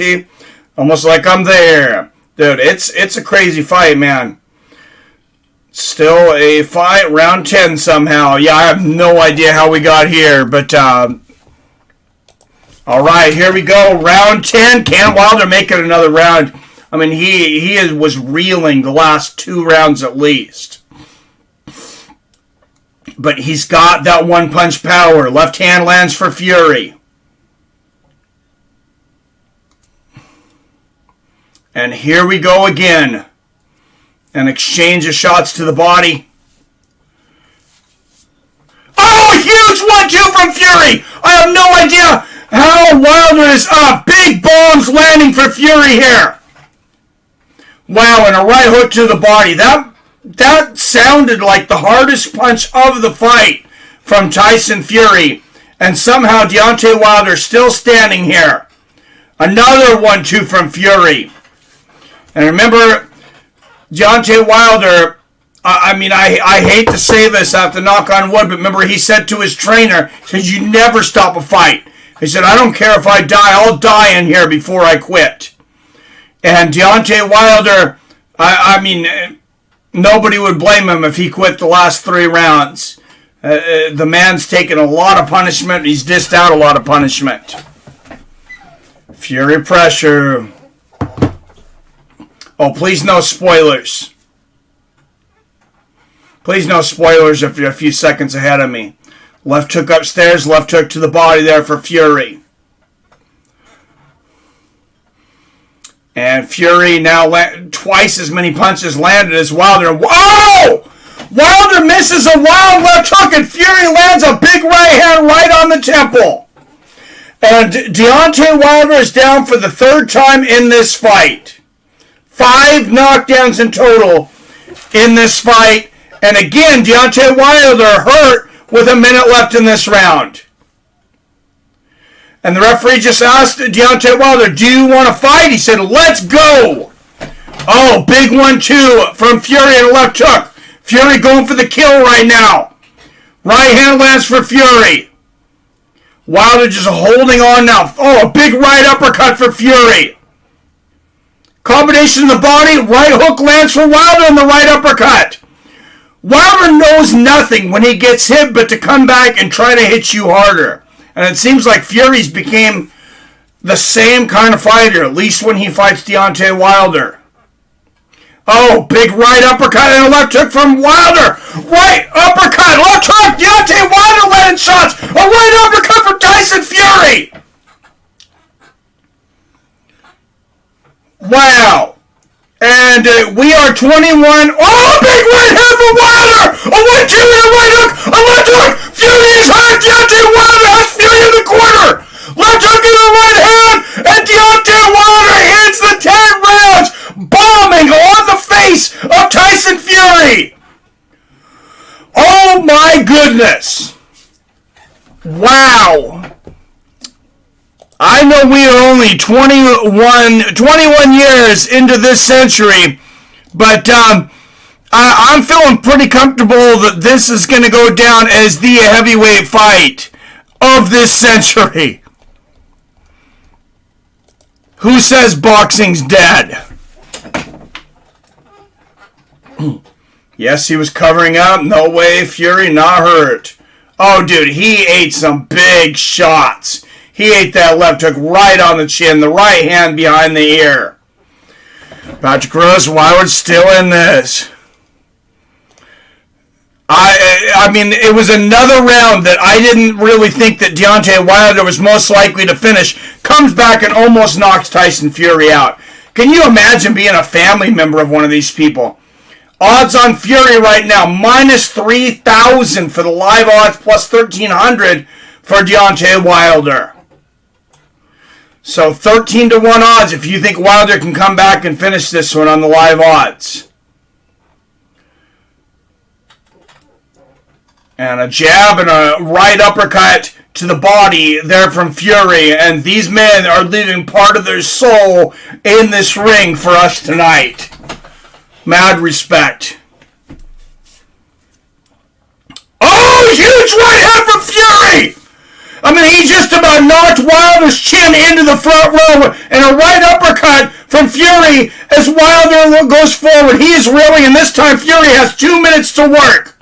like I'm there. Dude, it's a crazy fight, man. Still a fight, round 10 somehow. Yeah, I have no idea how we got here, but all right, here we go. Round 10. Can Wilder make it another round? I mean, he was reeling the last 2 rounds at least. But he's got that one-punch power. Left hand lands for Fury. And here we go again. An exchange of shots to the body. Oh, a huge 1-2 from Fury. I have no idea how Wilder is up. Big bombs landing for Fury here. Wow, and a right hook to the body. That sounded like the hardest punch of the fight from Tyson Fury. And somehow Deontay Wilder still standing here. Another 1-2 from Fury. And remember, Deontay Wilder, I hate to say this, I have to knock on wood, but remember he said to his trainer, he said, you never stop a fight. He said, I don't care if I die, I'll die in here before I quit. And Deontay Wilder, nobody would blame him if he quit the last 3 rounds. The man's taken a lot of punishment. He's dished out a lot of punishment. Fury pressure. Oh, please no spoilers. Please no spoilers if you're a few seconds ahead of me. Left hook upstairs, left hook to the body there for Fury. And Fury now twice as many punches landed as Wilder. Whoa! Wilder misses a wild left hook and Fury lands a big right hand right on the temple. And Deontay Wilder is down for the 3rd time in this fight. 5 knockdowns in total in this fight. And again, Deontay Wilder hurt with a minute left in this round. And the referee just asked Deontay Wilder, do you want to fight? He said, let's go. Oh, big 1-2 from Fury and a left hook. Fury going for the kill right now. Right hand lands for Fury. Wilder just holding on now. Oh, a big right uppercut for Fury. Combination of the body. Right hook lands for Wilder and the right uppercut. Wilder knows nothing when he gets hit but to come back and try to hit you harder. And it seems like Fury's became the same kind of fighter, at least when he fights Deontay Wilder. Oh, big right uppercut and a left hook from Wilder. Right uppercut, left hook. Deontay Wilder landing shots. A right uppercut from Tyson Fury. Wow. And we are 21. Oh, big right hand from Wilder. A 1-2 and a right hook. A left hook. Fury is hurt. Deontay Wilder has Fury in the corner. Left hook and a right hand. And Deontay Wilder hits the 10 rounds. Bombing on the face of Tyson Fury. Oh my goodness. Wow. I know we are only 21 years into this century, but I'm feeling pretty comfortable that this is going to go down as the heavyweight fight of this century. Who says boxing's dead? Yes, he was covering up. No way, Fury not hurt. Oh, dude, he ate some big shots. He ate that left hook right on the chin, the right hand behind the ear. Patrick Rose, Wilder's still in this. I mean, it was another round that I didn't really think that Deontay Wilder was most likely to finish. Comes back and almost knocks Tyson Fury out. Can you imagine being a family member of one of these people? Odds on Fury right now, minus 3,000 for the live odds, plus 1,300 for Deontay Wilder. So 13 to 1 odds if you think Wilder can come back and finish this one on the live odds. And a jab and a right uppercut to the body there from Fury. And these men are leaving part of their soul in this ring for us tonight. Mad respect. Oh, huge right hand from Fury! I mean, he just about knocked Wilder's chin into the front row. And a right uppercut from Fury as Wilder goes forward. He is reeling, and this time Fury has 2 minutes to work.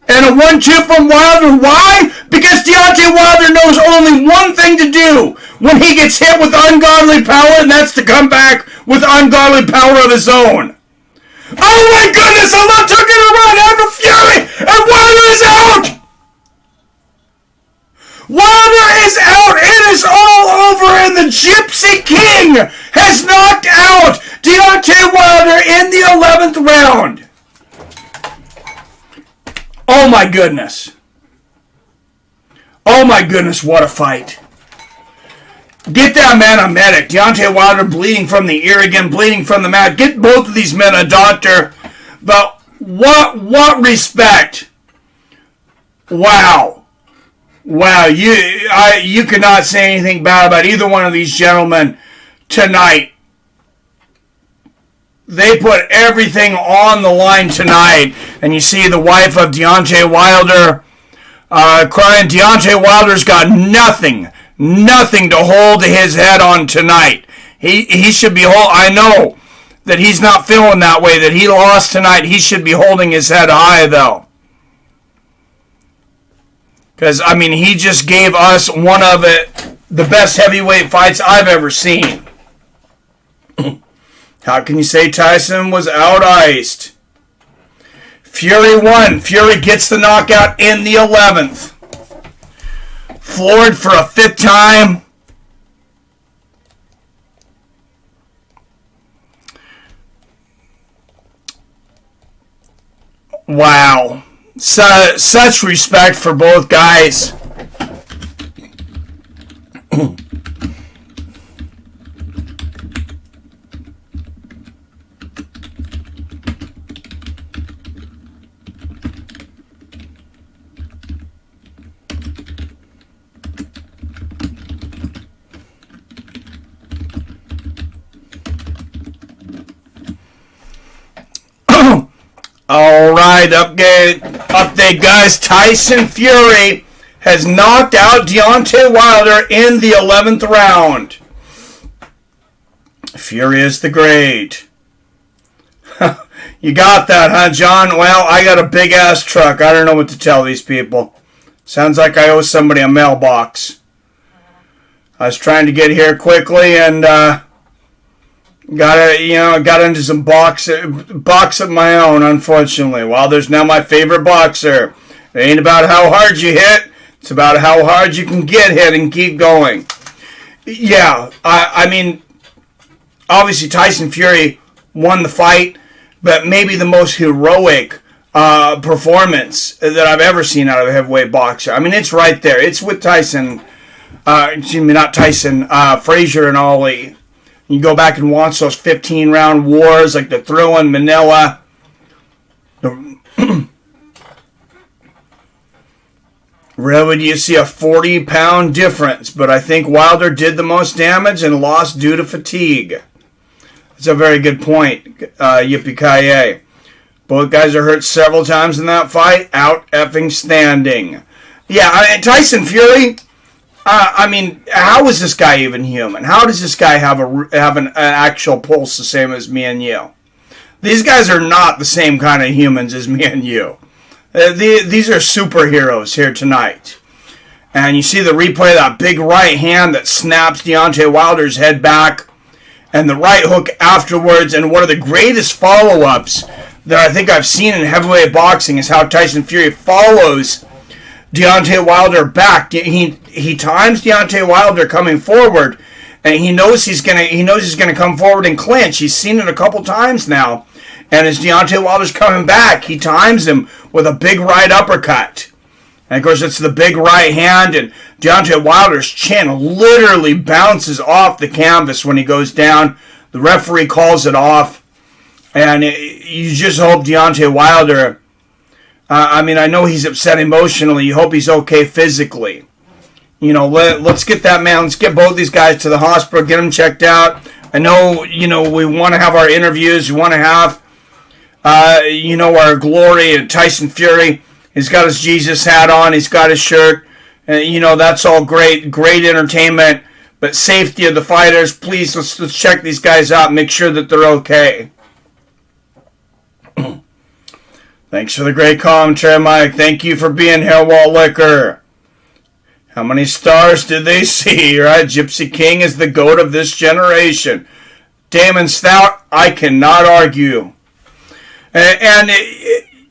And a 1-2 from Wilder. Why? Because Deontay Wilder knows only one thing to do when he gets hit with ungodly power, and that's to come back with ungodly power of his own. Oh my goodness, a left hook and a right hand from Fury, and Wilder is out! Wilder is out! It is all over, and the Gypsy King has knocked out Deontay Wilder in the 11th round. Oh my goodness. Oh my goodness, what a fight. Get that man a medic. Deontay Wilder bleeding from the ear again, bleeding from the mouth. Get both of these men a doctor. But what respect. Wow. Wow, you could not say anything bad about either one of these gentlemen tonight. They put everything on the line tonight. And you see the wife of Deontay Wilder crying. Deontay Wilder's got nothing to hold his head on tonight. He should be I know that he's not feeling that way, that he lost tonight. He should be holding his head high, though. Because, I mean, he just gave us one of the best heavyweight fights I've ever seen. How can you say Tyson was out-iced? Fury won. Fury gets the knockout in the 11th. Floored for a 5th time. Wow. Such respect for both guys. All right, update, guys. Tyson Fury has knocked out Deontay Wilder in the 11th round. Fury is the Great. You got that, huh, John? Well, I got a big-ass truck. I don't know what to tell these people. Sounds like I owe somebody a mailbox. I was trying to get here quickly and got into some box of my own, unfortunately. Wilder's now my favorite boxer. It ain't about how hard you hit. It's about how hard you can get hit and keep going. Yeah, I mean, obviously Tyson Fury won the fight, but maybe the most heroic performance that I've ever seen out of a heavyweight boxer. I mean, it's right there. It's with Tyson, Frazier and Ali. You go back and watch those 15-round wars like the Thrill in Manila. Rarely do you see a 40-pound difference, but I think Wilder did the most damage and lost due to fatigue. That's a very good point, Yippee-ki-yay. Both guys are hurt several times in that fight, out effing standing. Yeah, Tyson Fury... I mean, how is this guy even human? How does this guy have an actual pulse the same as me and you? These guys are not the same kind of humans as me and you. These are superheroes here tonight. And you see the replay of that big right hand that snaps Deontay Wilder's head back. And the right hook afterwards. And one of the greatest follow-ups that I think I've seen in heavyweight boxing is how Tyson Fury follows Deontay Wilder back. He times Deontay Wilder coming forward. And he knows he's gonna come forward and clinch. He's seen it a couple times now. And as Deontay Wilder's coming back, he times him with a big right uppercut. And of course, it's the big right hand, and Deontay Wilder's chin literally bounces off the canvas when he goes down. The referee calls it off, and you just hope Deontay Wilder. I know he's upset emotionally. You hope he's okay physically. Let's get that man. Let's get both these guys to the hospital. Get them checked out. I know. We want to have our interviews. We want to have, our glory and Tyson Fury. He's got his Jesus hat on. He's got his shirt. That's all great. Great entertainment. But safety of the fighters. Please, let's check these guys out and make sure that they're okay. Thanks for the great commentary, Mike. Thank you for being here, Walt Liquor. How many stars did they see, right? Gypsy King is the GOAT of this generation. Damon Stout, I cannot argue. And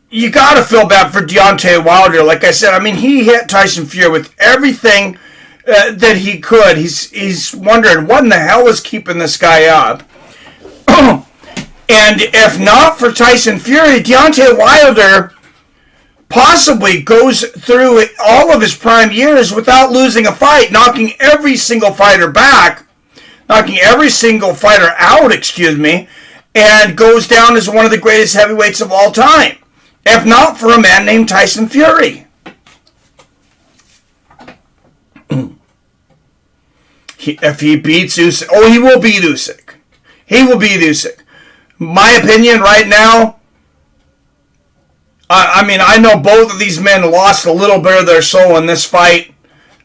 you got to feel bad for Deontay Wilder. Like I said, he hit Tyson Fury with everything that he could. He's wondering what in the hell is keeping this guy up. And if not for Tyson Fury, Deontay Wilder possibly goes through all of his prime years without losing a fight, knocking every single fighter back, knocking every single fighter out, and goes down as one of the greatest heavyweights of all time. If not for a man named Tyson Fury. If he beats Usyk, he will beat Usyk. He will beat Usyk. My opinion right now, I know both of these men lost a little bit of their soul in this fight.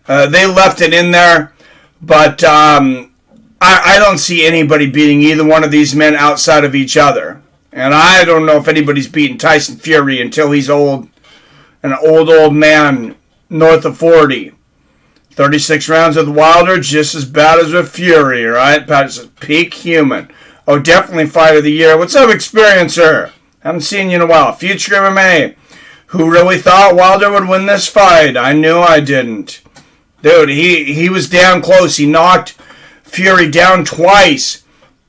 They left it in there. But I don't see anybody beating either one of these men outside of each other. And I don't know if anybody's beating Tyson Fury until he's old. An old man, north of 40. 36 rounds with Wilder, just as bad as with Fury, right? That's peak human. Oh, definitely fight of the year. What's up, Experiencer? Haven't seen you in a while. Future MMA. Who really thought Wilder would win this fight? I knew I didn't. Dude, he was down close. He knocked Fury down twice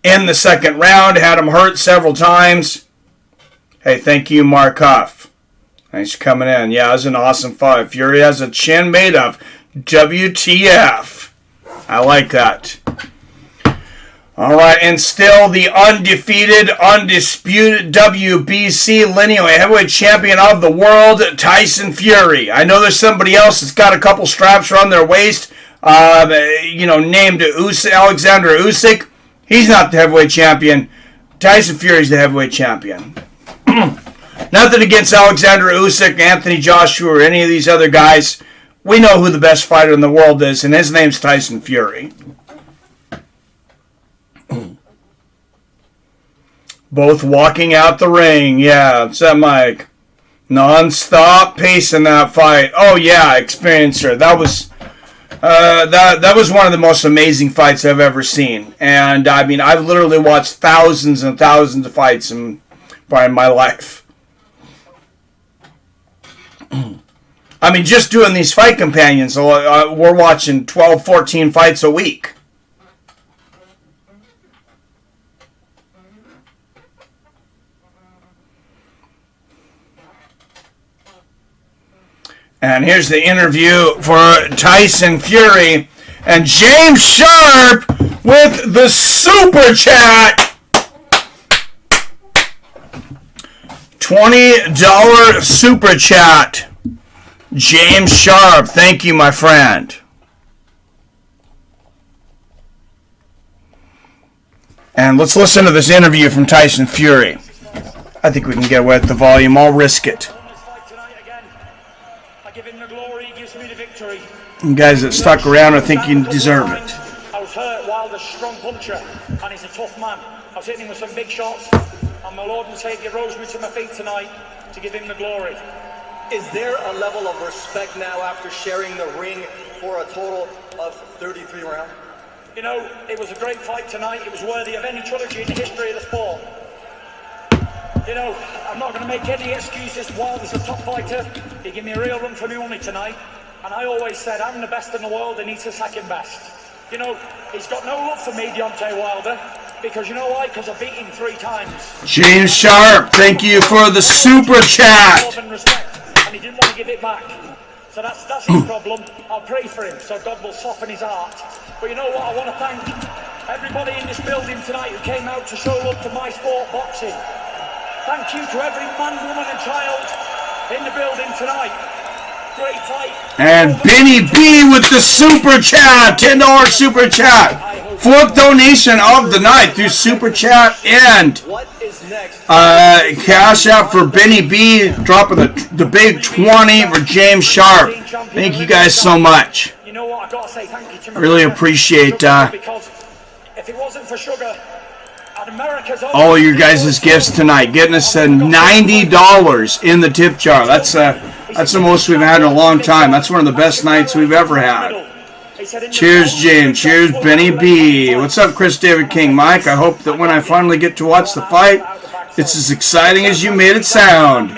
in the second round. Had him hurt several times. Hey, thank you, Mark Huff. Thanks for coming in. Yeah, it was an awesome fight. Fury has a chin made of WTF. I like that. All right, and still the undefeated, undisputed WBC lineal heavyweight champion of the world, Tyson Fury. I know there's somebody else that's got a couple straps around their waist, named Alexander Usyk. He's not the heavyweight champion. Tyson Fury's the heavyweight champion. Nothing against Alexander Usyk, Anthony Joshua, or any of these other guys. We know who the best fighter in the world is, and his name's Tyson Fury. Both walking out the ring. Yeah, what's that, Mike? Non-stop pace in that fight. Oh, yeah, Experiencer. That was one of the most amazing fights I've ever seen. And, I've literally watched thousands and thousands of fights in my life. Just doing these fight companions, we're watching 12, 14 fights a week. And here's the interview for Tyson Fury and James Sharp with the Super Chat. $20 Super Chat. James Sharp, thank you, my friend. And let's listen to this interview from Tyson Fury. I think we can get away with the volume. I'll risk it. You guys that stuck around, I think you deserve it. I was hurt. Wilder's a strong puncher, and he's a tough man. I was hitting him with some big shots. and my Lord and Saviour rose me to my feet tonight to give him the glory. Is there a level of respect now after sharing the ring for a total of 33 rounds? You know, it was a great fight tonight. It was worthy of any trilogy in the history of the sport. You know, I'm not going to make any excuses. Wilder's a top fighter. He gave me a real run for my money tonight. And I always said, I'm the best in the world and he's the second best. You know, he's got no love for me, Deontay Wilder. Because you know why? Because I beat him 3 times. James Sharp, thank you for the super chat. Love and respect, and he didn't want to give it back. So that's his problem. I'll pray for him, so God will soften his heart. But you know what? I want to thank everybody in this building tonight who came out to show love to my sport, boxing. Thank you to every man, woman and child in the building tonight. Great fight. And Benny B with the super chat, $10 super chat. 4th donation of the night through super chat and cash out for Benny B, dropping the big 20 for James Sharp. Thank you guys so much. You know what? I gotta say thank you to my really appreciate because if it wasn't for sugar, all your guys' gifts tonight, getting us $90 in the tip jar. That's the most we've had in a long time. That's one of the best nights we've ever had. Cheers, James. Cheers, Benny B. What's up, Chris David King? Mike, I hope that when I finally get to watch the fight, it's as exciting as you made it sound.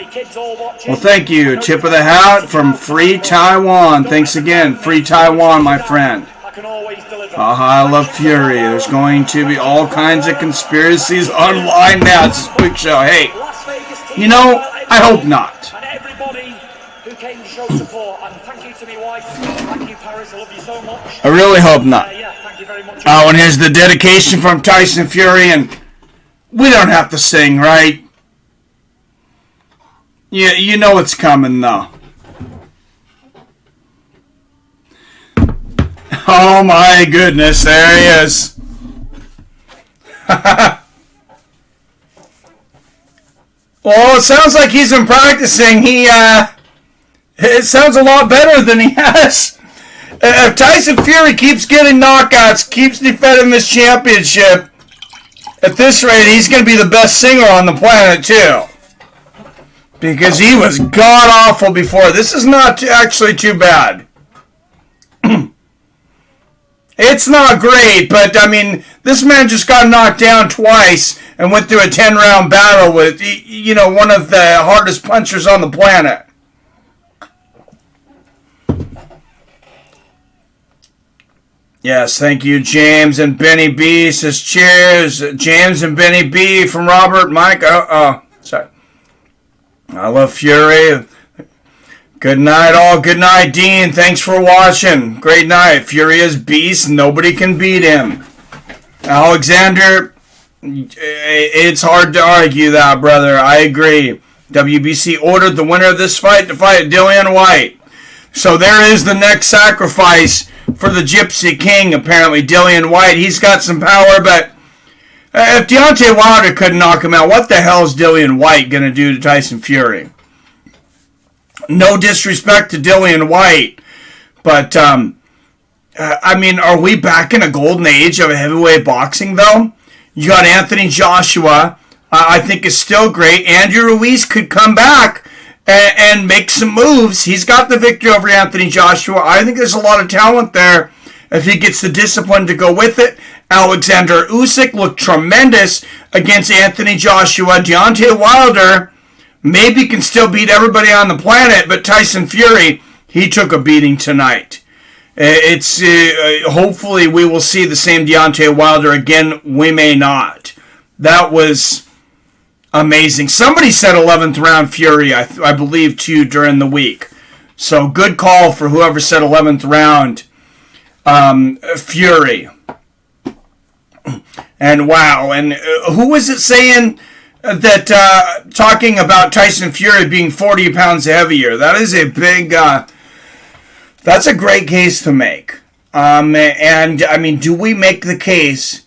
Well, thank you. Tip of the hat from Free Taiwan. Thanks again, Free Taiwan, my friend. I love Fury. There's going to be all kinds of conspiracies online now. It's a quick show. Hey, you know, I hope not. And everybody who came to show support. And thank you to my wife. Thank you, Paris. I love you so much. I really hope not. Yeah, thank you very much. Oh, and here's the dedication from Tyson Fury. And we don't have to sing, right? Yeah, you know it's coming, though. Oh my goodness, there he is. Well, it sounds like he's been practicing. It sounds a lot better than he has. If Tyson Fury keeps getting knockouts, keeps defending this championship, at this rate, he's going to be the best singer on the planet, too. Because he was god-awful before. This is not actually too bad. It's not great, but, I mean, this man just got knocked down twice and went through a 10-round battle with, you know, one of the hardest punchers on the planet. Yes, thank you, James and Benny B. Says cheers. James and Benny B. from Robert Mike. Sorry. I love Fury. Good night, all. Good night, Dean. Thanks for watching. Great night. Fury is beast. Nobody can beat him. Alexander, it's hard to argue that, brother. I agree. WBC ordered the winner of this fight to fight Dillian White. So there is the next sacrifice for the Gypsy King, apparently, Dillian White. He's got some power, but if Deontay Wilder couldn't knock him out, what the hell is Dillian White going to do to Tyson Fury? No disrespect to Dillian White, but, I mean, are we back in a golden age of heavyweight boxing, though? You got Anthony Joshua, I think is still great. Andrew Ruiz could come back and make some moves. He's got the victory over Anthony Joshua. I think there's a lot of talent there if he gets the discipline to go with it. Alexander Usyk looked tremendous against Anthony Joshua. Deontay Wilder maybe can still beat everybody on the planet, but Tyson Fury, he took a beating tonight. It's hopefully we will see the same Deontay Wilder again. We may not. That was amazing. Somebody said 11th round Fury, I believe, too, during the week. So good call for whoever said 11th round Fury. And wow, and who was it saying that talking about Tyson Fury being 40 pounds heavier? That is a big, that's a great case to make. And, I mean, do we make the case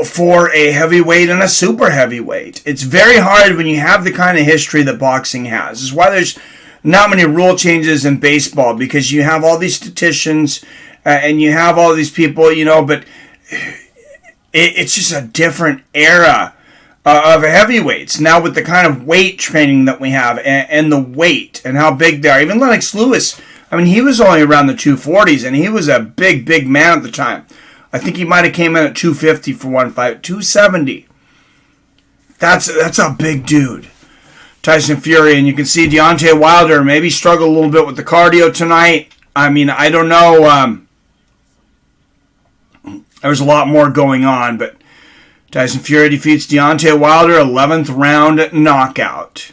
for a heavyweight and a super heavyweight? It's very hard when you have the kind of history that boxing has. This is why there's not many rule changes in baseball, because you have all these statisticians and you have all these people, you know, but it's just a different era of heavyweights. Now with the kind of weight training that we have and the weight and how big they are. Even Lennox Lewis, I mean, he was only around the 240s, and he was a big, big man at the time. I think he might have came in at 250 for one fight. 270. That's a big dude. Tyson Fury, and you can see Deontay Wilder maybe struggled a little bit with the cardio tonight. I mean, I don't know. There was a lot more going on, but Tyson Fury defeats Deontay Wilder, 11th round knockout.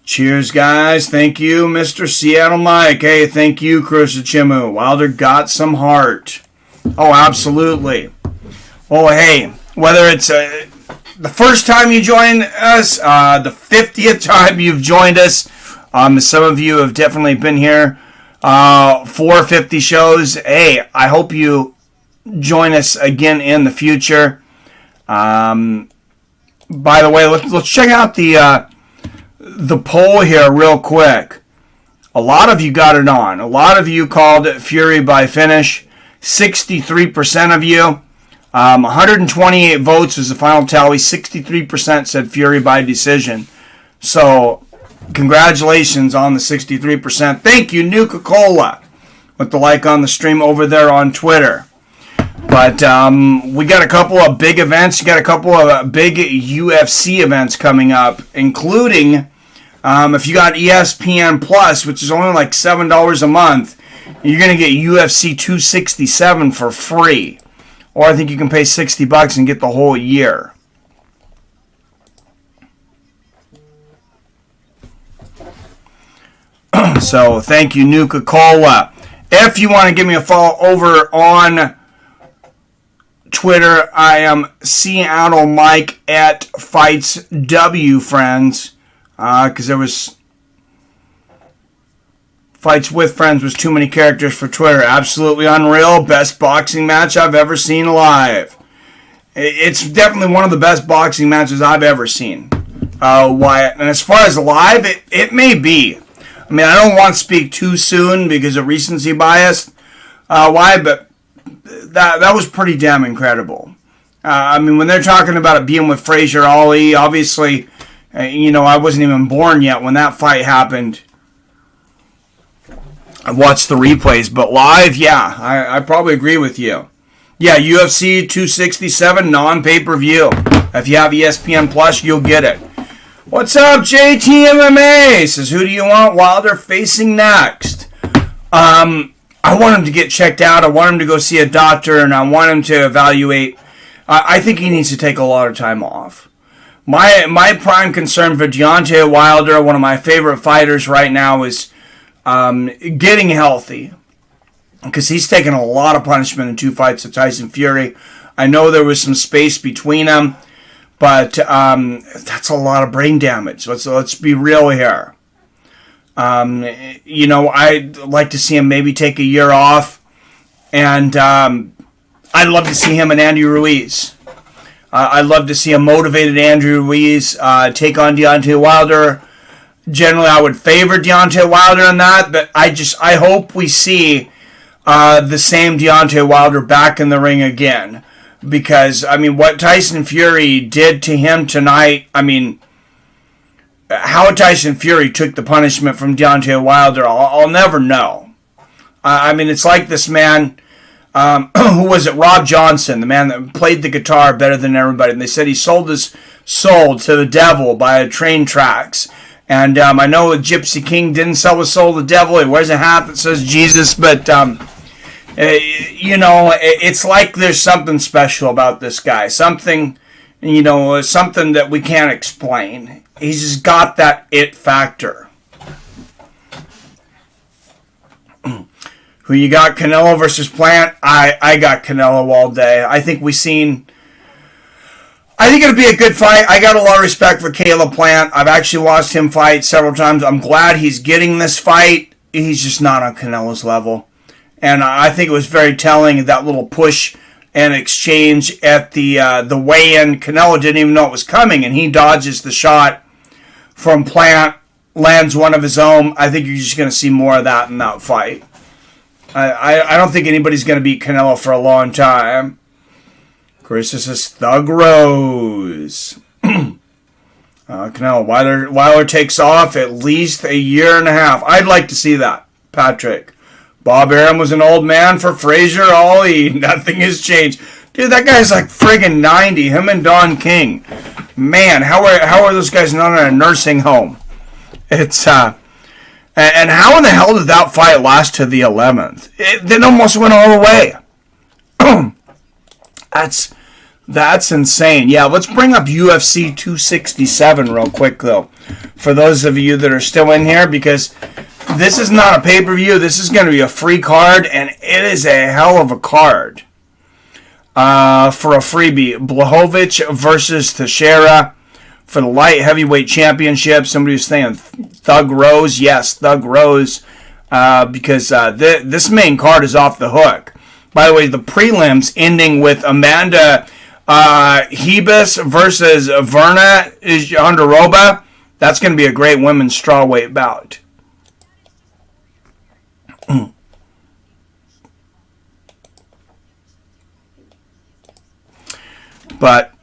Cheers, guys. Thank you, Mr. Seattle Mike. Hey, thank you, Kurosachimu. Wilder got some heart. Oh, absolutely. Oh, hey, whether it's the first time you join us, the 50th time you've joined us, some of you have definitely been here for 50 shows. Hey, I hope you join us again in the future. By the way, let's check out the poll here real quick. A lot of you got it on. A lot of you called Fury by finish. 63% of you. 128 votes was the final tally. 63% said Fury by decision. So, congratulations on the 63%. Thank you, Nuka-Cola, with the like on the stream over there on Twitter. But we got a couple of big events. You got a couple of big UFC events coming up, including if you got ESPN Plus, which is only like $7 a month, you're going to get UFC 267 for free. Or I think you can pay $60 and get the whole year. So thank you, Nuka-Cola. If you want to give me a follow over on Twitter, I am Seattle Mike at FightsW, friends. Because there was Fights with Friends was too many characters for Twitter. Absolutely unreal. Best boxing match I've ever seen live. It's definitely one of the best boxing matches I've ever seen. Wyatt. And as far as live, it may be. I mean, I don't want to speak too soon because of recency bias. Why? But that was pretty damn incredible. I mean, when they're talking about it being with Frazier Ali, obviously, I wasn't even born yet when that fight happened. I watched the replays, but live, yeah, I probably agree with you. Yeah, UFC 267 non-pay-per-view. If you have ESPN Plus, you'll get it. What's up, JTMMA? Says, who do you want Wilder facing next? I want him to get checked out. I want him to go see a doctor, and I want him to evaluate. I think he needs to take a lot of time off. My prime concern for Deontay Wilder, one of my favorite fighters right now, is getting healthy, because he's taken a lot of punishment in 2 fights with Tyson Fury. I know there was some space between them, but that's a lot of brain damage. Let's be real here. I'd like to see him maybe take a year off, and I'd love to see him and Andy Ruiz. I'd love to see a motivated Andrew Ruiz take on Deontay Wilder. Generally, I would favor Deontay Wilder in that, but I hope we see the same Deontay Wilder back in the ring again. Because, I mean, what Tyson Fury did to him tonight, I mean, how Tyson Fury took the punishment from Deontay Wilder, I'll never know. I mean, it's like this man, who was it, Rob Johnson, the man that played the guitar better than everybody, and they said he sold his soul to the devil by train tracks. And I know Gypsy King didn't sell his soul to the devil. He wears a hat that says Jesus. But, it's like there's something special about this guy. Something that we can't explain. He's just got that it factor. Who you got, Canelo versus Plant? I got Canelo all day. I think it'll be a good fight. I got a lot of respect for Caleb Plant. I've actually watched him fight several times. I'm glad he's getting this fight. He's just not on Canelo's level. And I think it was very telling, that little push and exchange at the weigh-in. Canelo didn't even know it was coming, and he dodges the shot from Plant, lands one of his own. I think you're just going to see more of that in that fight. I don't think anybody's going to beat Canelo for a long time. Carissa says Thug Rose. Canelo Wilder takes off at least a year and a half. I'd like to see that, Patrick. Bob Arum was an old man for Fraser Ali. Nothing has changed. Dude, that guy's like friggin' 90. Him and Don King. Man, how are those guys not in a nursing home? It's and how in the hell did that fight last to the 11th? It almost went all the way. That's insane. Yeah, let's bring up UFC 267 real quick, though, for those of you that are still in here, because this is not a pay-per-view. This is going to be a free card, and it is a hell of a card for a freebie. Blachowicz versus Teixeira for the light heavyweight championship. Somebody was saying Thug Rose. Yes, Thug Rose, because this main card is off the hook. By the way, the prelims ending with Amanda Hebus versus Verna Jandiroba. That's going to be a great women's strawweight bout. But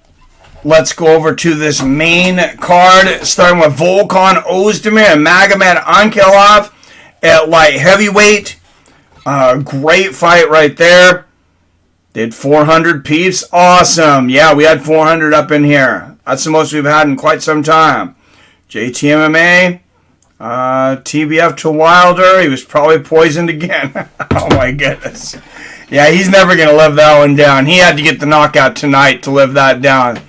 let's go over to this main card, starting with Volkan Ozdemir and Magomed Ankalaev at light heavyweight. Great fight right there. Did 400 peeps. Awesome. Yeah, we had 400 up in here. That's the most we've had in quite some time. JTMMA. TBF to Wilder. He was probably poisoned again. Oh my goodness. Yeah, he's never going to live that one down. He had to get the knockout tonight to live that down.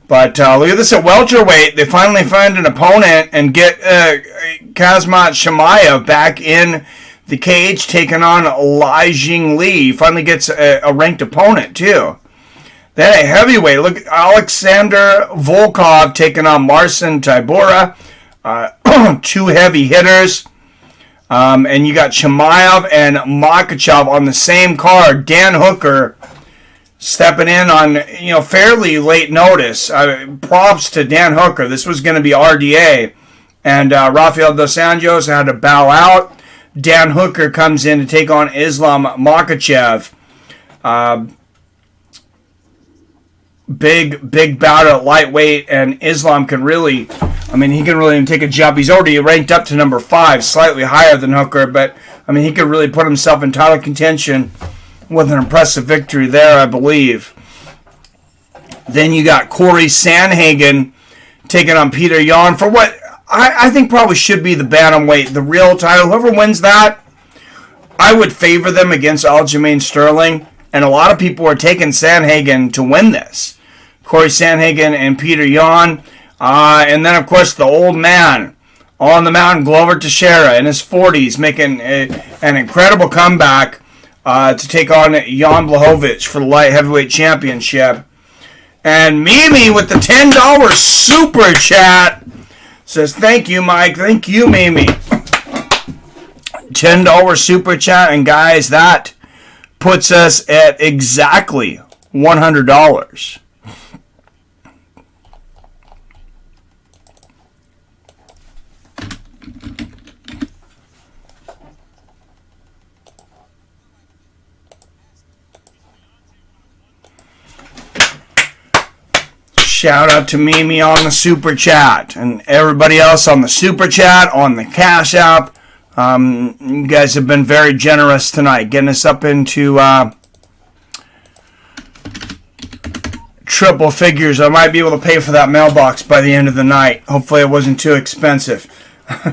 But look at this at welterweight. They finally find an opponent and get Kazmat Shemaev back in the cage, taking on Lai Jing Li. He finally gets a ranked opponent, too. Then at heavyweight, look at Alexander Volkov taking on Marcin Tybura. Two heavy hitters. And you got Shemaev and Makhachev on the same card. Dan Hooker stepping in on fairly late notice. Props to Dan Hooker. This was going to be RDA. And Rafael Dos Anjos had to bow out. Dan Hooker comes in to take on Islam Makhachev. Big bout at lightweight, and Islam can really, he can really take a jump. He's already ranked up to number 5, slightly higher than Hooker, but he could really put himself in title contention with an impressive victory there, I believe. Then you got Corey Sandhagen taking on Peter Yan for what I think probably should be the bantamweight, the real title. Whoever wins that, I would favor them against Aljamain Sterling, and a lot of people are taking Sandhagen to win this. Corey Sandhagen and Peter Yan. And then, of course, the old man on the mountain, Glover Teixeira, in his 40s, making an incredible comeback to take on Jan Blachowicz for the light heavyweight championship. And Mimi with the $10 super chat says, thank you, Mike. Thank you, Mimi. $10 super chat. And, guys, that puts us at exactly $100. Shout out to Mimi on the Super Chat and everybody else on the Super Chat, on the Cash App. You guys have been very generous tonight, getting us up into triple figures. I might be able to pay for that mailbox by the end of the night. Hopefully it wasn't too expensive.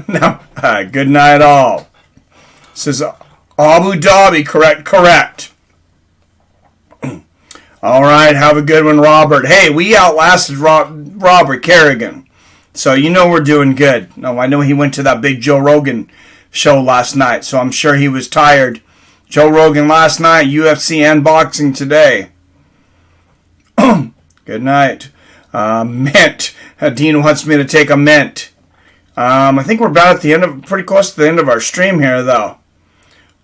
No, good night all. Says Abu Dhabi, correct. All right, have a good one, Robert. Hey, we outlasted Robert Kerrigan, so we're doing good. No, I know he went to that big Joe Rogan show last night, so I'm sure he was tired. Joe Rogan last night, UFC and boxing today. Good night. Mint. Dean wants me to take a mint. I think we're about at the end pretty close to the end of our stream here, though.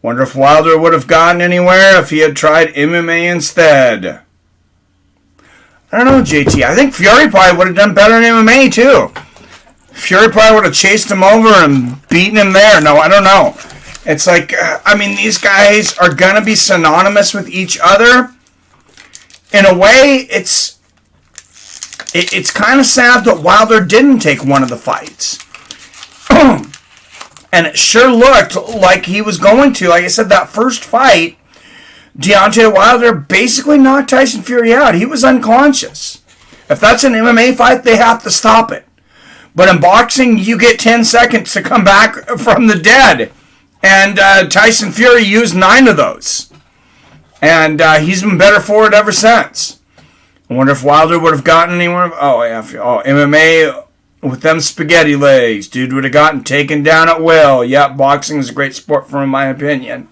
Wonder if Wilder would have gotten anywhere if he had tried MMA instead. I don't know, JT. I think Fury probably would have done better in MMA, too. Fury probably would have chased him over and beaten him there. No, I don't know. It's like, these guys are going to be synonymous with each other. in a way, it's kind of sad that Wilder didn't take one of the fights. And it sure looked like he was going to. Like I said, that first fight, Deontay Wilder basically knocked Tyson Fury out. He was unconscious. If that's an MMA fight, they have to stop it. But in boxing, you get 10 seconds to come back from the dead. And Tyson Fury used 9 of those. And he's been better for it ever since. I wonder if Wilder would have gotten anywhere. Oh, yeah. Oh, MMA with them spaghetti legs. Dude would have gotten taken down at will. Yep, boxing is a great sport for him, in my opinion.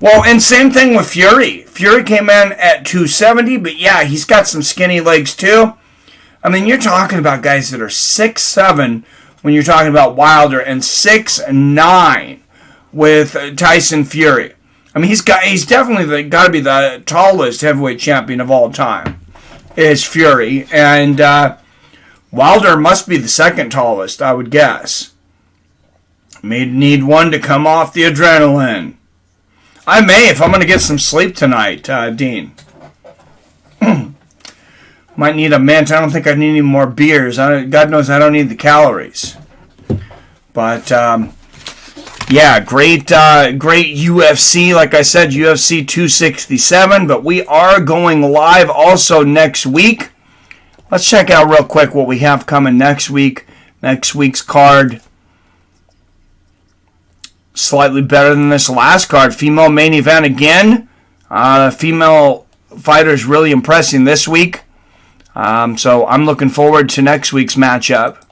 Well, and same thing with Fury. Fury came in at 270, but yeah, he's got some skinny legs too. I mean, you're talking about guys that are 6'7" when you're talking about Wilder, and 6'9" with Tyson Fury. I mean, he's definitely got to be the tallest heavyweight champion of all time, is Fury. And Wilder must be the second tallest, I would guess. May need one to come off the adrenaline. I may, if I'm going to get some sleep tonight, Dean. Might need a mint. I don't think I need any more beers. God knows I don't need the calories. But, yeah, great UFC. Like I said, UFC 267. But we are going live also next week. Let's check out real quick what we have coming next week. Next week's card. Slightly better than this last card. Female main event again. Female fighters really impressing this week. So I'm looking forward to next week's matchup.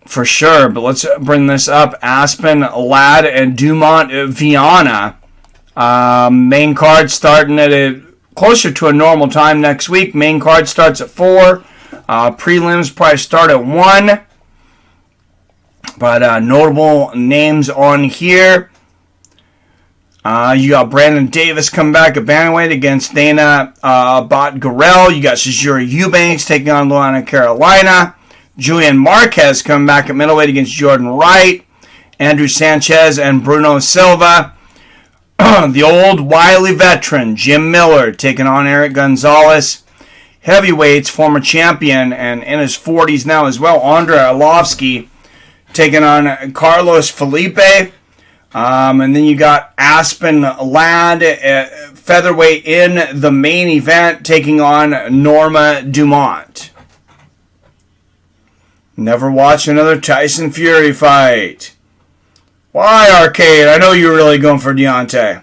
For sure, but let's bring this up. Aspen, Ladd, and Dumont Viana. Main card starting at closer to a normal time next week. Main card starts at 4. Prelims probably start at 1. But notable names on here. You got Brandon Davis coming back at bantamweight against Dana Bot-Garrell. You got Cesura Eubanks taking on Luana Carolina. Julian Marquez coming back at middleweight against Jordan Wright. Andrew Sanchez and Bruno Silva. The old wily veteran, Jim Miller, taking on Eric Gonzalez. Heavyweights, former champion, and in his 40s now as well, Andrei Arlovsky, taking on Carlos Felipe. And then you got Aspen Ladd, featherweight in the main event, taking on Norma Dumont. Never watch another Tyson Fury fight. Why, Arcade? I know you're really going for Deontay.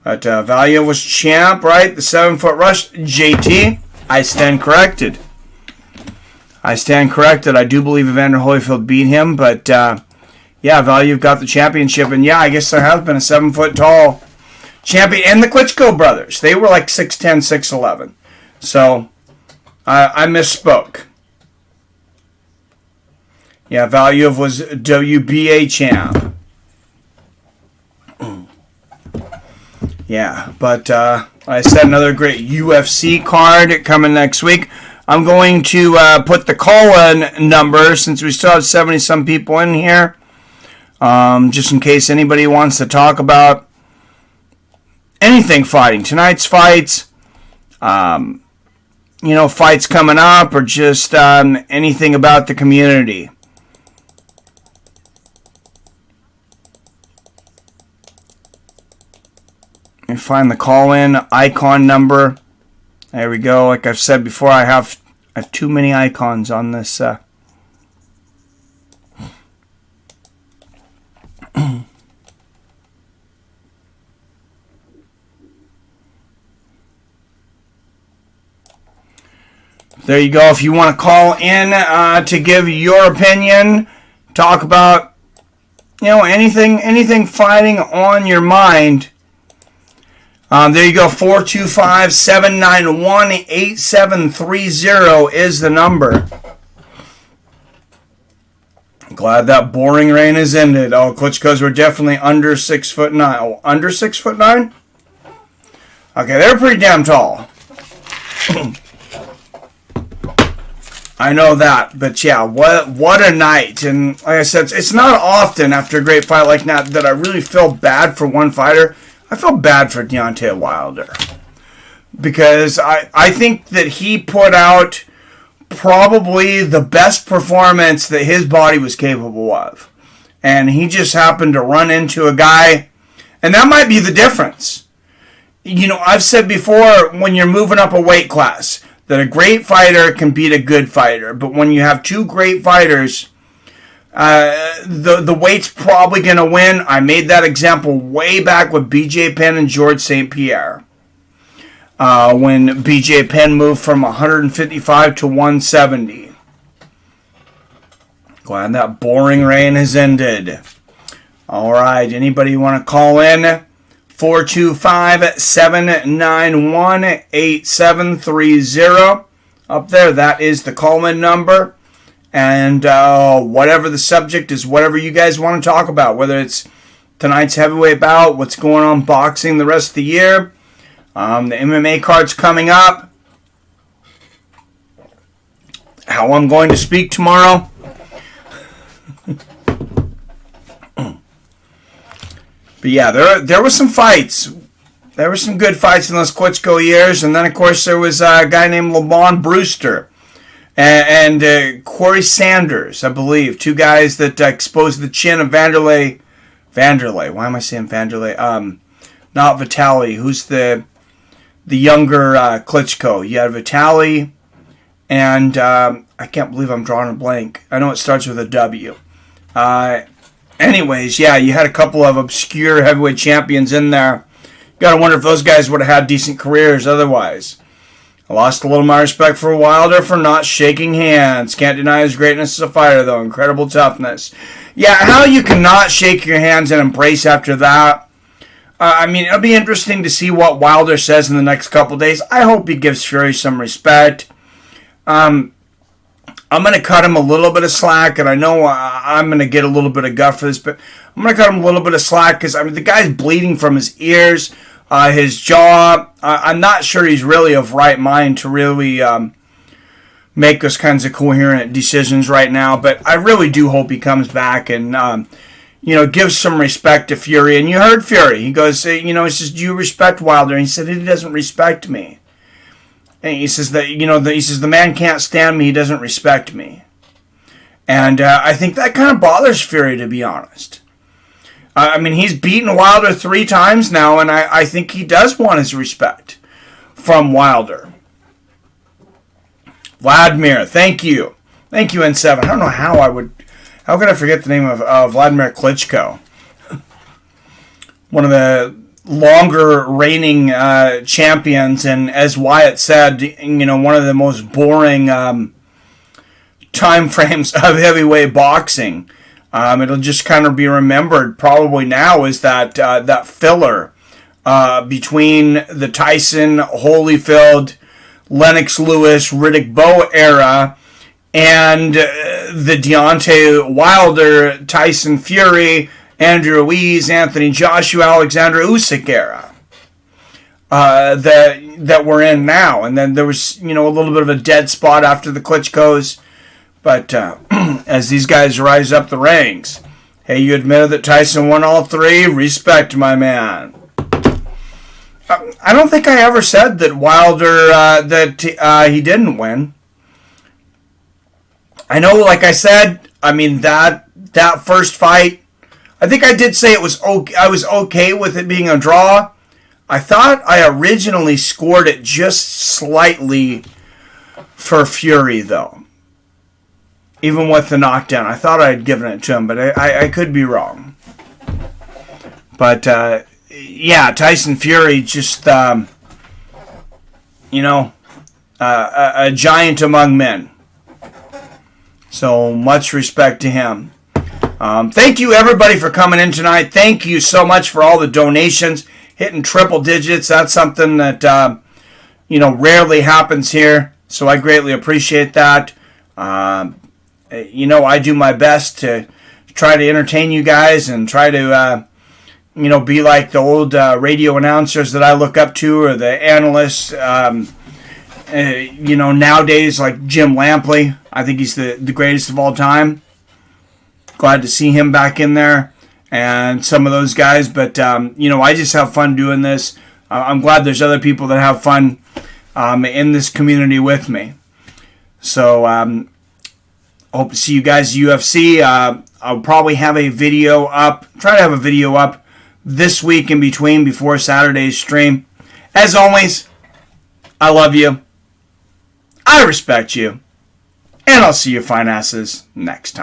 But Valia was champ, right? The 7-foot rush. JT, I stand corrected. I do believe Evander Holyfield beat him, but yeah, Valia got the championship. And yeah, I guess there has been a 7-foot tall champion. And the Klitschko brothers. They were like 6'10", 6'11". So I misspoke. Yeah, Valuev was WBA champ. Yeah, but I said another great UFC card coming next week. I'm going to put the call-in number, since we still have 70-some people in here, just in case anybody wants to talk about anything fighting. Tonight's fights, fights coming up, or just anything about the community. And find the call-in icon number. There we go. Like I've said before, I have too many icons on this. There you go. If you want to call in to give your opinion, talk about anything fighting on your mind. There you go, 425-791-8730 is the number. Glad that boring rain has ended. Oh, Klitschko's were definitely under 6'9". Oh, under 6'9"? Okay, they're pretty damn tall. I know that, but yeah, what a night. And like I said, it's not often after a great fight like that I really feel bad for one fighter. I feel bad for Deontay Wilder. Because I think that he put out probably the best performance that his body was capable of. And he just happened to run into a guy, and that might be the difference. You know, I've said before, when you're moving up a weight class, that a great fighter can beat a good fighter. But when you have two great fighters, the weight's probably going to win. I made that example way back with BJ Penn and George St. Pierre. When BJ Penn moved from 155 to 170. Glad that boring reign has ended. All right, anybody want to call in? 425-791-8730. Up there, that is the call-in number. And whatever the subject is, whatever you guys want to talk about, whether it's tonight's heavyweight bout, what's going on boxing the rest of the year, the MMA card's coming up, how I'm going to speak tomorrow. But yeah, there were some fights. There were some good fights in those Klitschko years. And then, of course, there was a guy named Lamont Brewster and Corey Sanders, I believe. Two guys that exposed the chin of Vanderlei. Why am I saying Vanderlei? Not Vitaly. Who's the younger Klitschko? You had Vitaly and I can't believe I'm drawing a blank. I know it starts with a W. Anyways, yeah, you had a couple of obscure heavyweight champions in there. Gotta wonder if those guys would have had decent careers otherwise. I lost a little of my respect for Wilder for not shaking hands. Can't deny his greatness as a fighter, though. Incredible toughness. Yeah, how you cannot shake your hands and embrace after that. I mean, it'll be interesting to see what Wilder says in the next couple days. I hope he gives Fury some respect. I'm going to cut him a little bit of slack, and I know I'm going to get a little bit of guff for this, but I'm going to cut him a little bit of slack because, I mean, the guy's bleeding from his ears, his jaw. I'm not sure he's really of right mind to really make those kinds of coherent decisions right now, but I really do hope he comes back and, gives some respect to Fury. And you heard Fury. He goes, he says, do you respect Wilder? And he said, he doesn't respect me. And he says that, the man can't stand me, he doesn't respect me. And I think that kind of bothers Fury, to be honest. I mean, he's beaten Wilder 3 times now, and I think he does want his respect from Wilder. Vladimir, thank you. Thank you, N7. I don't know how could I forget the name of Vladimir Klitschko? One of the longer reigning champions, and as Wyatt said, one of the most boring time frames of heavyweight boxing. It'll just kind of be remembered probably now as that filler between the Tyson, Holyfield, Lennox Lewis, Riddick Bowe era and the Deontay Wilder, Tyson Fury, Andrew Ruiz, Anthony Joshua, Alexander Usyk era that we're in now. And then there was, a little bit of a dead spot after the Klitschkos. But as these guys rise up the ranks, hey, you admitted that Tyson won all 3. Respect, my man. I don't think I ever said that Wilder, he didn't win. I know, like I said, I mean, that first fight, I think I did say it was okay. I was okay with it being a draw. I thought I originally scored it just slightly for Fury, though. Even with the knockdown. I thought I had given it to him, but I could be wrong. But, yeah, Tyson Fury just, a giant among men. So much respect to him. Thank you, everybody, for coming in tonight. Thank you so much for all the donations. Hitting triple digits. That's something that, rarely happens here. So I greatly appreciate that. I do my best to try to entertain you guys and try to, be like the old radio announcers that I look up to or the analysts. nowadays, like Jim Lampley, I think he's the greatest of all time. Glad to see him back in there and some of those guys. But, I just have fun doing this. I'm glad there's other people that have fun in this community with me. So, hope to see you guys at UFC. I'll probably have a video up. Try to have a video up this week in between before Saturday's stream. As always, I love you. I respect you. And I'll see you fine asses next time.